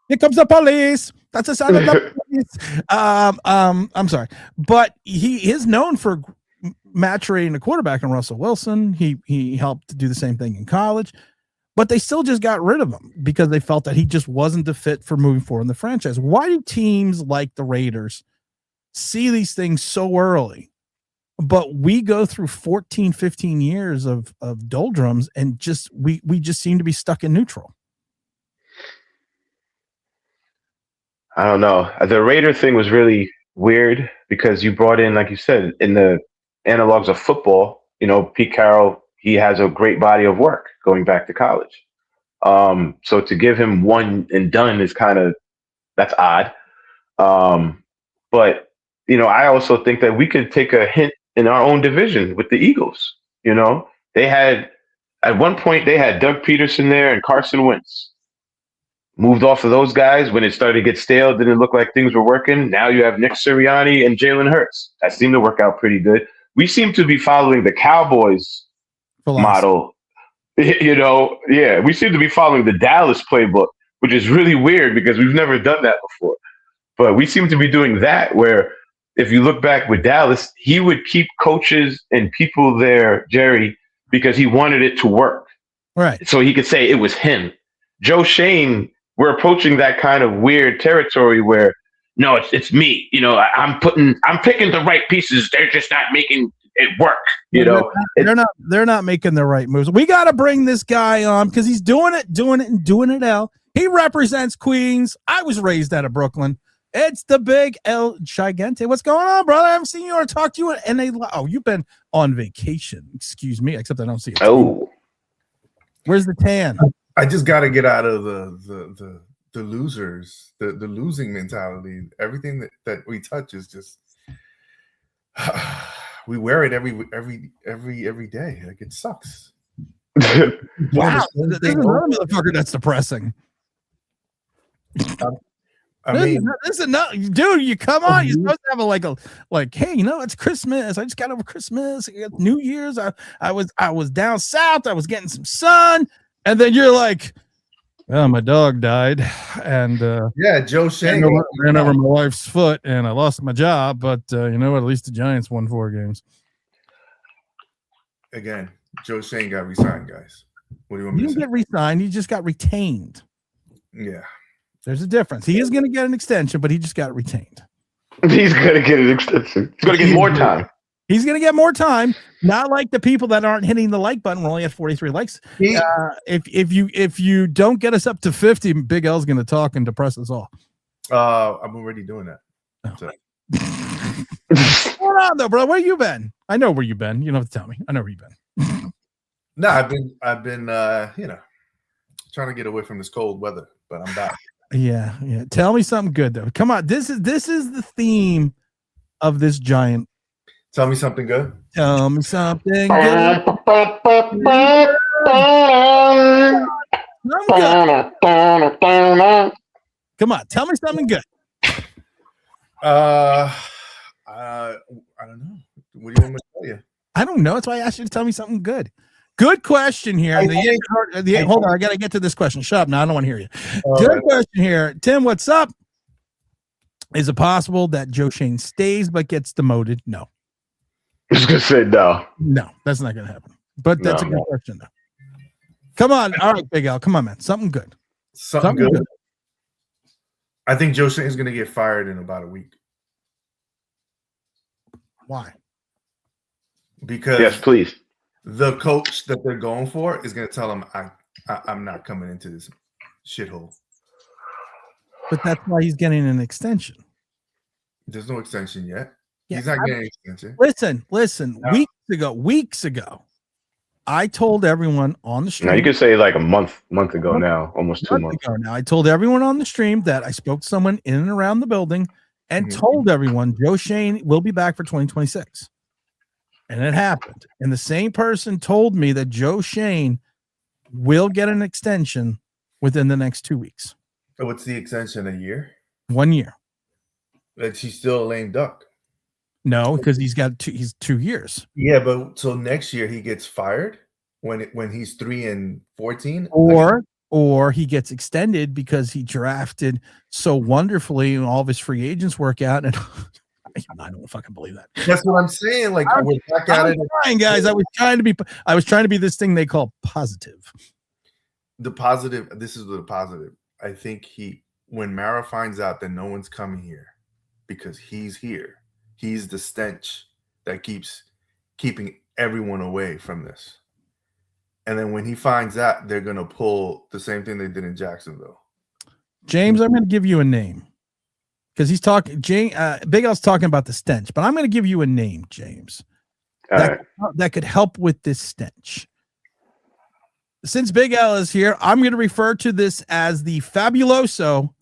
Here comes the police. That's the sound of the police. I'm sorry, but he is known for maturating a quarterback in Russell Wilson. He helped do the same thing in college, but they still just got rid of him because they felt that he just wasn't the fit for moving forward in the franchise. Why do teams like the Raiders see these things so early, but we go through 14, 15 years of doldrums and we just seem to be stuck in neutral? I don't know. The Raider thing was really weird because you brought in, like you said, in the analogs of football, Pete Carroll, he has a great body of work going back to college. So to give him one and done is that's odd. But, I also think that we could take a hint in our own division with the Eagles. At one point they had Doug Peterson there and Carson Wentz. Moved off of those guys when it started to get stale, didn't look like things were working. Now you have Nick Sirianni and Jalen Hurts. That seemed to work out pretty good. We seem to be following the Cowboys model. We seem to be following the Dallas playbook, which is really weird because we've never done that before. But we seem to be doing that where if you look back with Dallas, he would keep coaches and people there, Jerry, because he wanted it to work. Right. So he could say it was him. Joe Schoen, we're approaching that kind of weird territory where, no, it's me. I'm picking the right pieces. They're just not making it work. They're not making the right moves. We got to bring this guy on because he's doing it L. He represents Queens. I was raised out of Brooklyn. It's the big El Gigante. What's going on, brother? I haven't seen you or talked to you. You've been on vacation. Excuse me, except I don't see it. Oh, where's the tan? I just got to get out of the losers, the losing mentality. Everything that we touch is just we wear it every day. Like it sucks. Wow, this is another motherfucker that's depressing. This is not, dude. You come on. You're supposed to have hey, it's Christmas. I just got over Christmas. I got New Year's. I was down south. I was getting some sun. And then you're like, well, my dog died, and Joe Schoen ran over my wife's foot, and I lost my job. But you know what? At least the Giants won 4 games. Again, Joe Schoen got resigned, guys. What do you want me to say? He didn't get resigned. He just got retained. Yeah, there's a difference. He is going to get an extension, but he just got retained. He's going to get an extension. He's going to get more time. He's going to get more time, not like the people that aren't hitting the like button. We're only at 43 likes. If you don't get us up to 50, Big L's going to talk and depress us all. I'm already doing that. So. What's going on though, bro? Where you been? I know where you been. You don't have to tell me. I know where you been. No, I've been trying to get away from this cold weather, but I'm back. Yeah. Tell me something good though. Come on. This is the theme of this giant. Tell me something good. Tell me something good. Come on, tell me something good. I don't know. What do you want me to tell you? I don't know. That's why I asked you to tell me something good. Good question here. Hold on, I gotta get to this question. Shut up now. I don't want to hear you. Good question here. Tim, what's up? Is it possible that Joe Schoen stays but gets demoted? No. I was gonna say no. No, that's not gonna happen. But that's a good question though. Come on. All right, Big Al. Come on, man. Something good. Something good. I think Joe Schoen is gonna get fired in about a week. Why? Because yes, please. The coach that they're going for is gonna tell him I'm not coming into this shithole. But that's why he's getting an extension. There's no extension yet. Yeah, he's not getting an extension. Listen. No. Weeks ago, I told everyone on the stream. Now you could say like a month ago now, almost 2 months ago now. I told everyone on the stream that I spoke to someone in and around the building and told everyone Joe Schoen will be back for 2026. And it happened. And the same person told me that Joe Schoen will get an extension within the next 2 weeks. So what's the extension? A year? 1 year. But she's still a lame duck. No, because he's 2 years. Yeah, but so next year he gets fired when he's 3-14, or he gets extended because he drafted so wonderfully and all of his free agents work out. And I don't fucking believe that. That's what I'm saying. Like we're back at it. Trying, guys. I was trying to be this thing they call positive. The positive. This is the positive. I think when Mara finds out that no one's coming here because he's here. He's the stench that keeps keeping everyone away from this. And then when he finds out, they're going to pull the same thing they did in Jacksonville. James, I'm going to give you a name because he's talking. Big L's talking about the stench, but I'm going to give you a name, James, that could help with this stench. Since Big L is here, I'm going to refer to this as the Fabuloso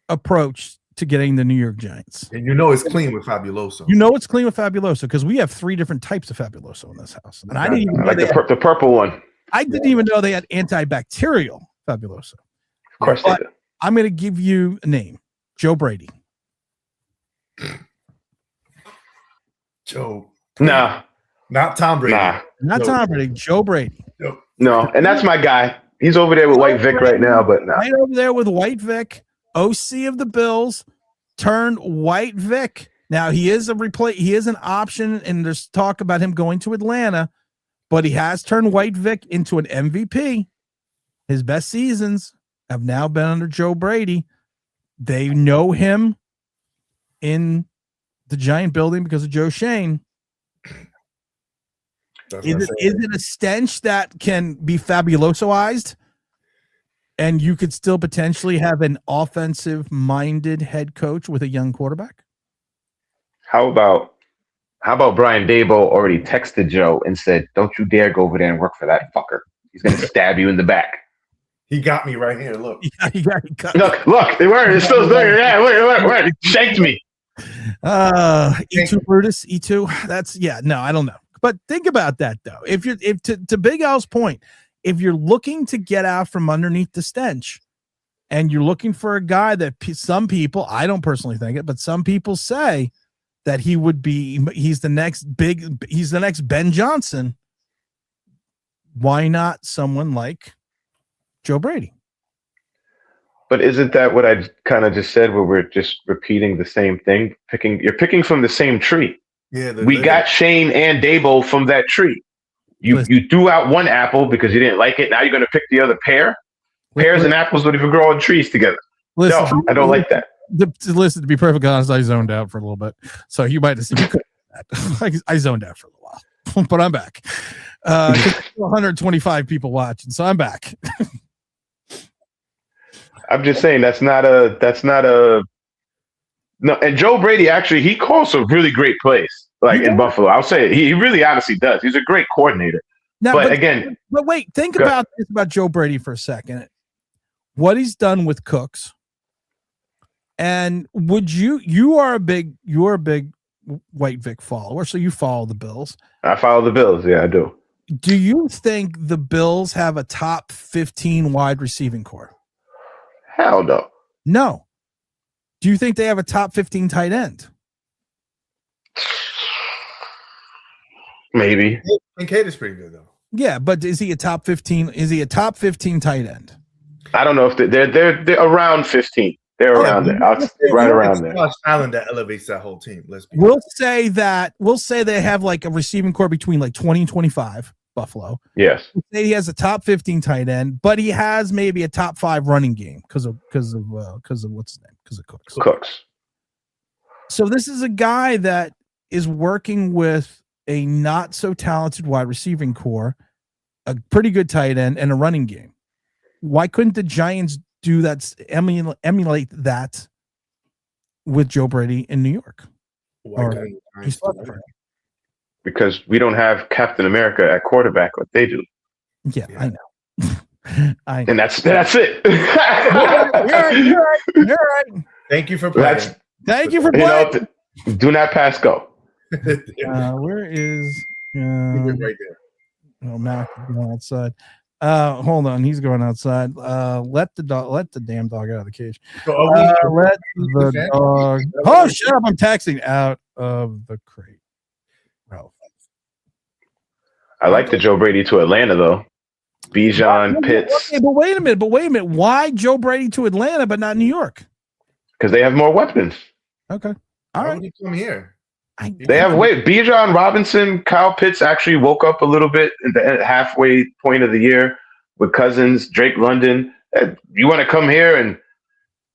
approach to getting the New York Giants. And you know it's clean with Fabuloso. You know it's clean with Fabuloso because we have 3 different types of Fabuloso in this house. And I didn't even know the purple one. I didn't even know they had antibacterial Fabuloso. Of course they do. I'm going to give you a name. Joe Brady. Joe. Nah. Not Tom Brady. Nah. Not Tom Brady. Joe Brady. No. And that's my guy. He's over there with White Vic right now, but nah. Right over there with White Vic. OC of the Bills turned White Vic. Now he is he is an option, and there's talk about him going to Atlanta, but he has turned White Vic into an MVP. His best seasons have now been under Joe Brady. They know him in the Giant building because of Joe Schoen. Is it a stench that can be Fabulosoized? And you could still potentially have an offensive-minded head coach with a young quarterback? How about Brian Daboll already texted Joe and said, "Don't you dare go over there and work for that fucker. He's going to stab you in the back." He got me right here. Look. He got Look, they were. It's still there. Yeah, wait. He shanked me. E2 Brutus, E2. That's no, I don't know. But think about that though. If to Big Al's point, if you're looking to get out from underneath the stench and you're looking for a guy that some people, I don't personally think it, but some people say that he's the next Ben Johnson. Why not someone like Joe Brady? But isn't that what I kind of just said, where we're just repeating the same thing? You're picking from the same tree. Yeah, we got Schoen and Daboll from that tree. You threw out one apple because you didn't like it. Now you're going to pick the other pear. Pears and apples don't even grow on trees together. No, I don't like that. To be perfectly honest, I zoned out for a little bit. So you might have seen that. I zoned out for a little while, but I'm back. 125 people watching, so I'm back. I'm just saying that's not a No, and Joe Brady actually he calls some really great plays, like in Buffalo. I'll say it. He really honestly does. He's a great coordinator. Now, but again, but wait, think about this about Joe Brady for a second. What he's done with Cooks, and you're a big White Vic follower, so you follow the Bills. I follow the Bills. Yeah, I do. Do you think the Bills have a top 15 wide receiving core? Hell no. No. Do you think they have a top 15 tight end? Maybe. Kincaid is pretty good though. Yeah, but is he a top 15? Is he a top 15 tight end? I don't know if they're around 15. They're around there. Right around there. Talent that elevates that whole team. We'll say they have like a receiving core between like 20 and 25. Buffalo. Yes. We'll say he has a top 15 tight end, but he has maybe a top 5 running game because of what's his name? Because of Cooks. Cooks. So this is a guy that is working with a not so talented wide receiving core, a pretty good tight end, and a running game. Why couldn't the Giants do that? Emulate that with Joe Brady in New York? Because we don't have Captain America at quarterback like they do. Yeah. I know. I know. And that's it. You're right. Thank you for playing. Thank you for playing. Do not pass go. Where is right there? Oh, Mac is going outside. Hold on, he's going outside. Let the damn dog out of the cage. Let the dog. Oh, shut up! I'm taxing out of the crate. Ralph. I like the Joe Brady to Atlanta though. Bijan, Pitts. Okay, but wait a minute. Why Joe Brady to Atlanta but not New York? Because they have more weapons. Okay. All right. Why would he come here? They have Bijan Robinson, Kyle Pitts actually woke up a little bit at the halfway point of the year with Cousins, Drake London. You want to come here and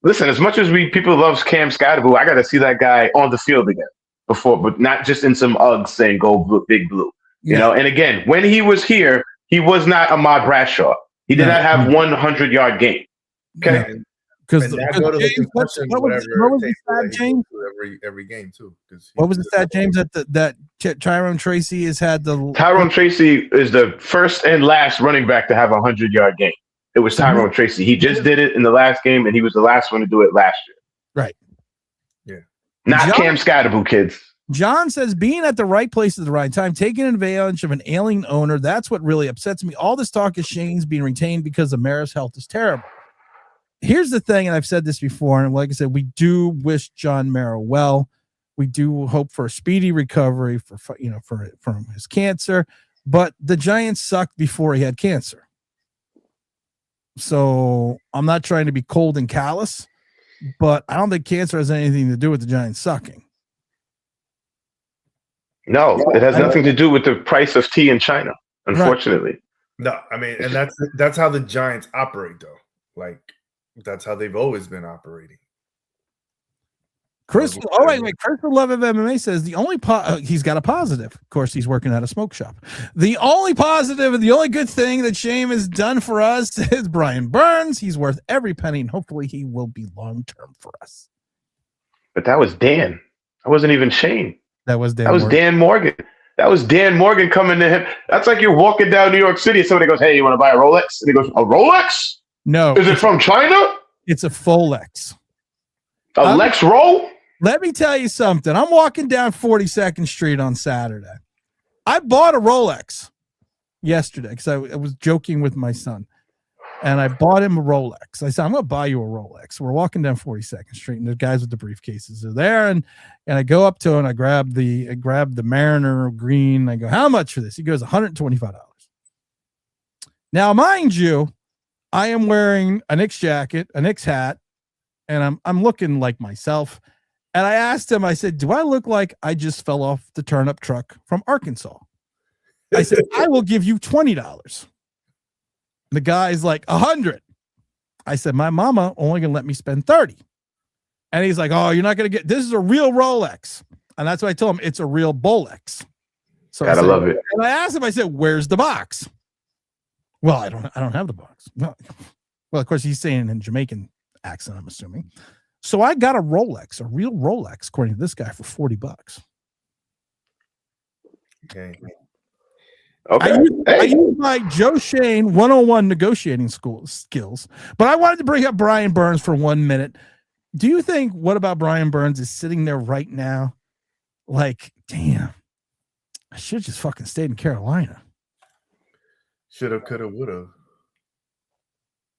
listen? As much as people love Cam Scottaboo, I got to see that guy on the field again before, but not just in some Uggs saying "Go blue, Big Blue." You know. And again, when he was here, he was not Ahmad Bradshaw. He did not have 100-yard game. Okay. Because what was the stat, James? Every game too. What was the stat, James? That Tyrone Tracy has had the Tyrone Tracy is the first and last running back to have a 100-yard game. It was Tyrone Tracy. He just did it in the last game, and he was the last one to do it last year. Right. Yeah. Not Cam Scottaboo, kids. John says being at the right place at the right time, taking advantage of an ailing owner. That's what really upsets me. All this talk is Shane's being retained because Amara's health is terrible. Here's the thing, and I've said this before, and like I said, we do wish John Mara well. We do hope for a speedy recovery from his cancer, but the Giants sucked before he had cancer. So I'm not trying to be cold and callous, but I don't think cancer has anything to do with the Giants sucking. No, it has nothing to do with the price of tea in China, unfortunately. Right. No, I mean, and that's how the Giants operate, though. Like, that's how they've always been operating. Chris, Chris Love of MMA says the only he's got a positive. Of course, he's working at a smoke shop. The only positive and the only good thing that Shane has done for us is Brian Burns. He's worth every penny, and hopefully he will be long term for us. But that was Dan. That wasn't even Shane. That was Dan. That was Morgan. Dan Morgan. That was Dan Morgan coming to him. That's like you're walking down New York City and somebody goes, "Hey, you want to buy a Rolex?" And he goes, "A Rolex? No. Is it from China? It's a Folex. A Lex Roll?" Let me tell you something. I'm walking down 42nd Street on Saturday. I bought a Rolex yesterday because I was joking with my son. And I bought him a Rolex. I said, I'm going to buy you a Rolex. We're walking down 42nd Street, and the guys with the briefcases are there. And I go up to him, and I grab the Mariner green. I go, how much for this? He goes, $125. Now, mind you, I am wearing a Knicks jacket, a Knicks hat, and I'm looking like myself. And I asked him, I said, do I look like I just fell off the turnip truck from Arkansas? I said, I will give you $20. The guy's like, 100. I said, my mama only gonna let me spend 30. And he's like, oh, you're not gonna get, this is a real Rolex. And that's what I told him, it's a real Bolex. So I love it. And I asked him, I said, where's the box? Well, I don't have the box. Well, of course he's saying in Jamaican accent, I'm assuming. So I got a Rolex, a real Rolex, according to this guy, for $40. Okay. I use my Joe Shane 101 negotiating skills, but I wanted to bring up Brian Burns for 1 minute. Do you think what about Brian Burns is sitting there right now? Like, damn, I should have just fucking stayed in Carolina. Shoulda, coulda, woulda.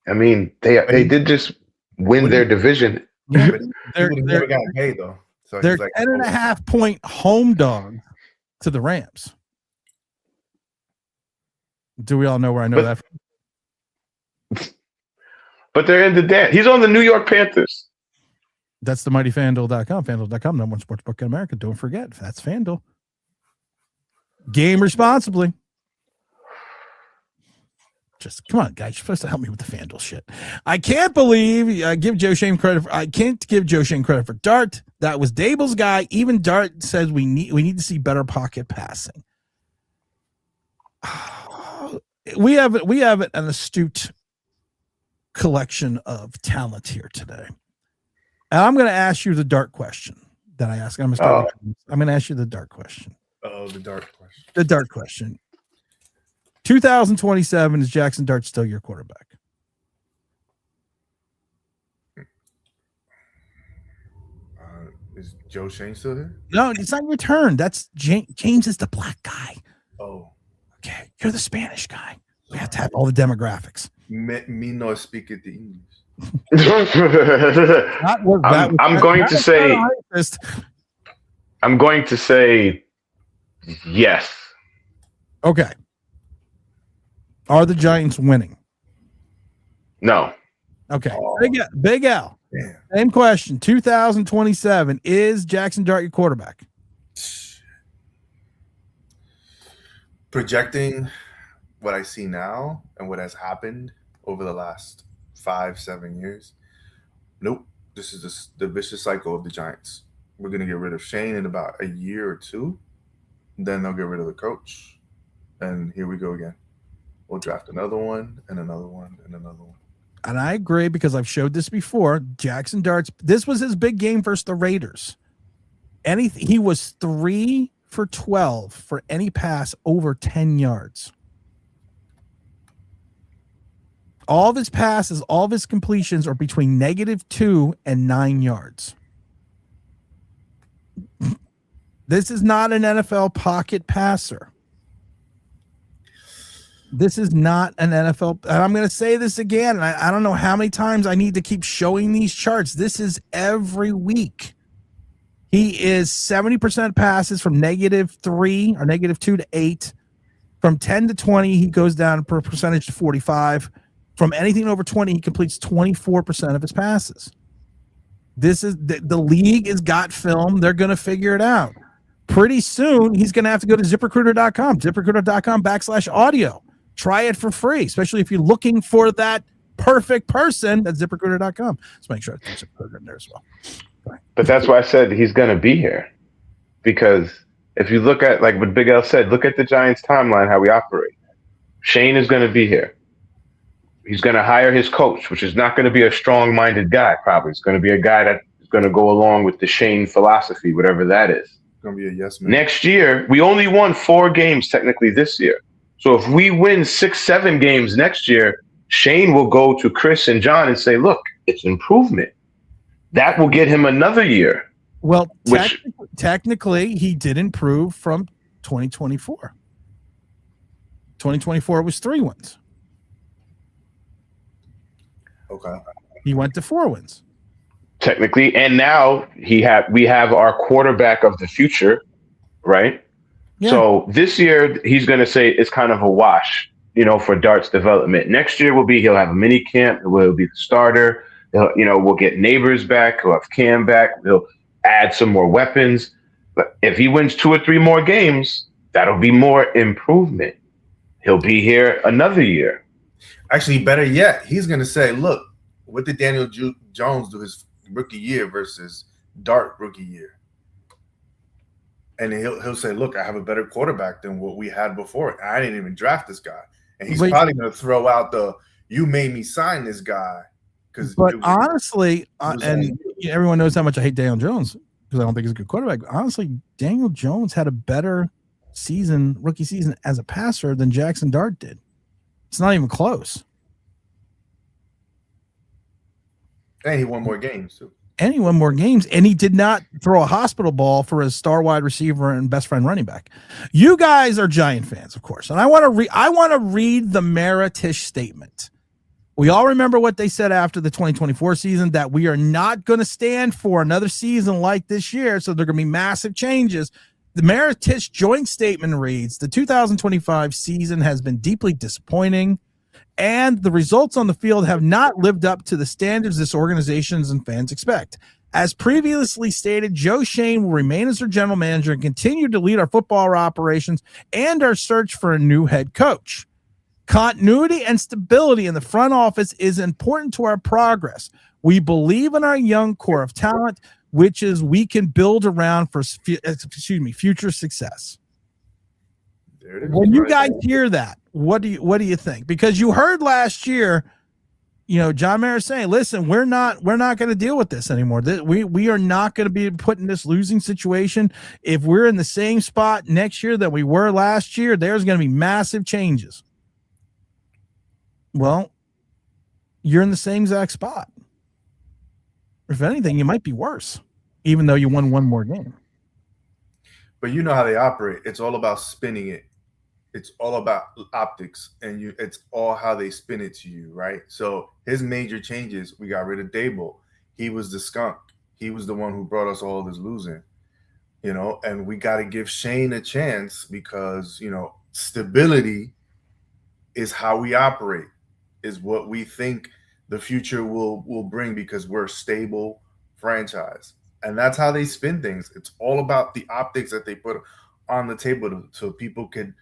I mean, they did just win their division. Yeah, They're never got paid though. So they're he's like, 10.5 point home dog to the Rams. Do we all know where I know that from? But they're in the dance. He's on the New York Panthers. That's the mighty FanDuel.com. FanDuel.com, number one sportsbook in America. Don't forget, that's FanDuel. Game responsibly. Just come on, guys. You're supposed to help me with the FanDuel shit. I can't believe I give Joe Shane credit. I can't give Joe Shane credit for Dart. That was Dable's guy. Even Dart says we need to see better pocket passing. We have an astute collection of talent here today. And I'm going to ask you the Dart question that I ask. I'm going to ask you the Dart question. Oh, the Dart question. The Dart question. 2027, is Jackson Dart still your quarterback? Is Joe Shane still there? No, it's not your turn. That's James is the black guy. Oh. Okay, you're the Spanish guy. We have to have all the demographics. Me no speak it the English. I'm going to say yes. Okay. Are the Giants winning? No. Okay. Big L. Yeah. Same question. 2027. Is Jackson Dart your quarterback? Projecting what I see now and what has happened over the last 5-7 years, nope. This is the vicious cycle of the Giants. We're going to get rid of Shane in about a year or two. Then they'll get rid of the coach. And here we go again. We'll draft another one and another one and another one. And I agree because I've showed this before. Jackson Dart's, this was his big game versus the Raiders. He was 3 for 12 for any pass over 10 yards. All of his passes, all of his completions are between -2 and 9 yards. This is not an NFL pocket passer. This is not an NFL. And I'm going to say this again. I don't know how many times I need to keep showing these charts. This is every week. He is 70% passes from -3 or -2 to 8. From 10 to 20, he goes down per percentage to 45. From anything over 20, he completes 24% of his passes. This is the league has got film. They're going to figure it out. Pretty soon, he's going to have to go to ZipRecruiter.com, ZipRecruiter.com/audio. Try it for free, especially if you're looking for that perfect person. That's ZipRecruiter.com. Let's make sure I put ZipRecruiter in there as well. But that's why I said he's going to be here. Because if you look at, like what Big L said, look at the Giants timeline, how we operate. Shane is going to be here. He's going to hire his coach, which is not going to be a strong-minded guy, probably. It's going to be a guy that is going to go along with the Shane philosophy, whatever that is. It's going to be a yes man. Next year, we only won 4 games technically this year. So if we win 6-7 games next year, Shane will go to Chris and John and say, look, it's improvement. That will get him another year. Well, technically, he did improve from 2024. 2024 was 3 wins. Okay. He went to 4 wins. Technically, and now we have our quarterback of the future, right? Yeah. So this year he's going to say it's kind of a wash, for Dart's development. Next year he'll have a mini camp. He'll be the starter. We'll get Neighbors back. He'll have Cam back. He'll add some more weapons. But if he wins 2 or 3 more games, that'll be more improvement. He'll be here another year. Actually, better yet, he's going to say, look, what did Daniel Jones do his rookie year versus Dart rookie year? And he'll say, look, I have a better quarterback than what we had before. I didn't even draft this guy. And he's probably going to throw out you made me sign this guy. But honestly, and everyone knows how much I hate Daniel Jones because I don't think he's a good quarterback. Honestly, Daniel Jones had a better rookie season as a passer than Jackson Dart did. It's not even close. And he won more games too. And he won more games, and he did not throw a hospital ball for his star wide receiver and best friend running back. You guys are Giant fans, of course, and I want to read the Mara Tisch statement. We all remember what they said after the 2024 season, that we are not going to stand for another season like this year, so there are going to be massive changes. The Mara Tisch joint statement reads, the 2025 season has been deeply disappointing, and the results on the field have not lived up to the standards this organizations and fans expect. As previously stated, Joe Schoen will remain as our general manager and continue to lead our football operations and our search for a new head coach. Continuity and stability in the front office is important to our progress. We believe in our young core of talent, which is we can build around for future success. When you guys hear that, what do you think? Because you heard last year, John Mara saying, "Listen, we're not going to deal with this anymore. We are not going to be put in this losing situation. If we're in the same spot next year that we were last year, there's going to be massive changes." Well, you're in the same exact spot. If anything, you might be worse, even though you won one more game. But you know how they operate. It's all about spinning it. It's all about optics, and it's all how they spin it to you, right? So his major changes, we got rid of Dable. He was the skunk. He was the one who brought us all this losing, and we got to give Shane a chance because, stability is how we operate, is what we think the future will bring because we're a stable franchise. And that's how they spin things. It's all about the optics that they put on the table so people could,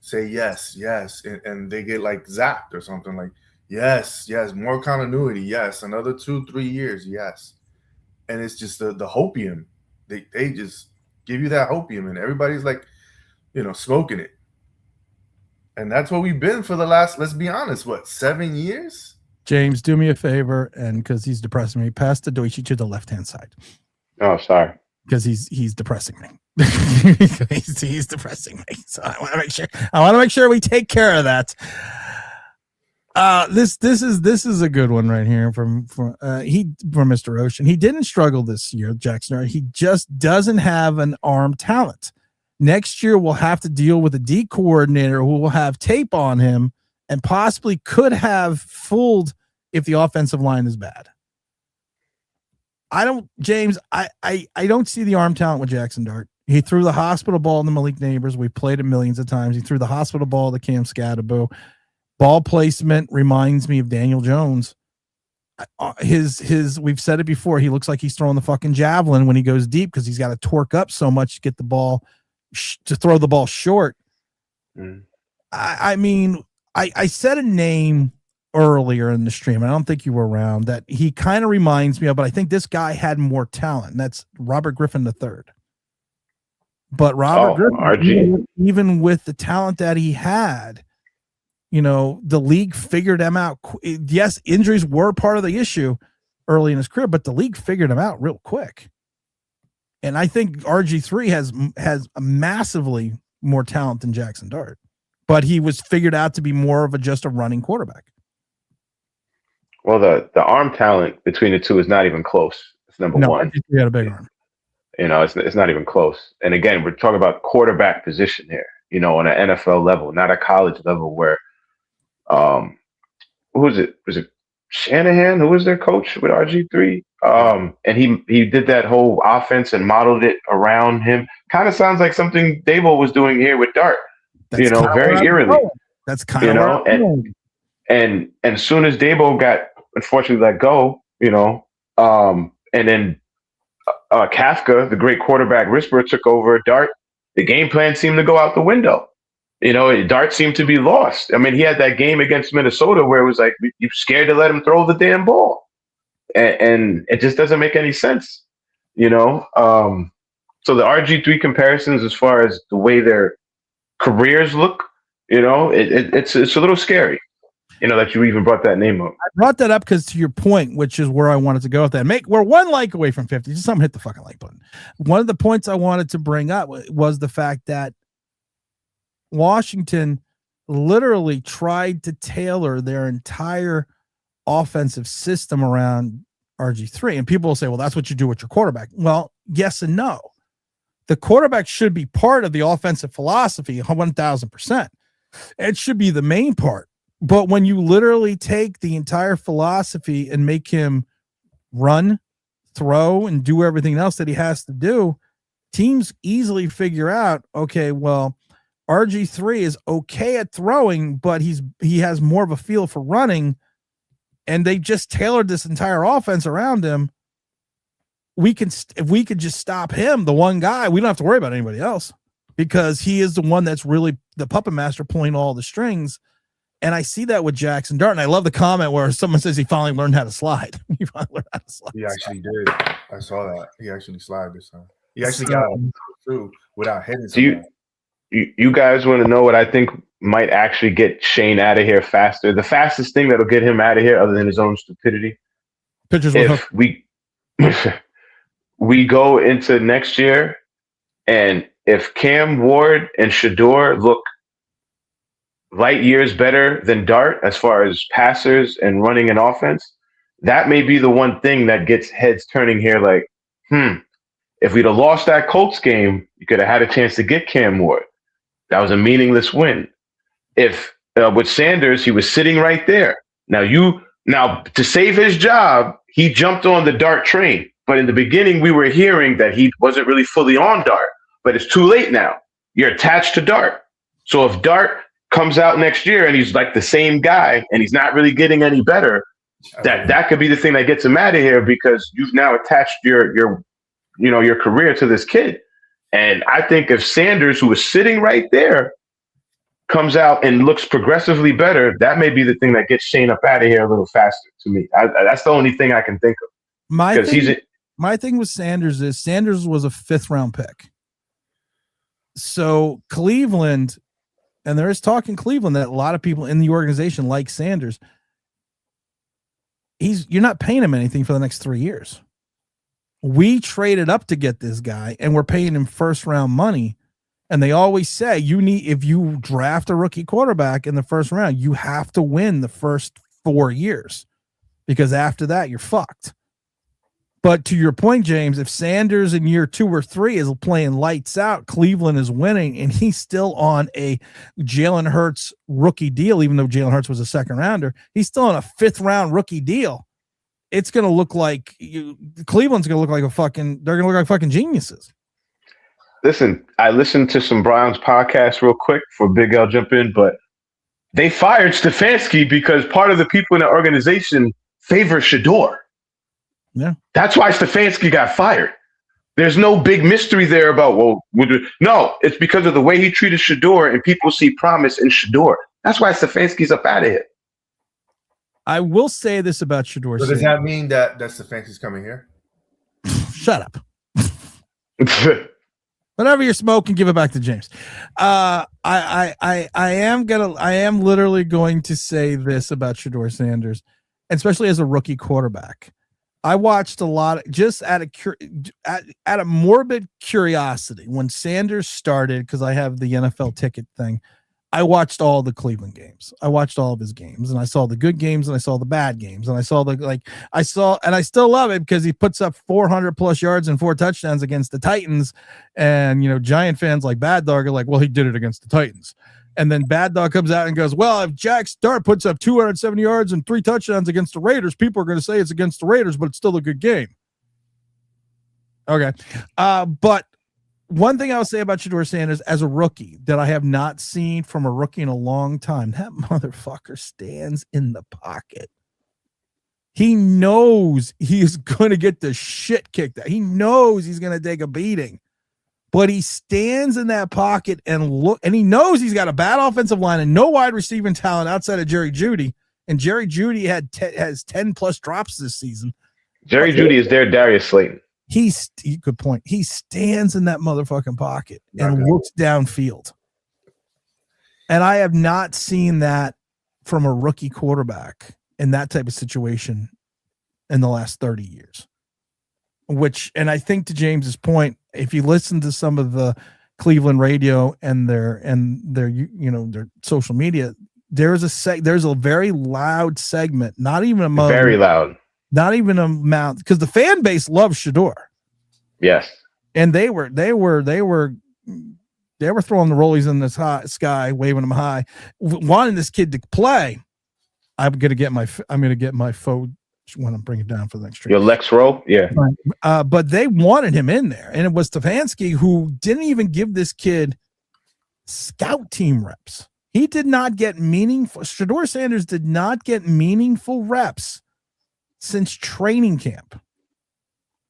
say yes, and they get like zapped or something like, yes, more continuity, yes, another 2-3 years, yes. And it's just the hopium. They just give you that hopium, and everybody's like, smoking it. And that's what we've been for the last, let's be honest, 7 years? James, do me a favor, and because he's depressing me, pass the Deutsche to the left-hand side. Oh, sorry. Because he's depressing me. he's depressing me. So I want to make sure we take care of that. This is a good one right here from Mr. Ocean. He didn't struggle this year, Jackson. He just doesn't have an arm talent. Next year, we'll have to deal with a D coordinator who will have tape on him and possibly could have fooled if the offensive line is bad. I don't see the arm talent with Jackson Dart. He threw the hospital ball to Malik Neighbors. We played it millions of times. He threw the hospital ball to Cam Scatterbo. Ball placement reminds me of Daniel Jones. We've said it before. He looks like he's throwing the fucking javelin when he goes deep because he's got to torque up so much to get the ball to throw the ball short. I mean, I said a name earlier in the stream. I don't think you were around that he kind of reminds me of, but I think this guy had more talent, and that's Robert Griffin III. But Robert Griffin, even with the talent that he had, the league figured him out. Yes, injuries were part of the issue early in his career, but the league figured him out real quick. And I think RG3 has massively more talent than Jackson Dart, but he was figured out to be more of just a running quarterback. Well, the arm talent between the two is not even close. It's number one. RG3 had a big arm. It's not even close. And again, we're talking about quarterback position here, on an NFL level, not a college level where, who was it? Was it Shanahan? Who was their coach with RG3? And he did that whole offense and modeled it around him. Kind of sounds like something Dable was doing here with Dart, very eerily. That's kind of, and as soon as Dable got unfortunately let go, and then Kafka, the great quarterback whisperer, took over Dart. The game plan seemed to go out the window. Dart seemed to be lost. I mean, he had that game against Minnesota where it was like, you're scared to let him throw the damn ball. And it just doesn't make any sense, So the RG3 comparisons as far as the way their careers look, it's a little scary. that you even brought that name up. I brought that up because to your point, which is where I wanted to go with that. We're one like away from 50. Just someone hit the fucking like button. One of the points I wanted to bring up was the fact that Washington literally tried to tailor their entire offensive system around RG3. And people will say, well, that's what you do with your quarterback. Well, yes and no. The quarterback should be part of the offensive philosophy 1,000%. It should be the main part. But when you literally take the entire philosophy and make him run, throw, and do everything else that he has to do, teams easily figure out, okay, well, RG3 is okay at throwing, but he has more of a feel for running, and they just tailored this entire offense around him. If we could just stop him, the one guy, we don't have to worry about anybody else because he is the one that's really the puppet master pulling all the strings. And I see that with Jackson Dart. And I love the comment where someone says he finally learned how to slide. He finally learned how to slide. He actually did. I saw that. He actually slid this time. He actually got through without hitting someone. You guys want to know what I think might actually get Shane out of here faster? The fastest thing that'll get him out of here, other than his own stupidity, if we go into next year, and if Cam Ward and Shador look light years better than Dart as far as passers and running an offense, that may be the one thing that gets heads turning here. Like, if we'd have lost that Colts game, you could have had a chance to get Cam Ward. That was a meaningless win. If with Sanders, he was sitting right there. Now to save his job, he jumped on the Dart train. But in the beginning, we were hearing that he wasn't really fully on Dart. But it's too late now. You're attached to Dart. So if Dart comes out next year and he's like the same guy and he's not really getting any better, that could be the thing that gets him out of here, because you've now attached your career to this kid. And I think if Sanders, who was sitting right there, comes out and looks progressively better, that may be the thing that gets Shane up out of here a little faster to me. That's the only thing I can think of. My thing with Sanders is Sanders was a 5th round pick. So Cleveland, and there is talk in Cleveland that a lot of people in the organization like Sanders. You're not paying him anything for the next 3 years. We traded up to get this guy, and we're paying him 1st round money. And they always say if you draft a rookie quarterback in the 1st round, you have to win the first 4 years, because after that you're fucked. But to your point, James, if Sanders in year 2 or 3 is playing lights out, Cleveland is winning, and he's still on a Jalen Hurts rookie deal, even though Jalen Hurts was a 2nd rounder, he's still on a 5th round rookie deal. It's going to look like Cleveland's going to look like they're going to look like fucking geniuses. Listen, I listened to some Browns podcasts real quick for Big L jump in, but they fired Stefanski because part of the people in the organization favor Shador. Yeah. That's why Stefanski got fired. There's no big mystery there about, no, it's because of the way he treated Shador, and people see promise in Shador. That's why Stefanski's up out of here. I will say this about Shador. So does that mean that Stefanski's coming here? Shut up. Whatever you're smoking, give it back to James. I am literally going to say this about Shador Sanders, especially as a rookie quarterback. I watched a lot, just out of morbid curiosity, when Sanders started, because I have the NFL ticket thing. I watched all the Cleveland games. I watched all of his games, and I saw the good games, and I saw the bad games, and I still love it because he puts up 400 plus yards and 4 touchdowns against the Titans. And, Giant fans like Bad Dog are like, well, he did it against the Titans. And then Bad Dog comes out and goes, well, if Jack Dart puts up 270 yards and 3 touchdowns against the Raiders, people are going to say it's against the Raiders, but it's still a good game. Okay. But one thing I would say about Shador Sanders as a rookie that I have not seen from a rookie in a long time, that motherfucker stands in the pocket. He knows he's going to get the shit kicked out. He knows he's going to take a beating, but he stands in that pocket and he knows he's got a bad offensive line and no wide receiving talent outside of Jerry Jeudy. And Jerry Jeudy has 10 plus drops this season. Jerry Jeudy is their Darius Slayton. Good point. He stands in that motherfucking pocket and looks downfield. And I have not seen that from a rookie quarterback in that type of situation in the last 30 years. And I think to James's point, if you listen to some of the Cleveland radio and their their social media, there's a very loud segment, not even amount, because the fan base loves Shador. Yes. And they were throwing the rollies in the sky, waving them high, wanting this kid to play. I'm gonna get my phone when I'm bringing it down for the next stream. Your Lex Rowe, yeah. But they wanted him in there, and it was Stefanski who didn't even give this kid scout team reps. He did not get meaningful. Shador Sanders did not get meaningful reps since training camp.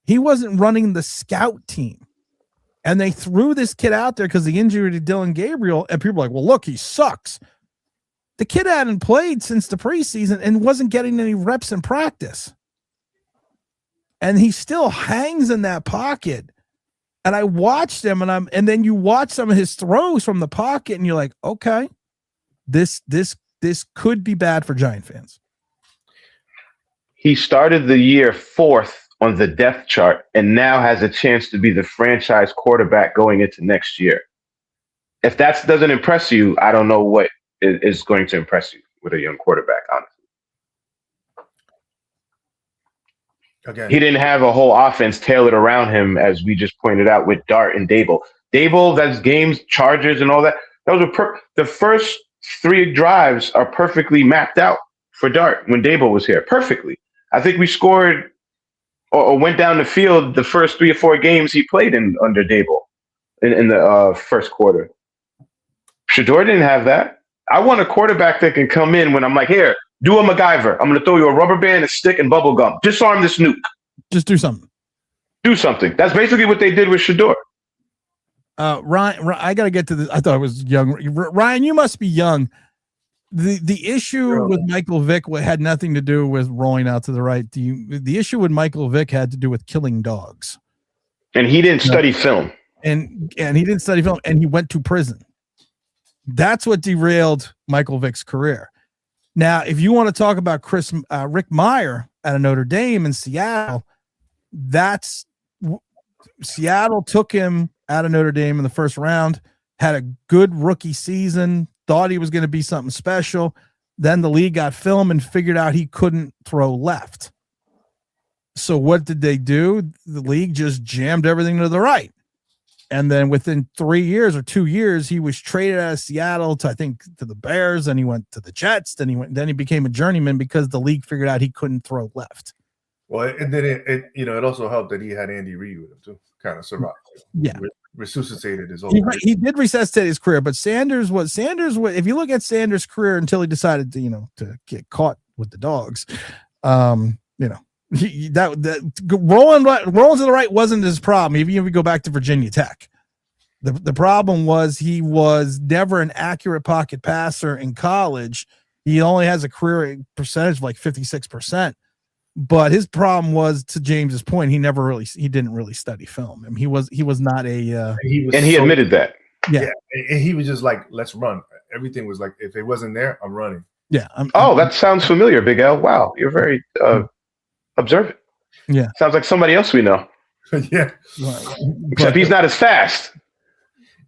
He wasn't running the scout team. And they threw this kid out there because the injury to Dylan Gabriel, and people were like, well, look, he sucks. The kid hadn't played since the preseason and wasn't getting any reps in practice. And he still hangs in that pocket. And I watched him, and then you watch some of his throws from the pocket, and you're like, okay, this could be bad for Giant fans. He started the year 4th on the depth chart and now has a chance to be the franchise quarterback going into next year. If that doesn't impress you, I don't know what is going to impress you with a young quarterback, honestly. Again, he didn't have a whole offense tailored around him, as we just pointed out with Dart and Dable. Dable, that's games, charges, and all that. Those are the first 3 drives are perfectly mapped out for Dart when Dable was here. Perfectly. I think we scored or went down the field the first 3 or 4 games he played in under Dable in the first quarter. Shador didn't have that. I want a quarterback that can come in when I'm like, here, do a MacGyver. I'm going to throw you a rubber band, a stick, and bubble gum. Disarm this nuke. Just do something. Do something. That's basically what they did with Shador. Ryan, I got to get to this. I thought I was young. Ryan, you must be young. The issue with Michael Vick had nothing to do with rolling out to the right. The issue with Michael Vick had to do with killing dogs. And he didn't study film. And he didn't study film, and he went to prison. That's what derailed Michael Vick's career. Now, if you want to talk about Rick Meyer out of Notre Dame in Seattle, Seattle took him out of Notre Dame in the first round, had a good rookie season, thought he was going to be something special. Then the league got film and figured out he couldn't throw left. So what did they do? The league just jammed everything to the right. And then within 3 years or 2 years, he was traded out of Seattle to the Bears, and he went to the Jets. Then he became a journeyman because the league figured out he couldn't throw left. Well, and then it also helped that he had Andy Reid with him too, kind of survived. Yeah, resuscitated his whole. He did resuscitate his career, but Sanders was. If you look at Sanders' career until he decided to get caught with the dogs, rolling to the right wasn't his problem. Even if we go back to Virginia Tech, the problem was he was never an accurate pocket passer in college. He only has a career percentage of like 56%. But his problem was, to James's point, he didn't really study film. I mean, he was not a he admitted that. Yeah. And he was just like, let's run. Everything was like, if it wasn't there, I'm running. Yeah. That sounds familiar, Big L. Wow, you're very observant. Yeah. Sounds like somebody else we know. Yeah. Except he's not as fast.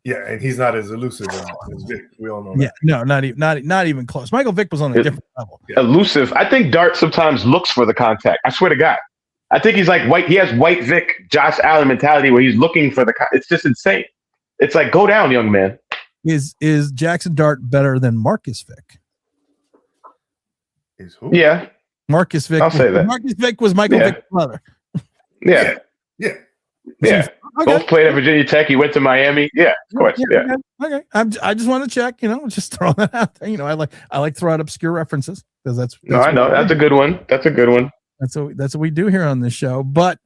Yeah, and he's not as elusive as Vic. We all know that. Yeah, no, not even close. Michael Vick was on a different level. Elusive. I think Dart sometimes looks for the contact. I swear to God. I think he's like white. He has white Vic, Josh Allen mentality where he's looking for the. It's just insane. It's like, go down, young man. Is Jackson Dart better than Marcus Vick? Is who? Yeah, Marcus Vick. I'll say that. Marcus Vick was Michael Vick's brother. Yeah. Both played at Virginia Tech. He went to Miami. Yeah, of course. Yeah. Okay. I just want to check. Just throw that out there. I like throwing out obscure references because that's I know that's a good one. That's a good one. That's what we do here on this show. But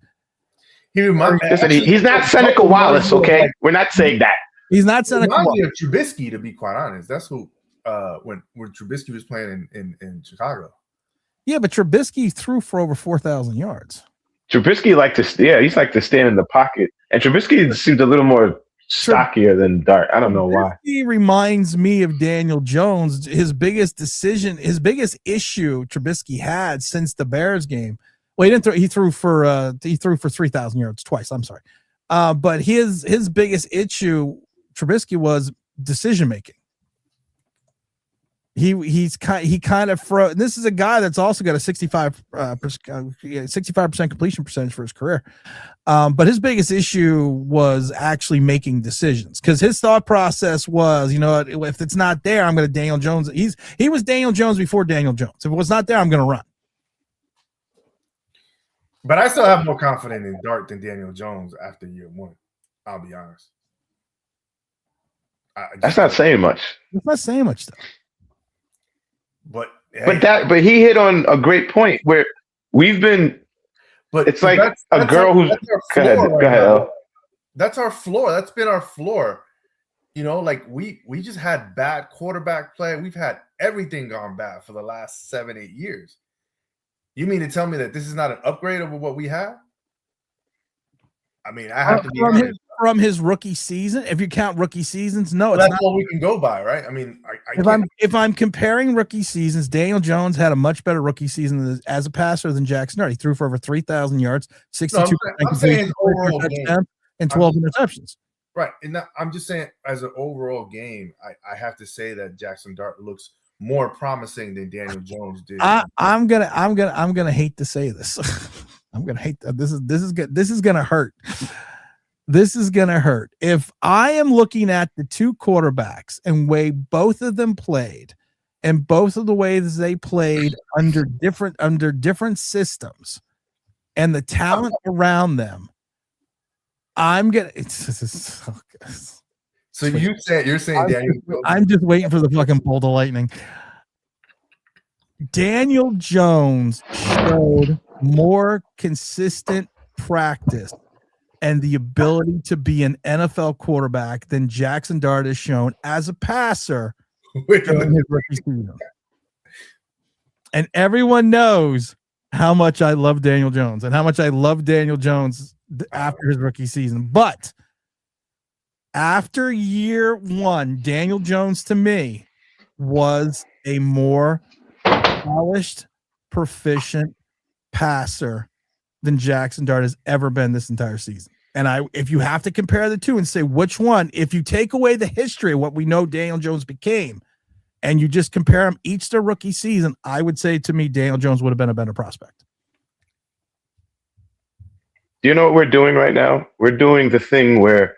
he's not Seneca Wallace. Okay, we're not saying that. He's not Seneca Wallace. Of Trubisky, to be quite honest. That's who. When Trubisky was playing in Chicago. Yeah, but Trubisky threw for over 4,000 yards. Trubisky he's like to stand in the pocket, and Trubisky seemed a little more stockier than Dart. I don't know why. He reminds me of Daniel Jones. His biggest issue Trubisky had since the Bears game. Well, he didn't throw. He threw for 3,000 yards twice. I'm sorry, but his biggest issue Trubisky was decision making. He kind of froze. This is a guy that's also got a 65% completion percentage for his career. But his biggest issue was actually making decisions, because his thought process was, if it's not there, I'm going to Daniel Jones. He was Daniel Jones before Daniel Jones. If it was not there, I'm going to run. But I still have more confidence in Dart than Daniel Jones after year one. I'll be honest. That's not saying much. It's not saying much, though. But he hit on a great point where we've been. But it's like a girl who's. Go ahead, El. That's our floor. That's been our floor. Like we just had bad quarterback play. We've had everything gone bad for the last 7-8 years. You mean to tell me that this is not an upgrade over what we have? I mean, I have to be honest. From his rookie season, if you count rookie seasons, no, it's that's not what we can go by, right? I mean, if I'm comparing rookie seasons, Daniel Jones had a much better rookie season as a passer than Jackson Dart. He threw for over 3,000 yards, 62% completion, and 12 interceptions. Right, and I'm just saying, as an overall game, I have to say that Jackson Dart looks more promising than Daniel Jones did. I'm gonna hate to say this. I'm gonna hate that. This is gonna hurt. This is going to hurt. If I am looking at the two quarterbacks and way both of them played, and both of the ways they played under different systems and the talent around them, I'm going to. So you're saying Daniel. I'm just waiting for the fucking bolt of lightning. Daniel Jones showed more consistent practice and the ability to be an NFL quarterback than Jackson Dart has shown as a passer during his rookie season. And everyone knows how much I love Daniel Jones and how much I love Daniel Jones after his rookie season. But after year one, Daniel Jones to me was a more polished, proficient passer than Jackson Dart has ever been this entire season. And if you have to compare the two and say which one, if you take away the history of what we know Daniel Jones became, and you just compare them each to rookie season, I would say to me, Daniel Jones would have been a better prospect. Do you know what we're doing right now? We're doing the thing where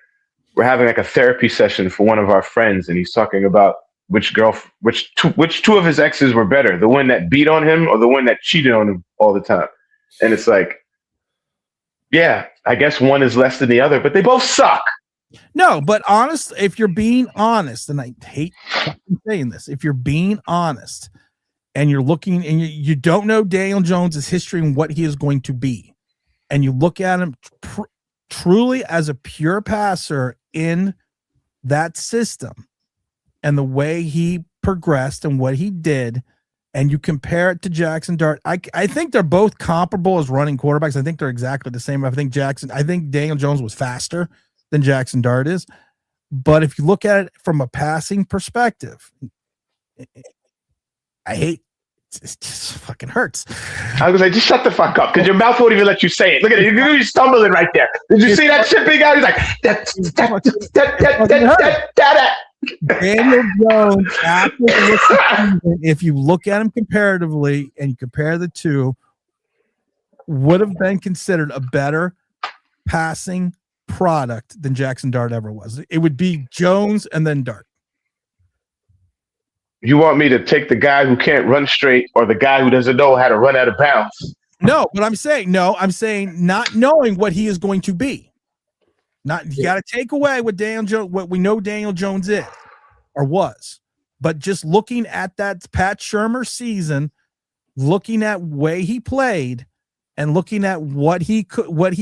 we're having like a therapy session for one of our friends, and he's talking about which two of his exes were better, the one that beat on him or the one that cheated on him all the time. And it's like, yeah, I guess one is less than the other, but they both suck. No, but honest, if you're being honest, and I hate saying this, if you're being honest and you're looking and you don't know Daniel Jones' history and what he is going to be, and you look at him truly as a pure passer in that system and the way he progressed and what he did, and you compare it to Jackson Dart, I think they're both comparable as running quarterbacks. I think they're exactly the same. I think Daniel Jones was faster than Jackson Dart is. But if you look at it from a passing perspective, it just fucking hurts. I was like, just shut the fuck up, because your mouth won't even let you say it. Look at it. You're stumbling right there. Did you see that shit big out? He's like, Daniel Jones, after the season, if you look at him comparatively and you compare the two, would have been considered a better passing product than Jackson Dart ever was. It would be Jones and then Dart. You want me to take the guy who can't run straight or the guy who doesn't know how to run out of bounds? No, but I'm saying not knowing what he is going to be. You got to take away what we know Daniel Jones is or was, but just looking at that Pat Shurmur season, looking at way he played, and looking at what he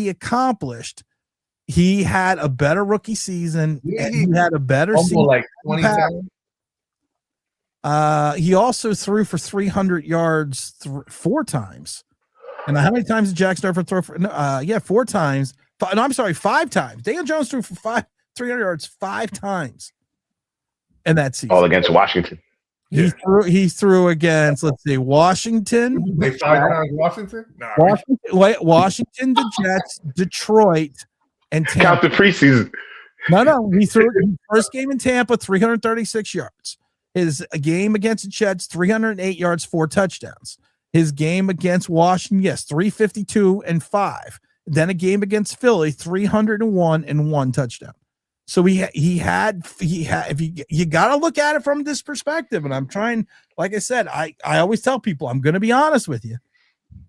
accomplished, he had a better rookie season. And he had a better season. Like 20 times. He also threw for 300 yards 4 times. And how many times did Jackson Dart throw for? 4 times. No, I'm sorry, 5 times. Daniel Jones threw for 300 yards 5 times in that season. All against Washington. He threw against, let's see, Washington. They 5 times Washington? Nah, Washington, the Jets, Detroit, and Tampa. Count the preseason. No. He threw his first game in Tampa, 336 yards. His game against the Jets, 308 yards, 4 touchdowns. His game against Washington, yes, 352 and 5. Then a game against Philly, 301 and 1 touchdown. So he had if you got to look at it from this perspective, and I'm trying, like I said, I always tell people, I'm going to be honest with you.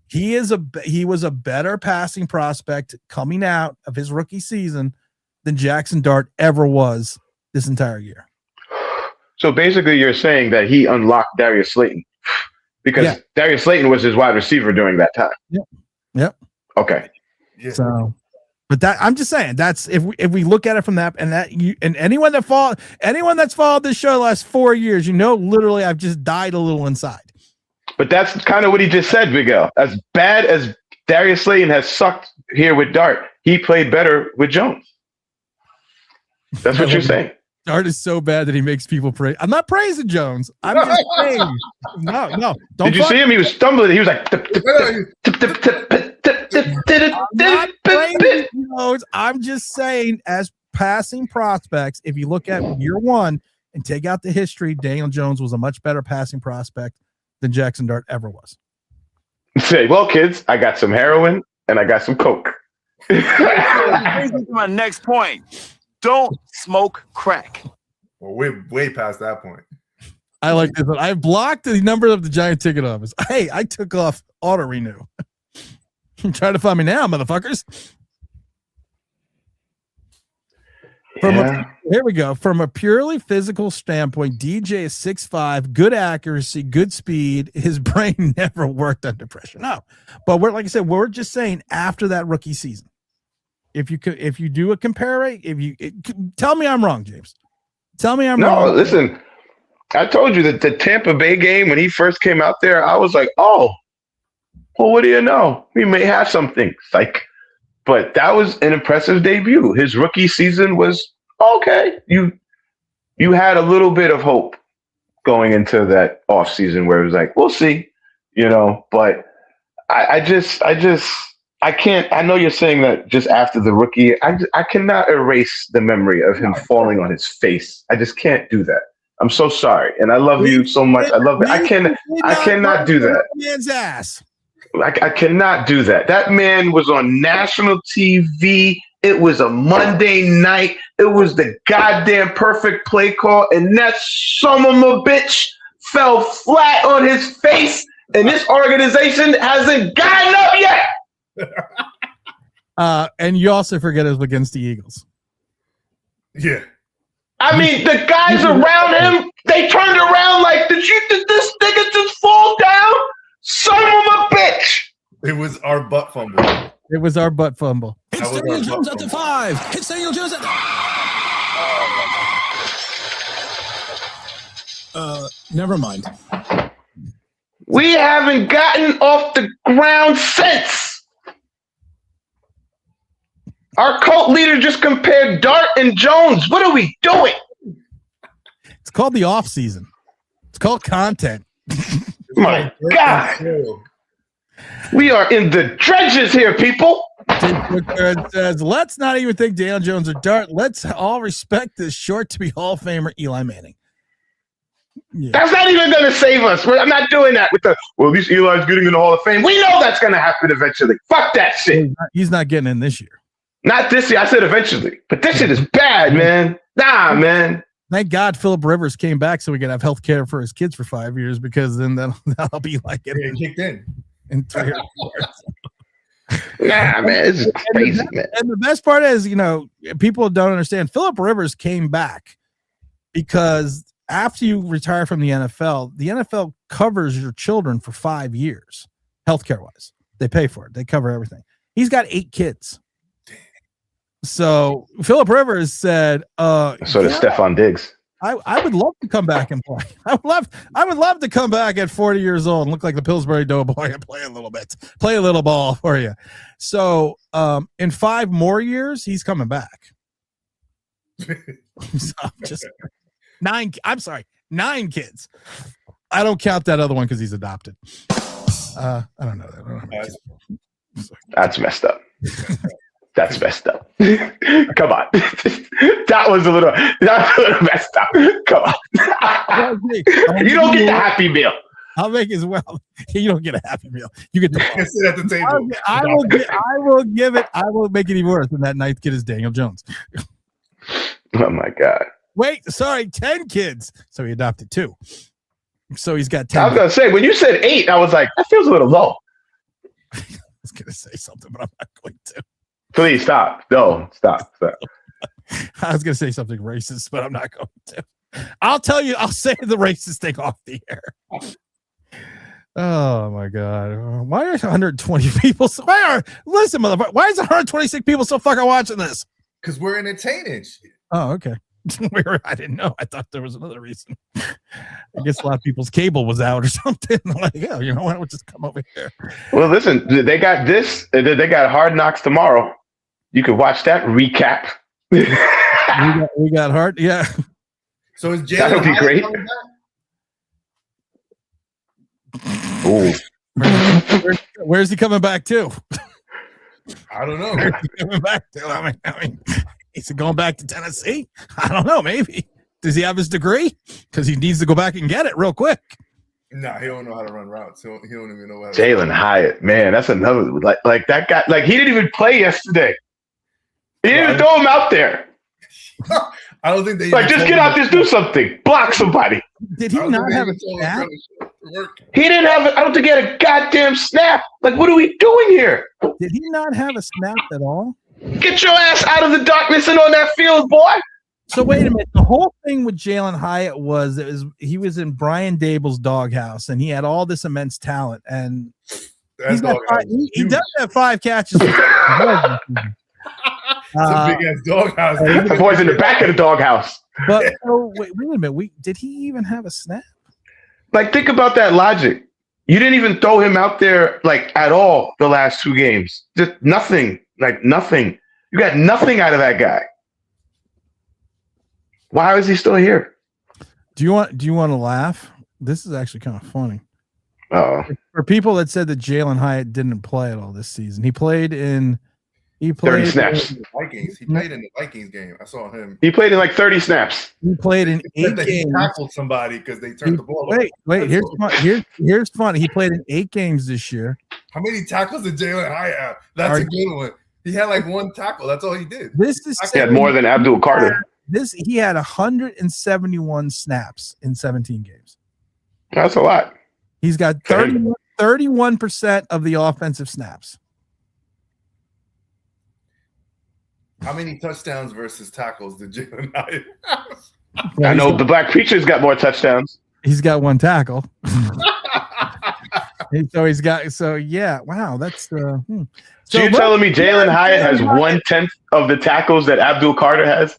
He was a better passing prospect coming out of his rookie season than Jackson Dart ever was this entire year. So basically, you're saying that he unlocked Darius Slayton because Darius Slayton was his wide receiver during that time. Yep. Okay. Yeah. So, but that I'm just saying that's if we look at it from that and anyone that's followed this show the last 4 years, literally I've just died a little inside. But that's kind of what he just said, Miguel. As bad as Darius Slayton has sucked here with Dart, he played better with Jones. That's what you're saying. Dart is so bad that he makes people praise. I'm not praising Jones. I'm just saying. No. Did you see him? He was stumbling. He was like. I'm just saying, as passing prospects, if you look at year one and take out the history, Daniel Jones was a much better passing prospect than Jackson Dart ever was. Say, well, kids, I got some heroin and I got some coke. Brings me to my next point. Don't smoke crack. Well, we're way past that point. I like this one. I blocked the number of the Giant ticket office. Hey, I took off auto renew. Try to find me now, motherfuckers. Here we go. From a purely physical standpoint, DJ is 6'5", good accuracy, good speed. His brain never worked under pressure. No, but like I said, we're just saying after that rookie season. If you do a compare, tell me I'm wrong, James. Tell me I'm wrong. No, listen. I told you that the Tampa Bay game when he first came out there, I was like, oh, well, what do you know? We may have some things. But that was an impressive debut. His rookie season was okay. You had a little bit of hope going into that offseason where it was like, we'll see, but I can't. I know you're saying that just after the rookie. I cannot erase the memory of him falling on his face. I just can't do that. I'm so sorry, and I love you so much. I love it. I cannot do that. Man's ass. I cannot do that. That man was on national TV. It was a Monday night. It was the goddamn perfect play call, and that son of a bitch fell flat on his face, and this organization hasn't gotten up yet. And you also forget it was against the Eagles. Yeah. I mean, the guys around him, they turned around like, did this nigga just fall down? Son of a bitch. It was our butt fumble. It was our butt fumble. It's Daniel Jones at the 5. It's Daniel Jones at never mind. We haven't gotten off the ground since. Our cult leader just compared Dart and Jones. What are we doing? It's called the off season. It's called content. My God. We are in the trenches here, people. It says, let's not even think Daniel Jones or Dart. Let's all respect this short-to-be Hall of Famer Eli Manning. Yeah. That's not even going to save us. I'm not doing that with at least Eli's getting in the Hall of Fame. We know that's going to happen eventually. Fuck that shit. He's not getting in this year. Not this year. I said eventually. But this shit is bad, man. Nah, man. Thank God Philip Rivers came back so we could have health care for his kids for 5 years, because then that'll be like it kicked in 3 or 4 years. Nah, man, it's crazy, man. And the best part is, people don't understand. Philip Rivers came back because after you retire from the NFL covers your children for 5 years, healthcare wise. They pay for it. They cover everything. He's got 8 kids. So Philip Rivers said, so does Stephon Diggs. I would love to come back and play. I would love to come back at 40 years old and look like the Pillsbury Doughboy and play a little bit, play a little ball for you. So in 5 more years, he's coming back. So just 9. I'm sorry, 9 kids. I don't count that other one because he's adopted. I don't know that. That's messed up. That's messed up. Come on. That was a little messed up. Come on. You don't get the Happy Meal. I'll make as well. You don't get a Happy Meal. You get the sit at the table. I will make it even worse than that 9th kid is Daniel Jones. Oh my God. Wait, sorry, 10 kids. So he adopted 2. So he's got 10. I was gonna say when you said 8, I was like, that feels a little low. I was gonna say something, but I'm not going to. Please stop. No, stop. I was gonna say something racist, but I'm not going to. I'll tell you. I'll say the racist thing off the air. Oh my God! Why are 120 people? Listen, motherfucker. Why is 126 people still fucking watching this? Because we're entertaining. Oh, okay. I didn't know. I thought there was another reason. I guess a lot of people's cable was out or something. Like, yeah, you know what? We'll just come over here. Well, listen, they got this. They got Hard Knocks tomorrow. You can watch that recap. we got hard. Yeah. So is Jalen That'll be great. Ooh. Where's he coming back to? I don't know. Where's he coming back to? I mean, is he going back to Tennessee? I don't know. Maybe. Does he have his degree? Because he needs to go back and get it real quick. Nah, he don't know how to run routes. He don't even know how to. Jalen Hyatt, man, that's another like that guy. Like he didn't even play yesterday. He didn't even throw him out there. I don't think they like just get out there, do something, block somebody. Did he not have a snap? He didn't have. I don't think he had a goddamn snap. Like what are we doing here? Did he not have a snap at all? Get your ass out of the darkness and on that field, boy. So wait a minute. The whole thing with Jalen Hyatt was he was in Brian Dable's doghouse and he had all this immense talent and he does have 5 catches. It's a big ass doghouse. The boy's in the back of the doghouse. But wait a minute. Did he even have a snap? Like think about that logic. You didn't even throw him out there like at all the last 2 games. Just nothing. Like nothing. You got nothing out of that guy. Why is he still here? Do you want to laugh? This is actually kind of funny. Oh. For people that said that Jalen Hyatt didn't play at all this season, he played 30 snaps. Vikings. He played in the Vikings game. I saw him. He played in like 30 snaps. He played in 8 games. He tackled somebody because they turned the ball over. Wait. Here's funny. He played in 8 games this year. How many tackles did Jalen Hyatt have? That's a good one. He had like 1 tackle. That's all he did. He had more than Abdul Carter. He had 171 snaps in 17 games. That's a lot. He's got 31% of the offensive snaps. How many touchdowns versus tackles did Jalen Hyatt have? I know the Black Preacher's got more touchdowns. He's got 1 tackle. Yeah, wow, that's So you're telling me Jalen Hyatt has 1/10 of the tackles that Abdul Carter has?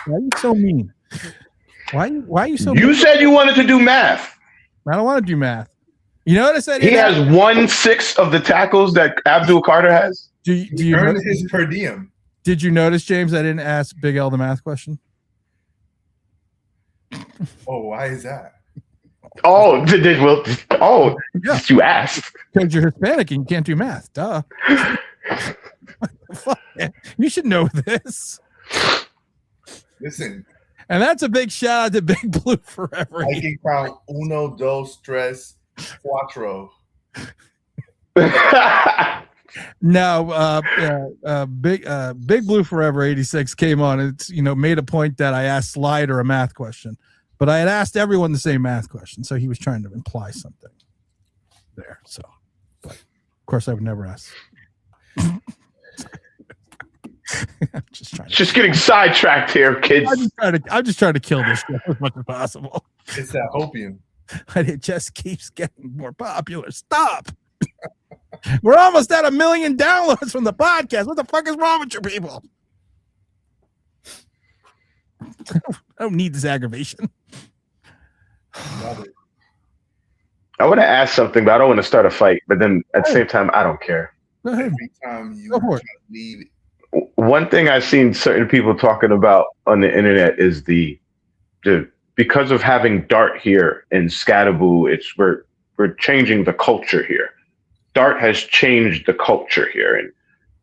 Why are you so mean? Why are you so mean? You said you wanted to do math. I don't want to do math. You notice that he has 1/6 of the tackles that Abdul Carter has. Do you earn his per diem? Did you notice, James? I didn't ask Big L the math question. Oh, why is that? Oh, yeah. You asked because you're Hispanic and you can't do math. Duh. Fuck, man. You should know this. Listen. And that's a big shout out to Big Blue Forever. I can count 1, 2, 3, 4. No, Big Blue Forever 86 came on and made a point that I asked Slider a math question, but I had asked everyone the same math question, so he was trying to imply something there. So, but of course, I would never ask. I'm just getting sidetracked here, kids. I'm just trying to kill this show as much as possible. It's that opium. And it just keeps getting more popular. Stop. We're almost at 1 million downloads from the podcast. What the fuck is wrong with you people? I don't need this aggravation. I want to ask something, but I don't want to start a fight. But then at the same time, I don't care. Go ahead. Every time you leave, one thing I've seen certain people talking about on the internet is the because of having Dart here in Scatterboo, we're changing the culture here. Dart has changed the culture here, and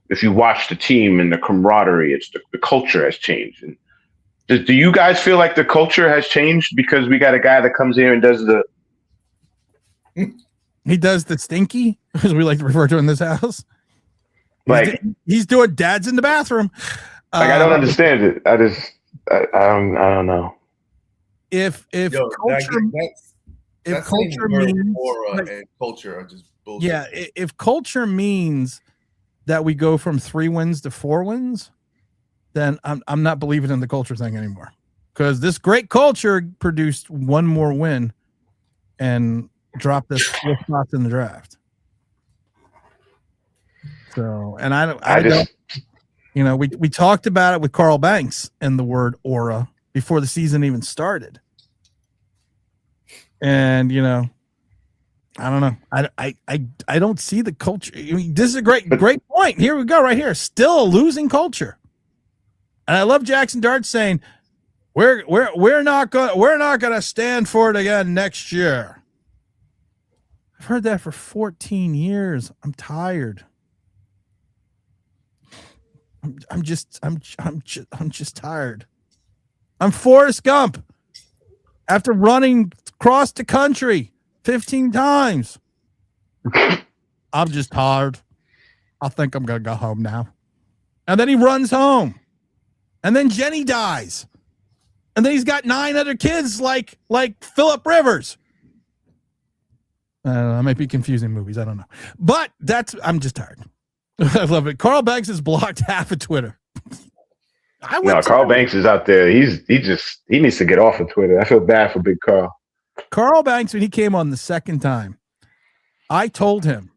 if you watch the team and the camaraderie, it's the culture has changed. And do you guys feel like the culture has changed because we got a guy that comes here and does the? He does the stinky, as we like to refer to in this house. He's doing dads in the bathroom. I don't understand it. I don't know. If culture means aura and culture are just bullshit. Yeah, if culture means that we go from 3 wins to 4 wins, then I'm not believing in the culture thing anymore. Because this great culture produced 1 more win and dropped us 4 spots in the draft. So, and I don't, we talked about it with Carl Banks and the word aura before the season even started. And, I don't know. I don't see the culture. I mean, this is a great point. Here we go, right here. Still a losing culture. And I love Jackson Dart saying, we're not gonna stand for it again next year. I've heard that for 14 years. I'm tired. I'm just tired. I'm Forrest Gump after running across the country 15 times. I'm just tired. I think I'm gonna go home now. And then he runs home. And then Jenny dies. And then he's got 9 other kids like Philip Rivers. I might be confusing movies. I don't know. But I'm just tired. I love it. Carl Banks has blocked half of Twitter. Carl Banks is out there. He needs to get off of Twitter. I feel bad for Big Carl. Carl Banks, when he came on the second time, I told him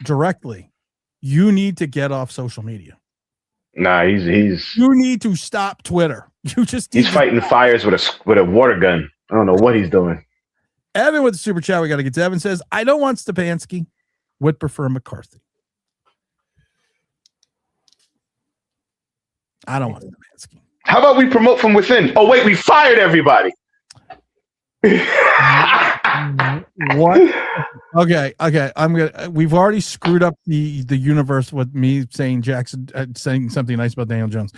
directly, you need to get off social media. Nah, you need to stop Twitter. He's fighting fires with a water gun. I don't know what he's doing. Evan with the super chat. We got to get to Evan says, I don't want Stefanski. Would prefer McCarthy. I don't want Stefanski. How about we promote from within? Oh, wait, we fired everybody. What? Okay. We've already screwed up the universe with me saying saying something nice about Daniel Jones,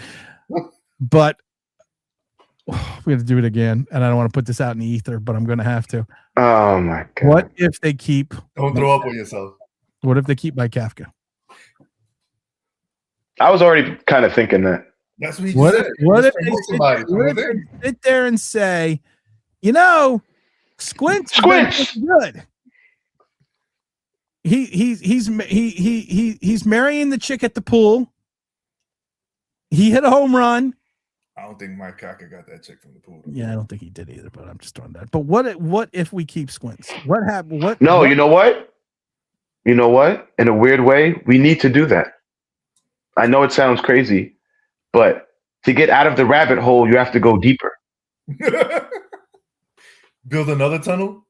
but we have to do it again. And I don't want to put this out in the ether, but I'm going to have to. Oh my God! What if they keep? Don't throw up on yourself. What if they keep Mike Kafka? I was already kind of thinking that. That's what he said. What if they sit there and say, Squint's good. He's marrying the chick at the pool. He hit a home run. I don't think Mike Kafka got that chick from the pool. Yeah, I don't think he did either, but I'm just throwing that. But what if we keep Squints? What happened? You know what? You know what? In a weird way, we need to do that. I know it sounds crazy, but to get out of the rabbit hole, you have to go deeper. Build another tunnel?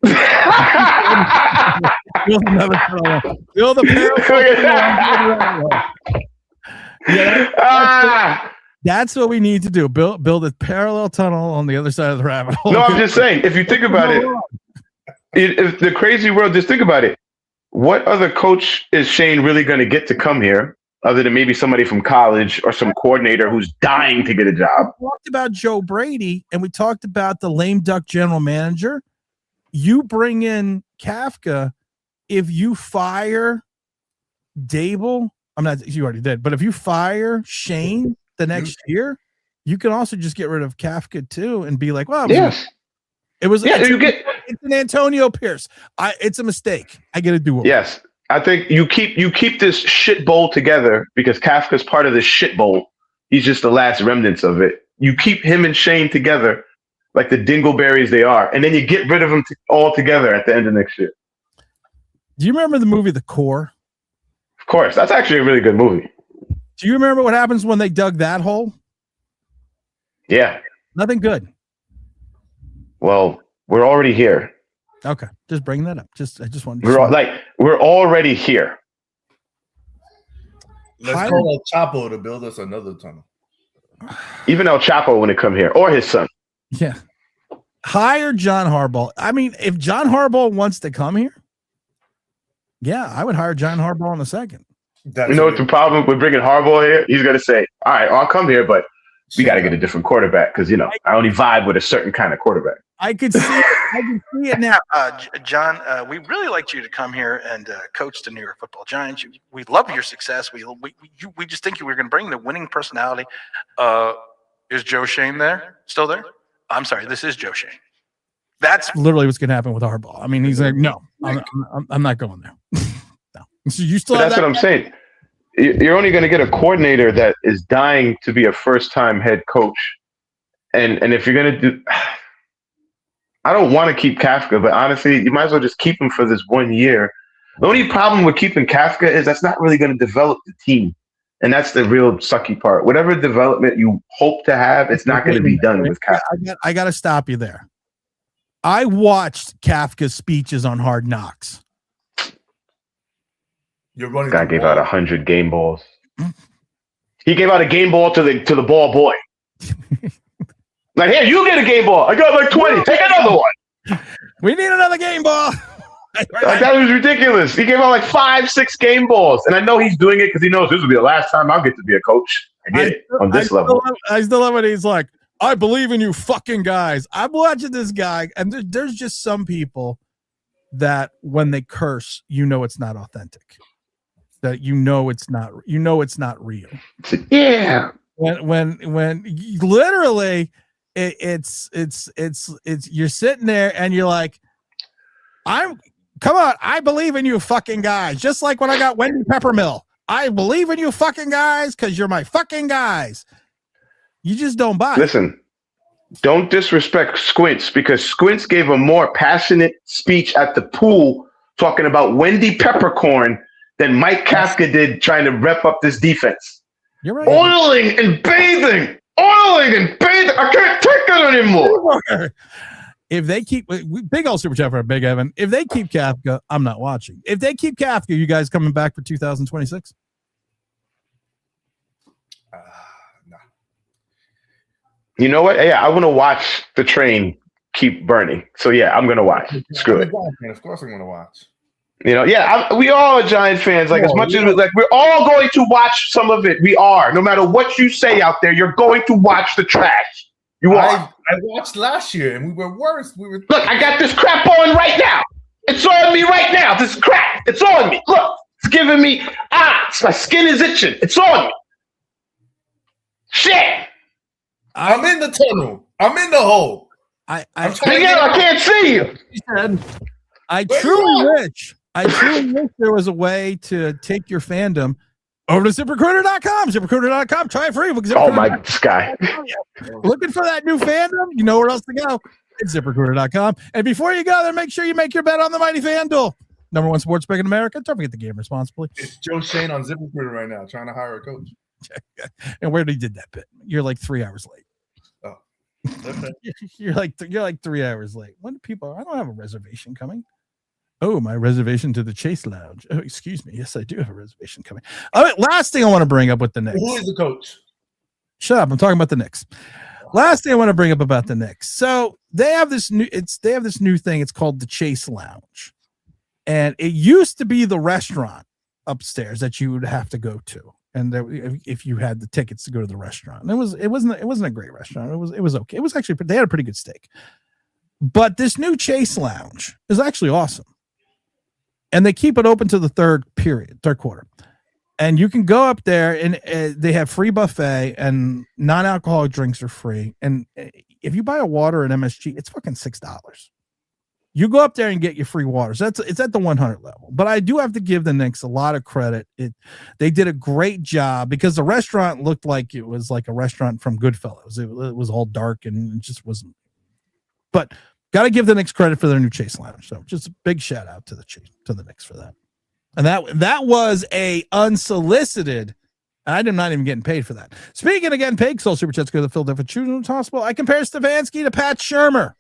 Build another tunnel. Build a parallel. That's what we need to do. Build a parallel tunnel on the other side of the rabbit hole. No, I'm just saying, if you think about it, if the crazy world, just think about it. What other coach is Shane really going to get to come here other than maybe somebody from college or some coordinator who's dying to get a job? We talked about Joe Brady, and we talked about the lame duck general manager. You bring in Kafka. If you fire Dable, you already did, but if you fire Shane the next year, you can also just get rid of Kafka too and be like, well, yes. It's an Antonio Pierce. It's a mistake. I get to do it. Yes. I think you keep this shit bowl together because Kafka's part of this shit bowl. He's just the last remnants of it. You keep him and Shane together like the dingleberries they are, and then you get rid of them all together at the end of next year. Do you remember the movie The Core? Of course. That's actually a really good movie. Do you remember what happens when they dug that hole? Yeah. Nothing good. Well, we're already here. Okay, just bring that up. I just wanted. We're already here. Let's call El Chapo to build us another tunnel. Even El Chapo when it come here, or his son. Yeah. Hire John Harbaugh. I mean, if John Harbaugh wants to come here, yeah, I would hire John Harbaugh in a second. You know what the problem with bringing Harbaugh here? He's going to say, all right, I'll come here, but we got to get a different quarterback because, I only vibe with a certain kind of quarterback. I could see it now. John, we really liked you to come here and coach the New York Football Giants. We love your success. We just think you were going to bring the winning personality. Is Joe Schoen there? Still there? I'm sorry, this is Joe Schoen. That's literally what's going to happen with Harbaugh. I mean, he's like, no, I'm not going there. No. So you still. That's what I'm saying. You're only going to get a coordinator that is dying to be a first-time head coach, and if you're going to do, I don't want to keep Kafka, but honestly, you might as well just keep him for this 1 year. The only problem with keeping Kafka is that's not really going to develop the team, and that's the real sucky part. Whatever development you hope to have, it's not going to be done with Kafka. I got to stop you there. I watched Kafka's speeches on Hard Knocks. This guy gave out 100 game balls. He gave out a game ball to the ball boy. Like, here, you get a game ball. I got like 20. Take another one. We need another game ball. Like, that was ridiculous. He gave out like 5-6 game balls. And I know he's doing it because he knows this will be the last time I'll get to be a coach. I did it on this level. I still love it. He's like, I believe in you fucking guys. I'm watching this guy, and there's just some people that when they curse, it's not authentic. That it's not real. Yeah. When literally it's you're sitting there and you're like, come on, I believe in you fucking guys. Just like when I got Wendy Peppermill. I believe in you fucking guys because you're my fucking guys. You just don't buy. Listen, don't disrespect Squints because Squints gave a more passionate speech at the pool talking about Wendy Peppercorn than Mike Kafka did trying to rep up this defense. You're right. Oiling and bathing. I can't take it anymore. If they keep big old super chat for Big Evan, if they keep Kafka, I'm not watching. If they keep Kafka, you guys coming back for 2026? No. You know what? Yeah, I want to watch the train keep burning. So yeah, I'm gonna watch. Screw it. Of course, I'm gonna watch. We all are Giant fans. Like, as much as we're all going to watch some of it. We are. No matter what you say out there, you're going to watch the trash. You are. I watched last year, and we were worse. Look, I got this crap on right now. It's on me right now. This crap. It's on me. Look, it's giving me my skin is itching. It's on me. Shit. I'm in the tunnel. I'm in the hole. I can't see you. I truly wish there was a way to take your fandom over to ZipRecruiter.com. ZipRecruiter.com. Try it free. Oh my guy. Looking for that new fandom? You know where else to go. It's ZipRecruiter.com. And before you go there, make sure you make your bet on the mighty FanDuel. #1 sports book in America. Don't forget the game responsibly. It's Joe Schoen on ZipRecruiter right now, trying to hire a coach. And where did that bit? You're like 3 hours late. Oh. Okay. You're like 3 hours late. When do people? I don't have a reservation coming. Oh, my reservation to the Chase Lounge. Oh, excuse me. Yes, I do have a reservation coming. All right, last thing I want to bring up with the Knicks. Who is the coach? Shut up. I'm talking about the Knicks. Last thing I want to bring up about the Knicks. So they have this new thing. It's called the Chase Lounge. And it used to be the restaurant upstairs that you would have to go to. And if you had the tickets to go to the restaurant. And it wasn't a great restaurant. It was okay. It was actually, they had a pretty good steak. But this new Chase Lounge is actually awesome. And they keep it open to the third quarter. And you can go up there and they have free buffet and non-alcoholic drinks are free. And if you buy a water at MSG, it's fucking $6. You go up there and get your free water. So it's at the 100 level. But I do have to give the Knicks a lot of credit. They did a great job because the restaurant looked like it was like a restaurant from Goodfellas. It was all dark and it just wasn't. But got to give the Knicks credit for their new Chase Lounge. So just a big shout out to the Knicks for that. And that was a unsolicited. I'm not even getting paid for that. Speaking of getting paid, Soul Super Chats go to the Philadelphia Children's Hospital. I compare Stefanski to Pat Shurmur.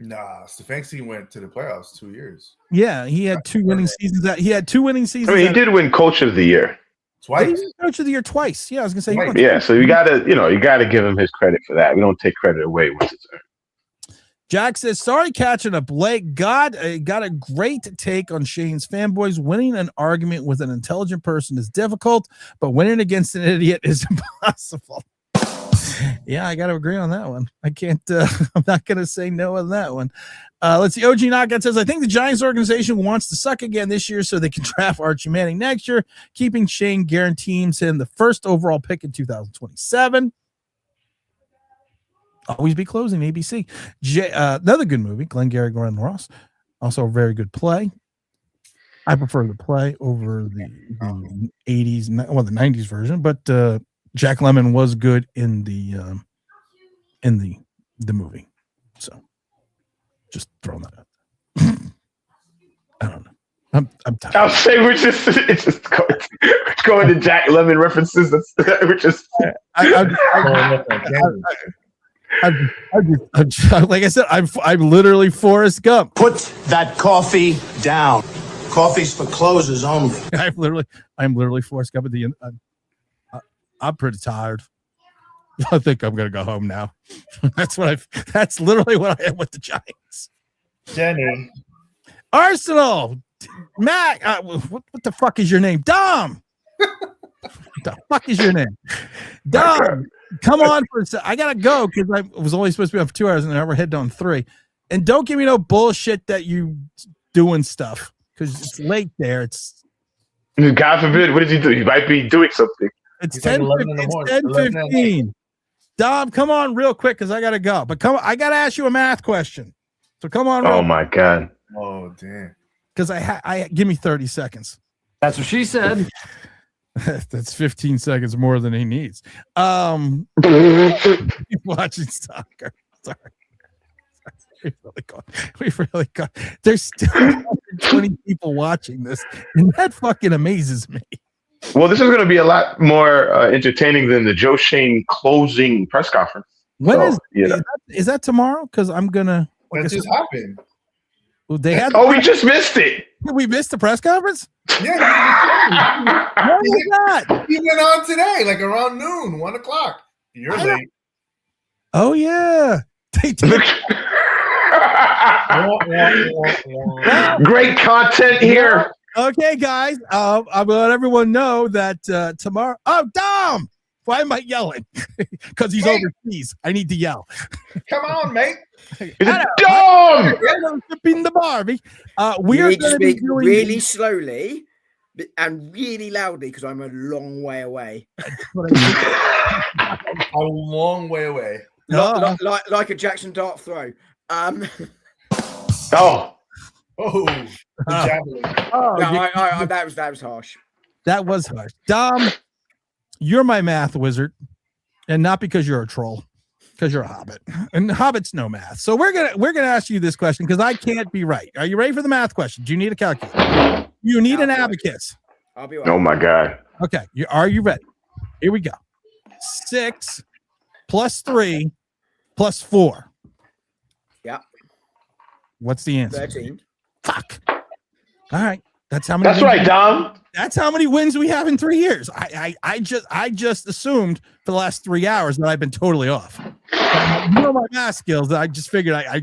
Nah, Stefanski went to the playoffs 2 years. Yeah, he had 2 winning seasons. He had 2 winning seasons. I mean, he did win Coach of the Year twice. He won Coach of the Year twice. Yeah, I was gonna say. Yeah, so you gotta give him his credit for that. We don't take credit away once it's earned. Jack says, sorry catching up late. God, got a great take on Shane's fanboys. Winning an argument with an intelligent person is difficult, but winning against an idiot is impossible. Yeah, I got to agree on that one. I can't, I'm not going to say no on that one. Let's see. OG Knockout says, I think the Giants organization wants to suck again this year so they can draft Archie Manning next year. Keeping Shane guarantees him the first overall pick in 2027. Always Be Closing, ABC. Another good movie, Glengarry Glen Ross. Also a very good play. I prefer the play over the 80s, well, the 90s version, but Jack Lemmon was good in the movie. So just throwing that out. I don't know. I'm tired. I'll say it's just going to Jack Lemmon references. We're just like I said, I'm literally Forrest Gump. Put that coffee down. Coffee's for closers only. I'm literally Forrest Gump at the end. I'm pretty tired. I think I'm gonna go home now. That's literally what I am with the Giants. Jenny. Arsenal. Matt, what the fuck is your name? Dom. What the fuck is your name? Dom. Come on for a second. I gotta go because I was only supposed to be on for 2 hours and now we're heading on 3. And don't give me no bullshit that you doing stuff because it's late there. It's God forbid. What did you do? You might be doing something. It's 10:15. Dom, come on real quick because I gotta go. But I gotta ask you a math question. So come on. Oh my God. Oh damn. Because I give me 30 seconds. That's what she said. That's 15 seconds more than he needs. Watching soccer. Sorry. We've really gone. There's still 20 people watching this, and that fucking amazes me. Well, this is going to be a lot more entertaining than the Joe Shane closing press conference. When is that tomorrow? Because I'm gonna. That just happened. They had. We just missed it. We missed the press conference. Yeah. What was that? He went on today, like around noon, 1 o'clock. You're late. Oh yeah. They did. Great content here. Okay, guys. I'm gonna let everyone know that tomorrow. Oh, Dom! Why am I yelling? Because he's overseas. I need to yell. Come on, mate. Dom! Sipping the Barbie. We you are need to going to be speak doing really slowly and really loudly because I'm a long way away. A long way away. Like a Jackson Dart throw. Oh. That was harsh. That was harsh. Dom, you're my math wizard, and not because you're a troll, because you're a hobbit, and hobbits know math. So we're gonna ask you this question because I can't be right. Are you ready for the math question? Do you need a calculator? You need an abacus. I'll be right. Oh my God. Okay, are you ready? Here we go. 6 plus 3 plus 4. Yeah. What's the answer? 13. Fuck. All right. That's how many. That's right, Dom. That's how many wins we have in 3 years. I just assumed for the last 3 hours that I've been totally off. You know my math skills. I just figured I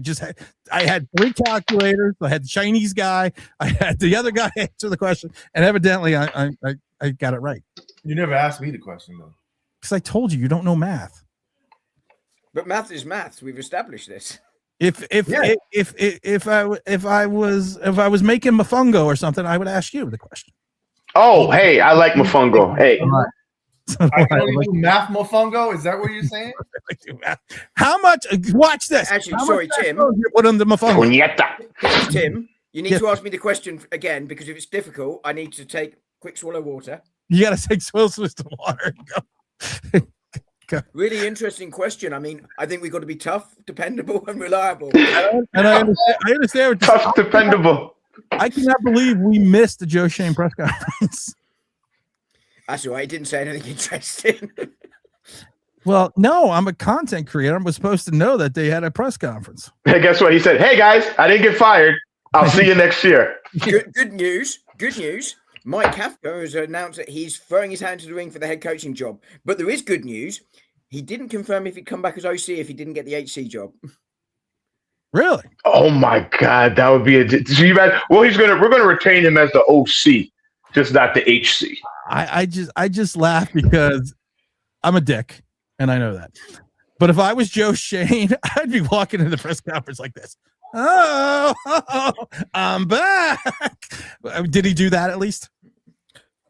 had 3 calculators. I had the Chinese guy. I had the other guy answer the question, and evidently I got it right. You never asked me the question though. Because I told you don't know math. But math is math. We've established this. If I was making mofongo or something, I would ask you the question. Oh, hey, I like mofongo. Hey. I can only do math mofongo. Is that what you're saying? How much? Watch this. Actually, sorry, Tim. Put on the mofongo. Tim, you need to ask me the question again because if it's difficult, I need to take a quick swallow of water. You got to take swills of water. Go. Really interesting question. I mean, I think we've got to be tough, dependable, and reliable. And I understand. Tough, dependable. I cannot believe we missed the Joe Shane press conference. That's all right. He didn't say anything interesting. Well, no, I'm a content creator. I was supposed to know that they had a press conference. Hey, guess what? He said, "Hey guys, I didn't get fired. I'll see you next year." Good news. Good news. Mike Kafka has announced that he's throwing his hand to the ring for the head coaching job. But there is good news. He didn't confirm if he'd come back as OC if he didn't get the HC job. Really? Oh my God, that would be well, we're gonna retain him as the OC, just not the HC. I just laugh because I'm a dick, and I know that. But if I was Joe Schoen, I'd be walking into the press conference like this. Oh, I'm back. Did he do that at least?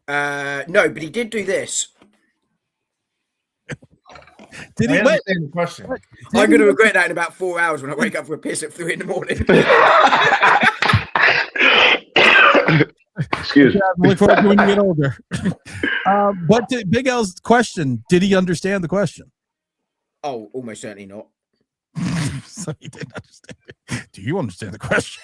No, but he did do this. Did he? Wait. The question. I'm going to regret that in about 4 hours when I wake up for a piss at 3 a.m. Excuse me. Look forward to when you get older. But Big L's question: did he understand the question? Oh, almost certainly not. So he didn't understand it. Do you understand the question?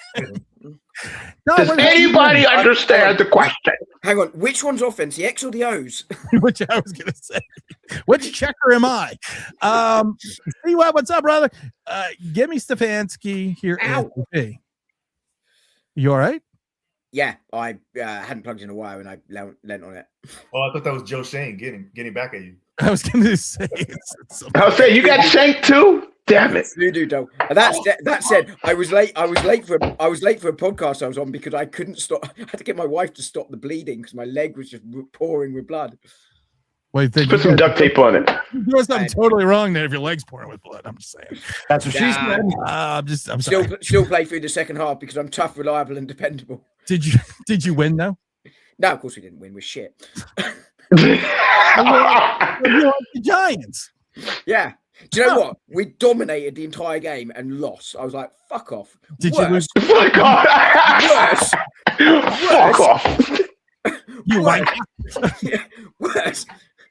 Does anybody understand the question? Hang on, which one's offense, the X or the O's? Which I was gonna say. Which checker am I? See what's up, brother? Give me Stefanski here. Hey. You all right? Yeah, I hadn't plugged in a wire and I lent on it. Oh, I thought that was Joe Schoen getting back at you. I was gonna say. I was saying you got shanked too. Damn it! Voodoo doll. That said, I was late for a podcast I was on because I couldn't stop. I had to get my wife to stop the bleeding because my leg was just pouring with blood. Wait, put some duct tape on it. You're doing something totally wrong there if your leg's pouring with blood. I'm just saying. That's what she said. I'm sorry. Still play through the second half because I'm tough, reliable, and dependable. Did you win though? No, of course we didn't win. We're shit. You like the Giants. Yeah. Do you know what? We dominated the entire game and lost. I was like, fuck off. Did you lose? Fuck off. Fuck off. You like worse.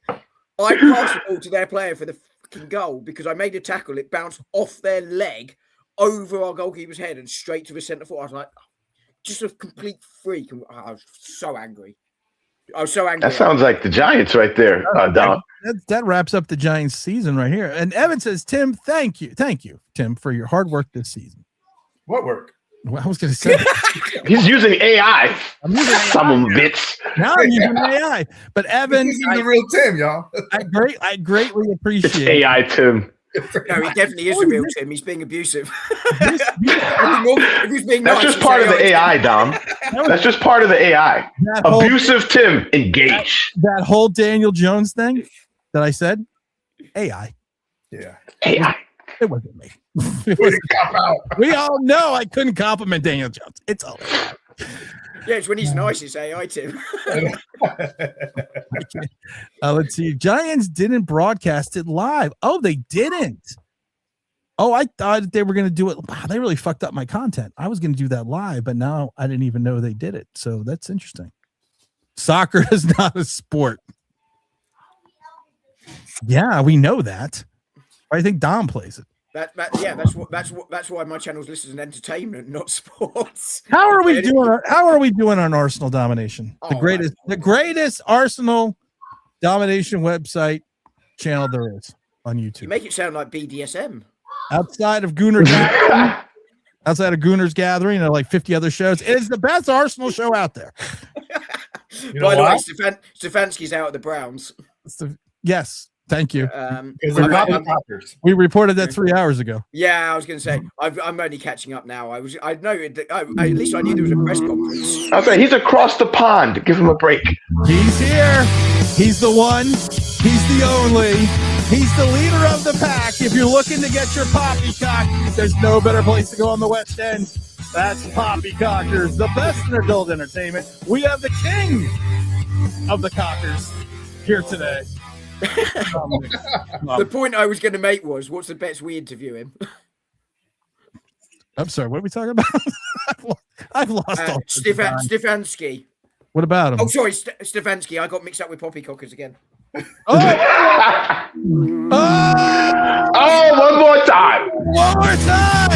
I passed the ball to their player for the fucking goal because I made a tackle. It bounced off their leg over our goalkeeper's head and straight to the centre forward. I was like, just a complete freak. I was so angry. That sounds like the Giants right there, Dom. That wraps up the Giants season right here. And Evan says, Tim, thank you, Tim, for your hard work this season. What work? Well, I was going to say he's using AI. I'm using AI. Some bits. Now I'm using AI. But Evan, the real Tim, y'all. I greatly appreciate it's AI Tim. No, he definitely is a real Tim. He's being abusive. If he's being That's nice, just part of the AI, Dom. That's just part of the AI. Abusive Tim, engage. That whole Daniel Jones thing that I said, AI. Yeah. AI. It wasn't me. We all know I couldn't compliment Daniel Jones. It's all AI. Yeah, it's when he's nice, it's AI Tim. Let's see. Giants didn't broadcast it live. Oh, they didn't. Oh, I thought they were going to do it. Wow, they really fucked up my content. I was going to do that live, but now I didn't even know they did it. So that's interesting. Soccer is not a sport. Yeah, we know that. I think Dom plays it. That's why my channel's listed as entertainment, not sports. How are we doing on Arsenal domination? The greatest Arsenal domination website channel there is on YouTube. You make it sound like BDSM. Outside of Gooner's Gathering, there are like 50 other shows. It is the best Arsenal show out there. By the way, Stefanski's out at the Browns. Yes. Thank you. We reported that 3 hours ago. Yeah, I was going to say I'm only catching up now. I know at least I knew there was a press conference. I'll say he's across the pond. Give him a break. He's here. He's the one. He's the only. He's the leader of the pack. If you're looking to get your poppycock, there's no better place to go on the West End. That's Poppycockers, the best in adult entertainment. We have the king of the cockers here today. The point I was going to make was, what's the best we interview him? I'm sorry, what are we talking about? I've lost all Stefanski. What about him? Oh, sorry, Stefanski. I got mixed up with Poppycockers again. One more time. One more time.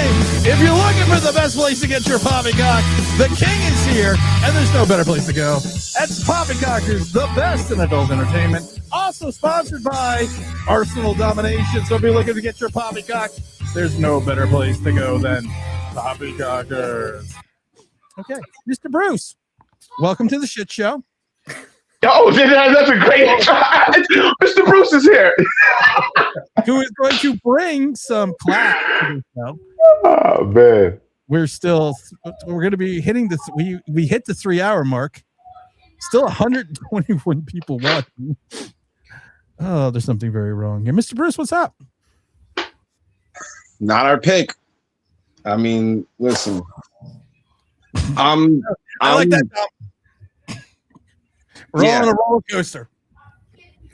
If you're looking for the best place to get your poppycock, the king is here, and there's no better place to go. That's Poppycockers, the best in adult entertainment. Also sponsored by Arsenal Domination. So if you're looking to get your poppycock, there's no better place to go than Poppycockers. Okay, Mr. Bruce, welcome to the shit show. Oh, that's a great Mr. Bruce is here. Who is going to bring some class to the show. Oh, man. We're going to be hitting we hit the 3-hour mark. Still 121 people watching. Oh, there's something very wrong here. Mr. Bruce, what's up? Not our pick. I mean, listen. I like that. We're all on a roller coaster.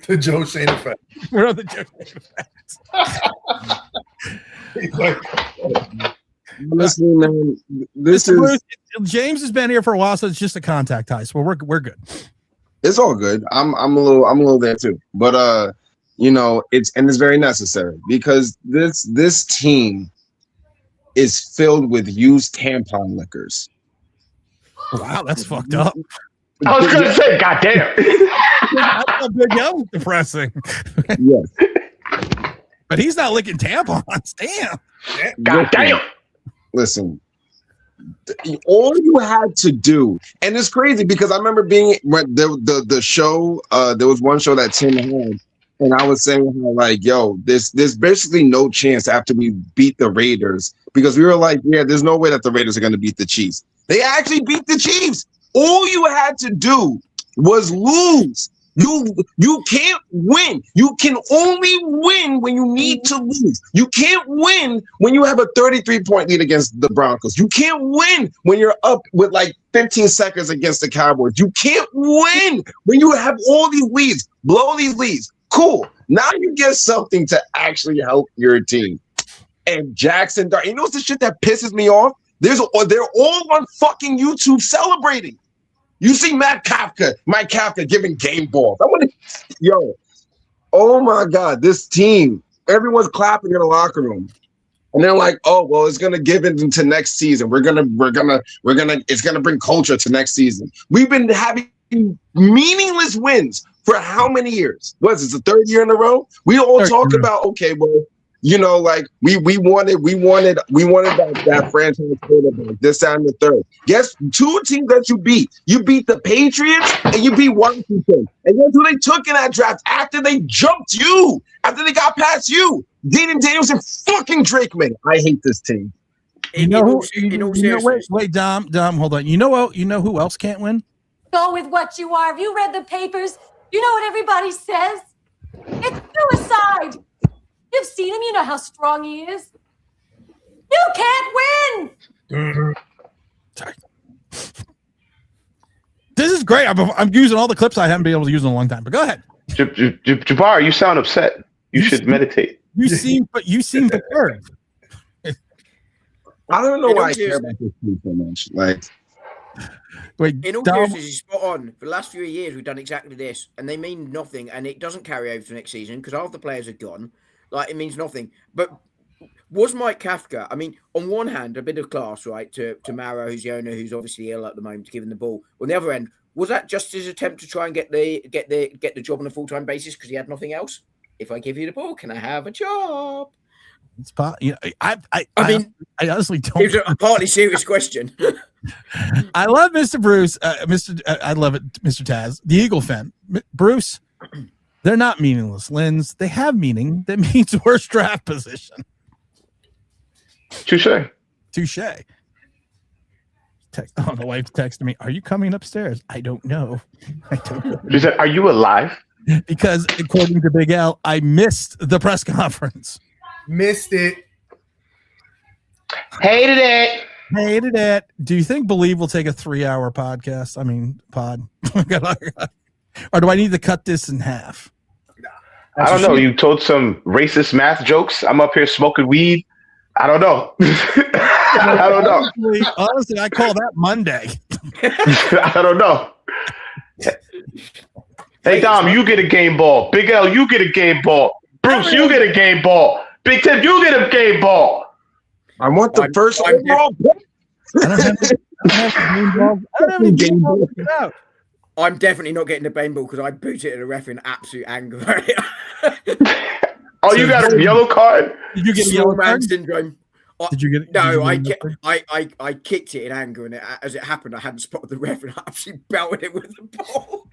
The Joe Shane effect. We're on the Joe Shane effect. Listen, man, this Mr. is Bruce, James has been here for a while, so it's just a contact tie. So we're good. It's all good. I'm a little there too, but it's very necessary because this team is filled with used tampon liquors. Wow, that's fucked up. I was gonna say, goddamn. That was depressing. Yes, but he's not licking tampons. Damn. Goddamn. Listen, all you had to do, and it's crazy because I remember being the show. There was one show that Tim had, and I was saying how like, yo, there's basically no chance after we beat the Raiders because we were like, yeah, there's no way that the Raiders are going to beat the Chiefs. They actually beat the Chiefs. All you had to do was lose. You can't win. You can only win when you need to lose. You can't win when you have a 33-point lead against the Broncos. You can't win when you're up with like 15 seconds against the Cowboys. You can't win when you have all these leads. Blow these leads. Cool. Now you get something to actually help your team. And Jackson Dart, you know what's the shit that pisses me off? They're all on fucking YouTube celebrating. You see Mike Kafka giving game balls. Oh my God, this team, everyone's clapping in the locker room. And they're like, oh, well, it's gonna give it into next season. It's gonna bring culture to next season. We've been having meaningless wins for how many years? What is this, the third year in a row? We all talk about, okay, well, like we wanted that franchise quarterback, this time the third. Guess two teams that you beat. You beat the Patriots and you beat Washington. And guess who they took in that draft after they jumped you, after they got past you? Dean Daniels and fucking Drake May. I hate this team. Wait, Dom, hold on. You know who else can't win? Go with what you are. Have you read the papers? You know what everybody says? It's suicide. You've seen him. You know how strong he is. You can't win. Sorry. This is great. I'm using all the clips I haven't been able to use in a long time. But go ahead. Jabbar, you sound upset. You should meditate. You seem prepared. I don't know why I care about this team so much. Like, wait, in all seriousness, he's spot on. For the last few years, we've done exactly this, and they mean nothing, and it doesn't carry over to next season because half the players are gone. Like, it means nothing. But was Mike Kafka, I mean, on one hand, a bit of class, right, to Mara, who's the owner, who's obviously ill at the moment, giving the ball. On the other end, was that just his attempt to try and get the job on a full-time basis because he had nothing else? If I give you the ball, can I have a job? It's I honestly don't. It was a partly serious question. I love Mr. Bruce, I love it, Mr. Taz, the Eagle fan. Bruce, they're not meaningless, Linz. They have meaning. That means worst draft position. Touche. The wife texted me, "Are you coming upstairs?" I don't know. She said, "Are you alive?" Because according to Big L, I missed the press conference. Missed it. Hated it. Do you think Believe will take a 3-hour podcast? I mean, pod. Or do I need to cut this in half? I don't know. You told some racist math jokes. I'm up here smoking weed. I don't know. I don't know. Honestly, I call that Monday. I don't know. Hey, Dom, you get a game ball. Big L, you get a game ball. Bruce, you get a game ball. Big Tim, you get a game ball. I want the first overall pick. I don't have any game balls. I'm definitely not getting the bane ball because I booted the ref in absolute anger. Oh, you got a yellow card? Did you get a Small yellow man card? syndrome. Did you get? No, did you get I kicked it in anger, and as it happened, I hadn't spotted the ref, and I absolutely belted it with the ball.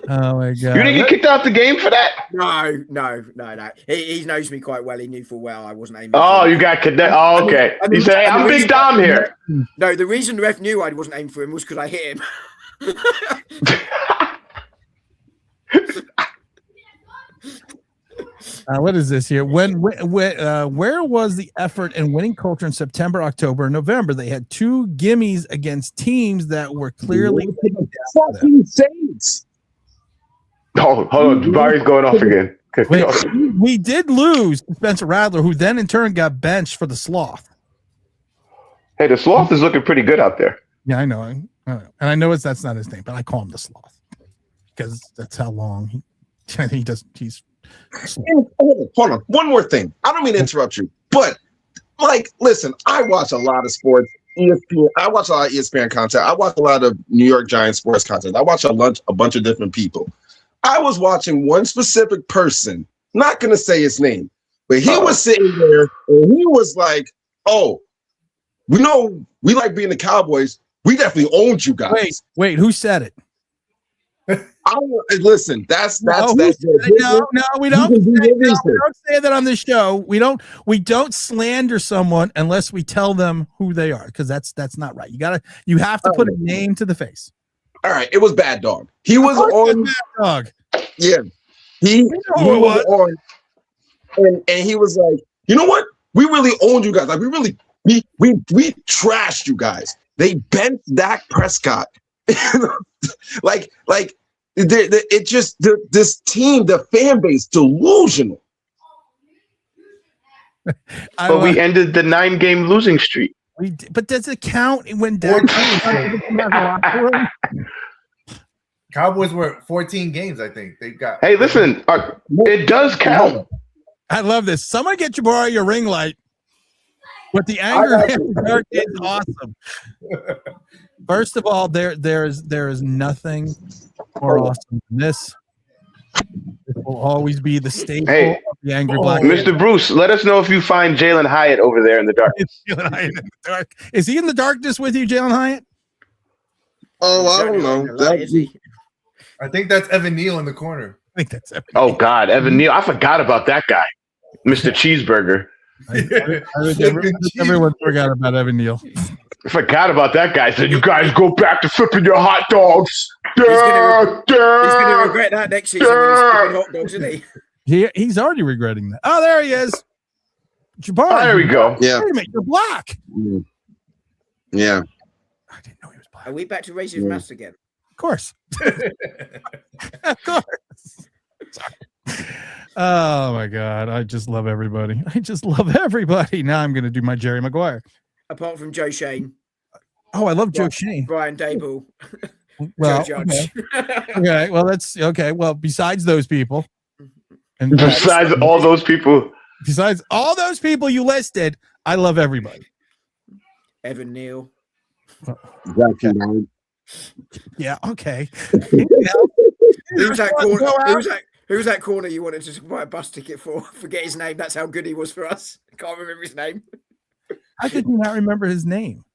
Oh my god! You didn't get kicked out the game for that? No. He knows me quite well. He knew full well I wasn't aiming. Oh, you got connected. Oh, okay. He said, "Hey, I'm Big Dom here." No, the reason the ref knew I wasn't aiming for him was because I hit him. What is this here? Where was the effort and winning culture in September, October, and November? They had 2 gimmies against teams that were clearly fucking Saints. Oh, hold on. Barry's going off again. Wait, we did lose to Spencer Rattler, who then in turn got benched for the Sloth. Hey, the Sloth is looking pretty good out there. Yeah, I know. And I know that's not his name, but I call him the Sloth because that's how long he does. He's Hold on. One more thing. I don't mean to interrupt you, but listen, I watch a lot of sports. ESPN. I watch a lot of ESPN content. I watch a lot of New York Giants sports content. I watch a bunch of different people. I was watching one specific person, not going to say his name, but he was sitting there and he was like, "Oh, we know we like being the Cowboys. We definitely owned you guys." Wait, who said it? Listen, that's no, we don't. We don't say that on this show. We don't slander someone unless we tell them who they are, because that's not right. You have to put a name to the face. All right, it was Bad Dog. He was on Bad Dog. Yeah, he was on, and he was like, "You know what? We really owned you guys. Like we trashed you guys. They bent Dak Prescott, this team, the fan base, delusional." But we ended the 9-game losing streak. But does it count when Dak? Cowboys were 14 games, I think. They've got. Hey, listen, it does count. I love this. Someone get you borrow your ring light. With the anger is awesome. First of all, there is nothing more awesome than this. It will always be the staple of the angry black. Mr. Bruce, let us know if you find Jalen Hyatt over there in the darkness. Is he in the darkness with you, Jalen Hyatt? Oh, I don't know. I think that's Evan Neal in the corner. I think that's Evan. Oh God, Evan Neal! I forgot about that guy, Mr. Cheeseburger. Everyone forgot about Evan Neal. I forgot about that guy. Said, "You guys go back to flipping your hot dogs." He's gonna regret that next season when he's flipping hot dogs, isn't he? He's already regretting that. Oh, there he is. Jabbar. Oh, there we go. Yeah. Wait a minute, you're black. Yeah. I didn't know he was black. Are we back to racist maths again? Of course. Of course. Sorry. Oh my God. I just love everybody. Now I'm going to do my Jerry Maguire. Apart from Joe Shane. Oh, I love Joe Shane. Brian Dable. Well, Joe Judge. okay. Well, that's okay. Well, besides those people. And besides all those people you listed, I love everybody. Evan Neal. Yeah, okay. Who's that corner you wanted to buy a bus ticket for? Forget his name. That's how good he was for us. I can't remember his name. How could you not remember his name?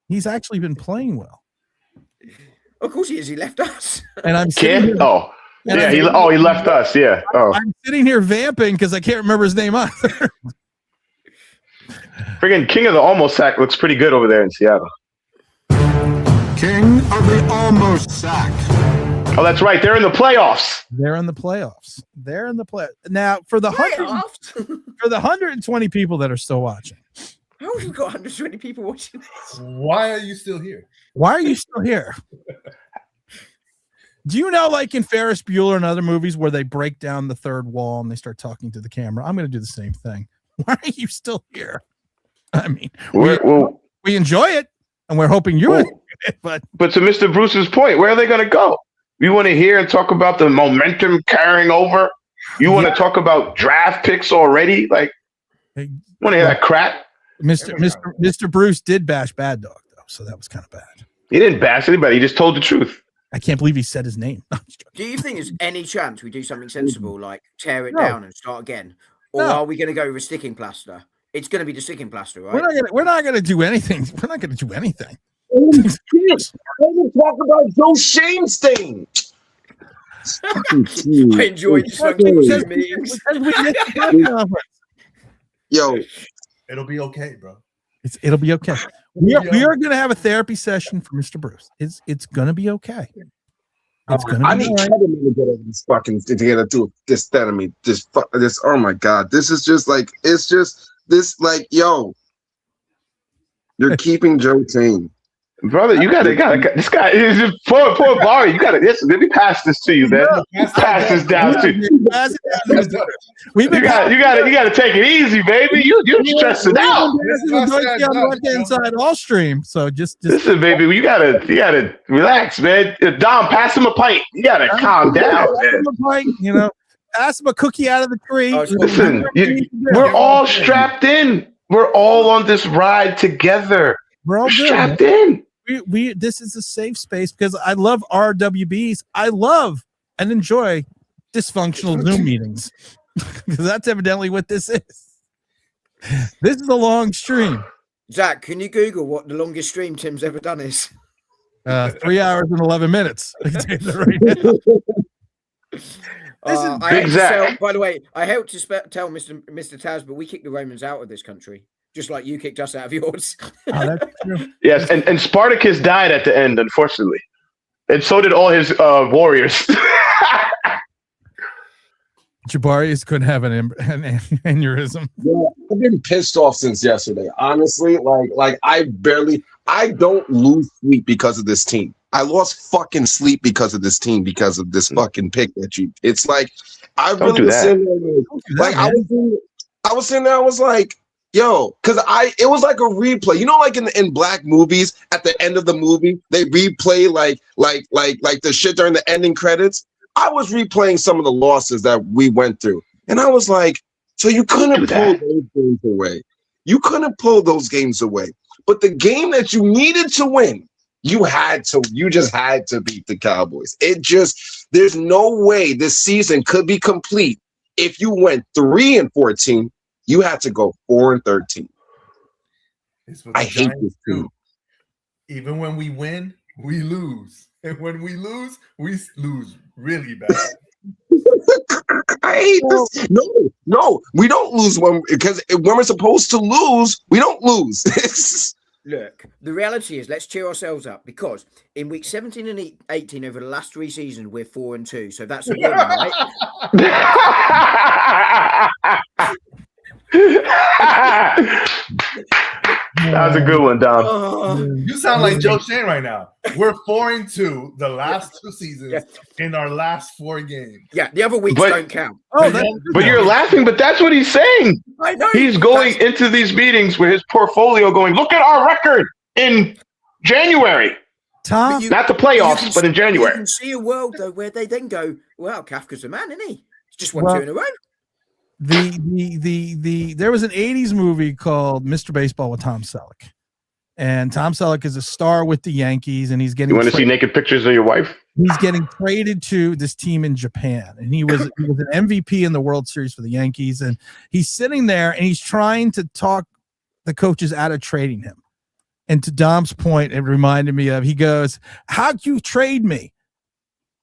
He's actually been playing well. Of course he is. He left us. And I'm he left us. Yeah. Oh, I'm sitting here vamping because I can't remember his name either. Friggin' King of the Almost Sack looks pretty good over there in Seattle. King of the Almost Sack. Oh, that's right. They're in the playoffs. They're in the playoffs. Now, for the 120 people that are still watching. How have you got 120 people watching this? Why are you still here? Do you know, like in Ferris Bueller and other movies where they break down the third wall and they start talking to the camera? I'm going to do the same thing. Why are you still here? I mean, we enjoy it, and we're hoping you enjoy it. But to Mr. Bruce's point, where are they going to go? You want to hear and talk about the momentum carrying over? You want to talk about draft picks already? Like, want to hear that crap? Mr. Bruce did bash Bad Dog though, so that was kind of bad. He didn't bash anybody. He just told the truth. I can't believe he said his name. Do you think there's any chance we do something sensible, like tear it No. down and start again, or No. are we going to go with a sticking plaster? It's going to be the sticking plaster, right? We're not gonna do anything. We're not gonna do anything. Oh, shit. I didn't talk about Joe Shane's thing. I enjoyed this fucking meetings. Yo, It'll be okay, bro. It'll be okay. We are going to have a therapy session for Mr. Bruce. It's going to be okay. It's going to I be need all right. Kevin to get over this fucking to get it through this. That I mean, this. Oh my god, this is just like it's just this like yo. You're keeping Joe Shane. Brother, you gotta, this guy is just poor Barry. You gotta, let me pass this to you, man. Pass this down to you. You gotta take it easy, baby. You're stressing out. On the left-hand side all stream. So just listen, baby. You gotta relax, man. Dom, pass him a pint. You gotta calm down, man. You know, pass him a cookie out of the tree. Listen, we're all strapped in. We're all on this ride together. We're all good, strapped man. in. We this is a safe space because I love RWBs. I love and enjoy dysfunctional Zoom meetings because that's evidently what this is. This is a long stream. Zach, can you Google what the longest stream Tim's ever done is? 3 hours and 11 minutes. I can tell you that right now. I hate to tell, by the way, I helped to tell Mr. Taz, but we kicked the Romans out of this country, just like you kicked us out of yours. That's true. Yes, and Spartacus died at the end, unfortunately, and so did all his warriors. Jabari is going to have an aneurysm. Yeah, I've been pissed off since yesterday. Honestly, like I don't lose sleep because of this team. I lost fucking sleep because of this team, because of this fucking pick that you. It's like I really was sitting there, like I was sitting there. I was like, yo, because it was like a replay. You know, like in black movies, at the end of the movie, they replay like the shit during the ending credits. I was replaying some of the losses that we went through, and I was like, so you couldn't pull those games away. You couldn't pull those games away. But the game that you needed to win, you just had to beat the Cowboys. There's no way this season could be complete if you went 3-14. You had to go 4-13. I hate this team. Even when we win, we lose. And when we lose really bad. I hate this. No, we don't lose because when we're supposed to lose, we don't lose. Look, the reality is, let's cheer ourselves up because in week 17 and 18 over the last 3 seasons, we're 4-2. So that's a win, right? That was a good one, Dom. You sound like Joe Shane right now. We're 4-2 the last 2 seasons in our last 4 games. Yeah, the other weeks don't count. But you're laughing, but that's what he's saying. I know. He's going into these meetings with his portfolio going, look at our record in January. Tom, not the playoffs, but in January. You can see a world, though, where they then go, well, Kafka's the man, isn't he? He's just won 2 in a row. There was an 80s movie called Mr. Baseball with Tom Selleck. And Tom Selleck is a star with the Yankees, and he's getting. You want to see naked pictures of your wife? He's getting traded to this team in Japan, and he was an MVP in the World Series for the Yankees. And he's sitting there, and he's trying to talk the coaches out of trading him. And to Dom's point, it reminded me of. He goes, "How'd you trade me?"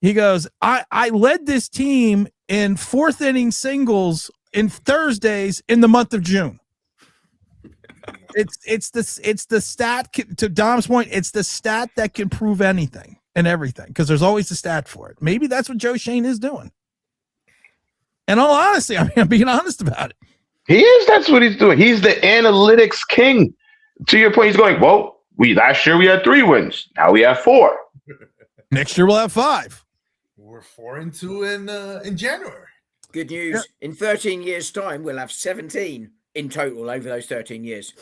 He goes, "I led this team in 4th inning singles in Thursdays in the month of June." It's the stat, to Dom's point, it's the stat that can prove anything and everything, because there's always a stat for it. Maybe that's what Joe Shane is doing. And all honesty, I mean, I'm being honest about it. He is. That's what he's doing. He's the analytics king. To your point, he's going, well, last year we had 3 wins. Now we have 4. Next year we'll have 5. We're 4-2 in January. Good news. In 13 years' time, we'll have 17 in total over those 13 years.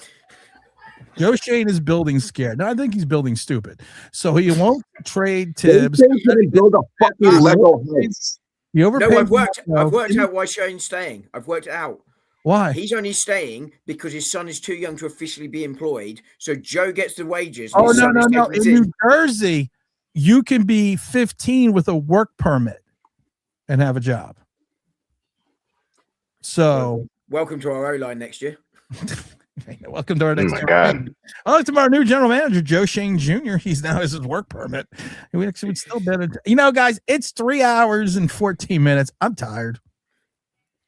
Joe Schoen is building scared. Now I think he's building stupid. So he won't trade Tibbs. Build a fucking Lego house. He overpaid. No, I've worked out why Schoen's staying. I've worked it out. Why? He's only staying because his son is too young to officially be employed. So Joe gets the wages. Oh, no. In New Jersey, you can be 15 with a work permit and have a job. So welcome to our O-line next year. Welcome to our next. Oh my God. Welcome to our new general manager, Joe Schoen Jr. He's now has his work permit. We actually would still better. Guys, it's 3 hours and 14 minutes. I'm tired.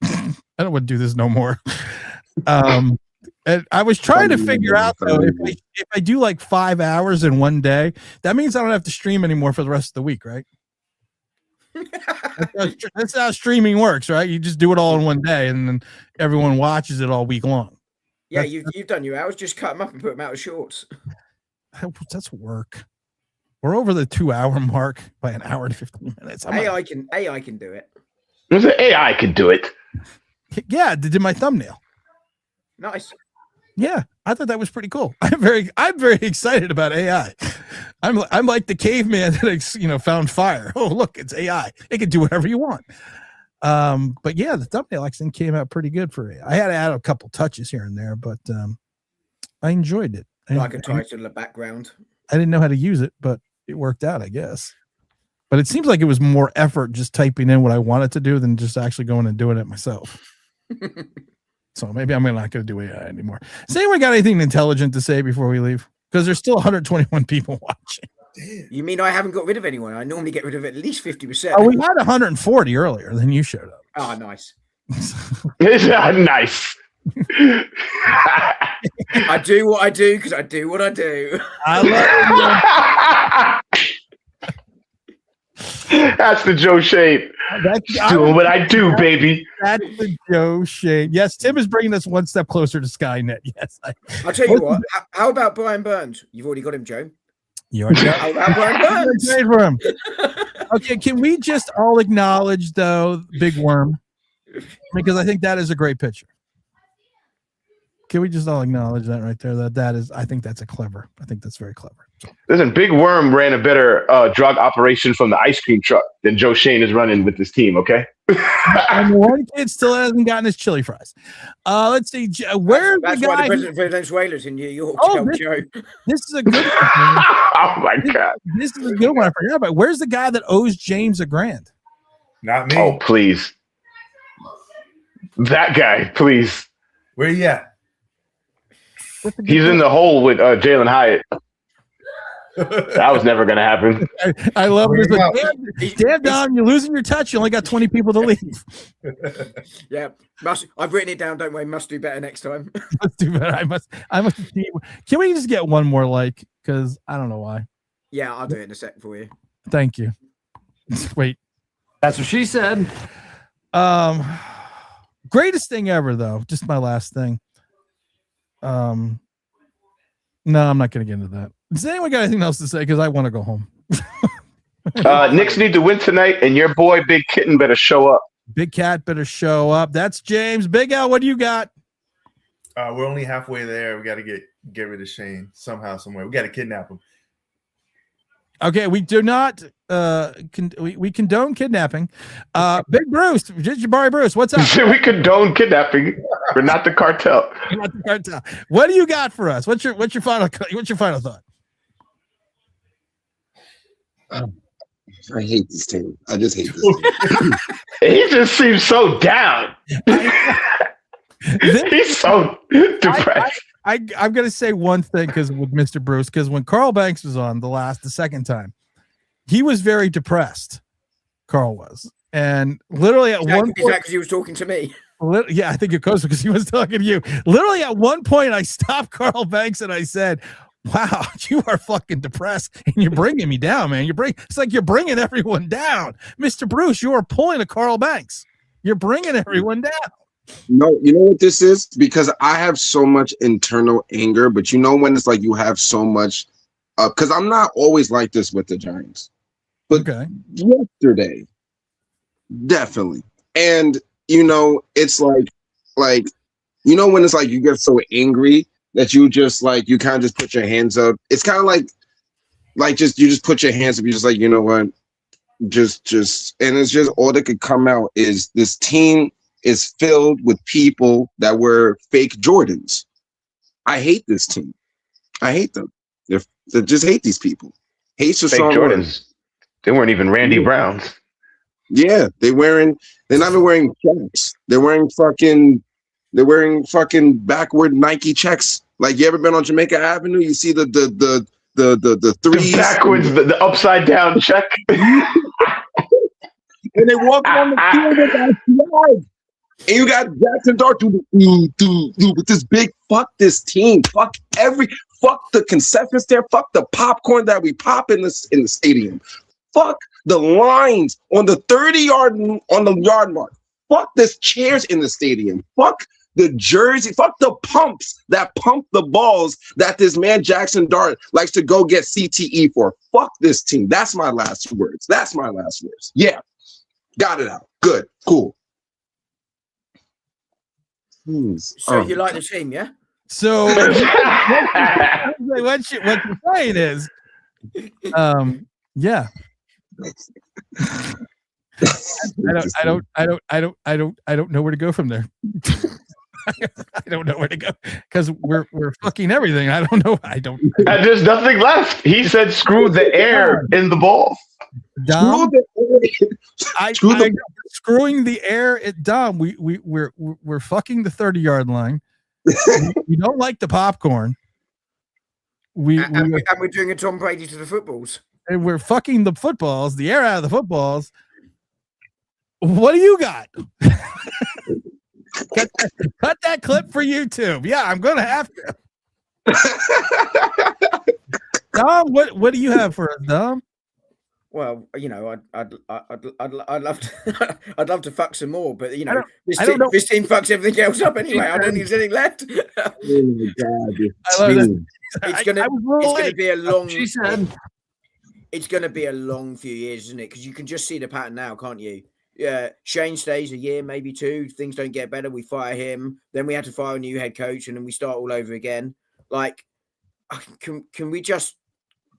I don't want to do this no more. And I was trying to figure out though, if I do like 5 hours in one day, that means I don't have to stream anymore for the rest of the week, right? That's how streaming works, right? You just do it all in one day, and then everyone watches it all week long. Yeah, you've done your hours. Just cut them up and put them out of shorts. That's work. We're over the 2 hour mark by an hour and 15 minutes. AI can do it. There's an AI can do it. Yeah, they did my thumbnail. Nice. Yeah, I thought that was pretty cool. I'm very excited about AI. I'm like the caveman that found fire. Oh, look, it's AI. It can do whatever you want. But yeah, the thumbnail actually came out pretty good for AI. I had to add a couple touches here and there, but I enjoyed it. Like a title in the background. I didn't know how to use it, but it worked out, I guess. But it seems like it was more effort just typing in what I wanted to do than just actually going and doing it myself. So maybe I'm not going to do AI anymore. Has anyone got anything intelligent to say before we leave? Because there's still 121 people watching. You mean I haven't got rid of anyone? I normally get rid of at least 50%. Oh, we had 140 earlier. Then you showed up. Oh, nice. Nice. I do what I do because I do what I do. I love it. That's the Joe Schoen. Doing what I do, baby. That's the Joe Schoen. Yes, Tim is bringing us one step closer to Skynet. Yes. I'll tell you what. How about Brian Burns? You've already got him, Joe. You already got How about Brian Burns? Trade for him. Okay, can we just all acknowledge, though, Big Worm? Because I think that is a great picture. Can we just all acknowledge that right there? That is, I think that's very clever. So. Listen, Big Worm ran a better drug operation from the ice cream truck than Joe Schoen is running with this team, okay? And the one kid still hasn't gotten his chili fries. Let's see. Where's That's the guy? why the president of Venezuela's in New York. Joe. This is a good one. Oh, my God. This is a good one. I forgot about. Where's the guy that owes James $1,000? Not me. Oh, please. That guy, please. Where you at? He's in the hole with Jalen Hyatt. That was never going to happen. I love it. Damn, Dom, you're losing your touch. You only got 20 people to leave. Yeah, I've written it down. Don't worry, must do better next time. Let's do better. I must. Can we just get one more like? Because I don't know why. Yeah, I'll do it in a sec for you. Thank you. Wait. That's what she said. Greatest thing ever, though. Just my last thing. No, I'm not going to get into that. Does anyone got anything else to say? Because I want to go home. Knicks need to win tonight, and your boy Big Kitten better show up. Big Cat better show up. That's James. Big Al, what do you got? We're only halfway there. We got to get rid of Shane somehow, somewhere. We got to kidnap him. Okay, we do not we condone kidnapping. Big Bruce, Jabari Bruce, what's up? We condone kidnapping. We're not the cartel. Not the cartel. What do you got for us? What's your final thought? I hate this team. I just hate this team. He just seems so down. He's so depressed. I'm going to say one thing with Mr. Bruce, because when Carl Banks was on the second time, he was very depressed. Carl was. And literally at one point. Is that because he was talking to me? Yeah, I think it goes because he was talking to you. Literally at one point, I stopped Carl Banks and I said, wow, you are fucking depressed and you're bringing me down, man. It's like you're bringing everyone down. Mr. Bruce, you are pulling a Carl Banks. You're bringing everyone down. No, you know what this is? Because I have so much internal anger, but you know when it's like you have so much, because I'm not always like this with the Giants. But yesterday, definitely. And, you know, it's like, you know, when it's like you get so angry that you just like you kind of just put your hands up. It's kind of like just you just put your hands up. You're just like, you know what? Just and it's just all that could come out is this team is filled with people that wear fake Jordans. I hate this team. I hate them. They just hate these people. Hate's a Fake strong word. Jordans. They weren't even Randy Browns. Yeah, they're not even wearing checks. They're wearing fucking backward Nike checks. Like, you ever been on Jamaica Avenue? You see the threes, The backwards, the upside down check. and they walk on the field with that flag. And you got Jackson Dart with this big fuck this team. Fuck the concession stand. Fuck the popcorn that we pop in the stadium. Fuck the lines on the 30-yard on the yard mark. Fuck this chairs in the stadium. Fuck the jersey. Fuck the pumps that pump the balls that this man Jackson Dart likes to go get CTE for. Fuck this team. That's my last words. Yeah. Got it out. Good. Cool. So you like the team, yeah? So what you're saying is, yeah. I don't know where to go from there. I don't know where to go because we're fucking everything. I don't know. There's nothing left. He said, "Screw the air in the ball." Dom, screwing the air at Dom. We're fucking the 30-yard line. We don't like the popcorn. And we're doing a Tom Brady to the footballs. And we're fucking the footballs, the air out of the footballs. What do you got? cut that clip for YouTube. Yeah, I'm gonna have to. Dom, what do you have for us, Dom? Well, you know, I'd love to, I'd love to fuck some more, but you know, this team fucks everything else up anyway. I don't think there's anything left. It's gonna be a long. She said it's gonna be a long few years, isn't it? Because you can just see the pattern now, can't you? Yeah, Shane stays a year, maybe two. Things don't get better. We fire him. Then we had to fire a new head coach, and then we start all over again. Like, can we just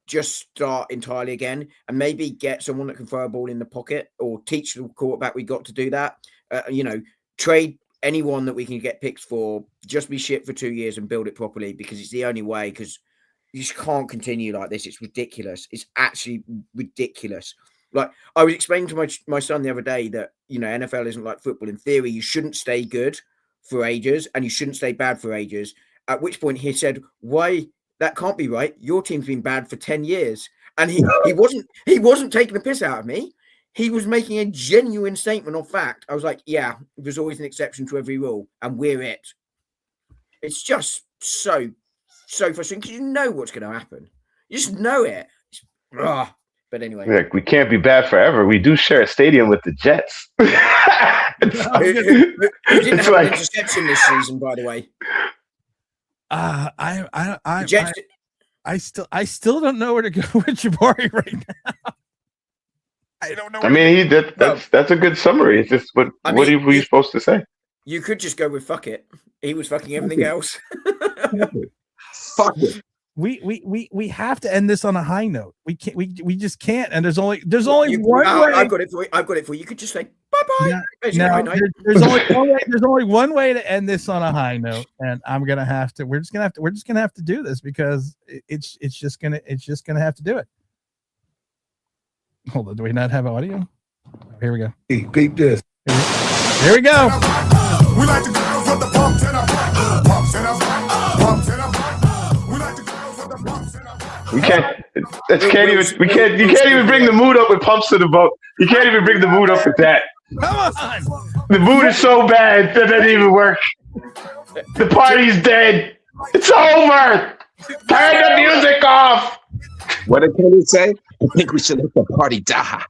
start entirely again and maybe get someone that can throw a ball in the pocket or teach the quarterback we got to do that? You know, trade anyone that we can get picks for. Just be shit for 2 years and build it properly because it's the only way. Because you just can't continue like this. It's ridiculous. It's actually ridiculous. Like, I was explaining to my son the other day that, you know, NFL isn't like football. In theory, you shouldn't stay good for ages and you shouldn't stay bad for ages. At which point he said, why? That can't be right. Your team's been bad for 10 years. And he wasn't taking the piss out of me. He was making a genuine statement of fact. I was like, yeah, there's always an exception to every rule. And we're it. It's just so frustrating because you know what's going to happen. You just know it. But anyway. Like, we can't be bad forever. We do share a stadium with the Jets. Who didn't have an interception this season, by the way. I still don't know where to go with Jabari right now. I don't know. I mean, that's a good summary. It's just what are we supposed to say? You could just go with fuck it. He was fucking everything else. Fuck it. We have to end this on a high note. We can't. We just can't. And there's only one way. I've got it for you. You could just say bye bye. There's only one way to end this on a high note, and we're just gonna have to do this because it's just gonna have to do it. Hold on, do we not have audio? Here we go. Peep this. Here we go. We like to go for the pumps and a pumps and a pumps and a we like to go for the pumps and a We can't even bring the mood up with pumps to the boat. You can't even bring the mood up with that. Come on. The mood is so bad that doesn't even work. The party's dead. It's over. Turn the music off. What did Kenny say? I think we should let the party die.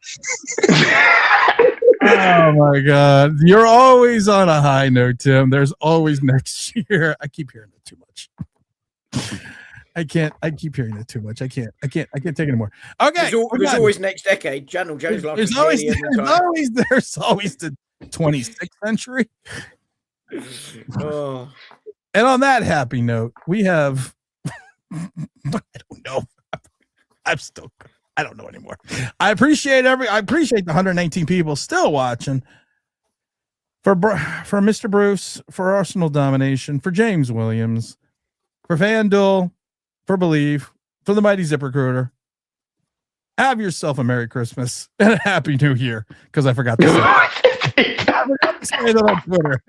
Oh my God. You're always on a high note, Tim. There's always next year. I keep hearing it too much. I keep hearing it too much. I can't take it anymore. Okay. There's always next decade. Channel Joe's like there's always the 26th century. Oh. And on that happy note, we have, I don't know. I don't know anymore. I appreciate the 119 people still watching. For Mr. Bruce, for Arsenal Domination, for James Williams, for FanDuel, for Believe, for the Mighty ZipRecruiter. Have yourself a Merry Christmas and a Happy New Year, because I forgot to say that on Twitter.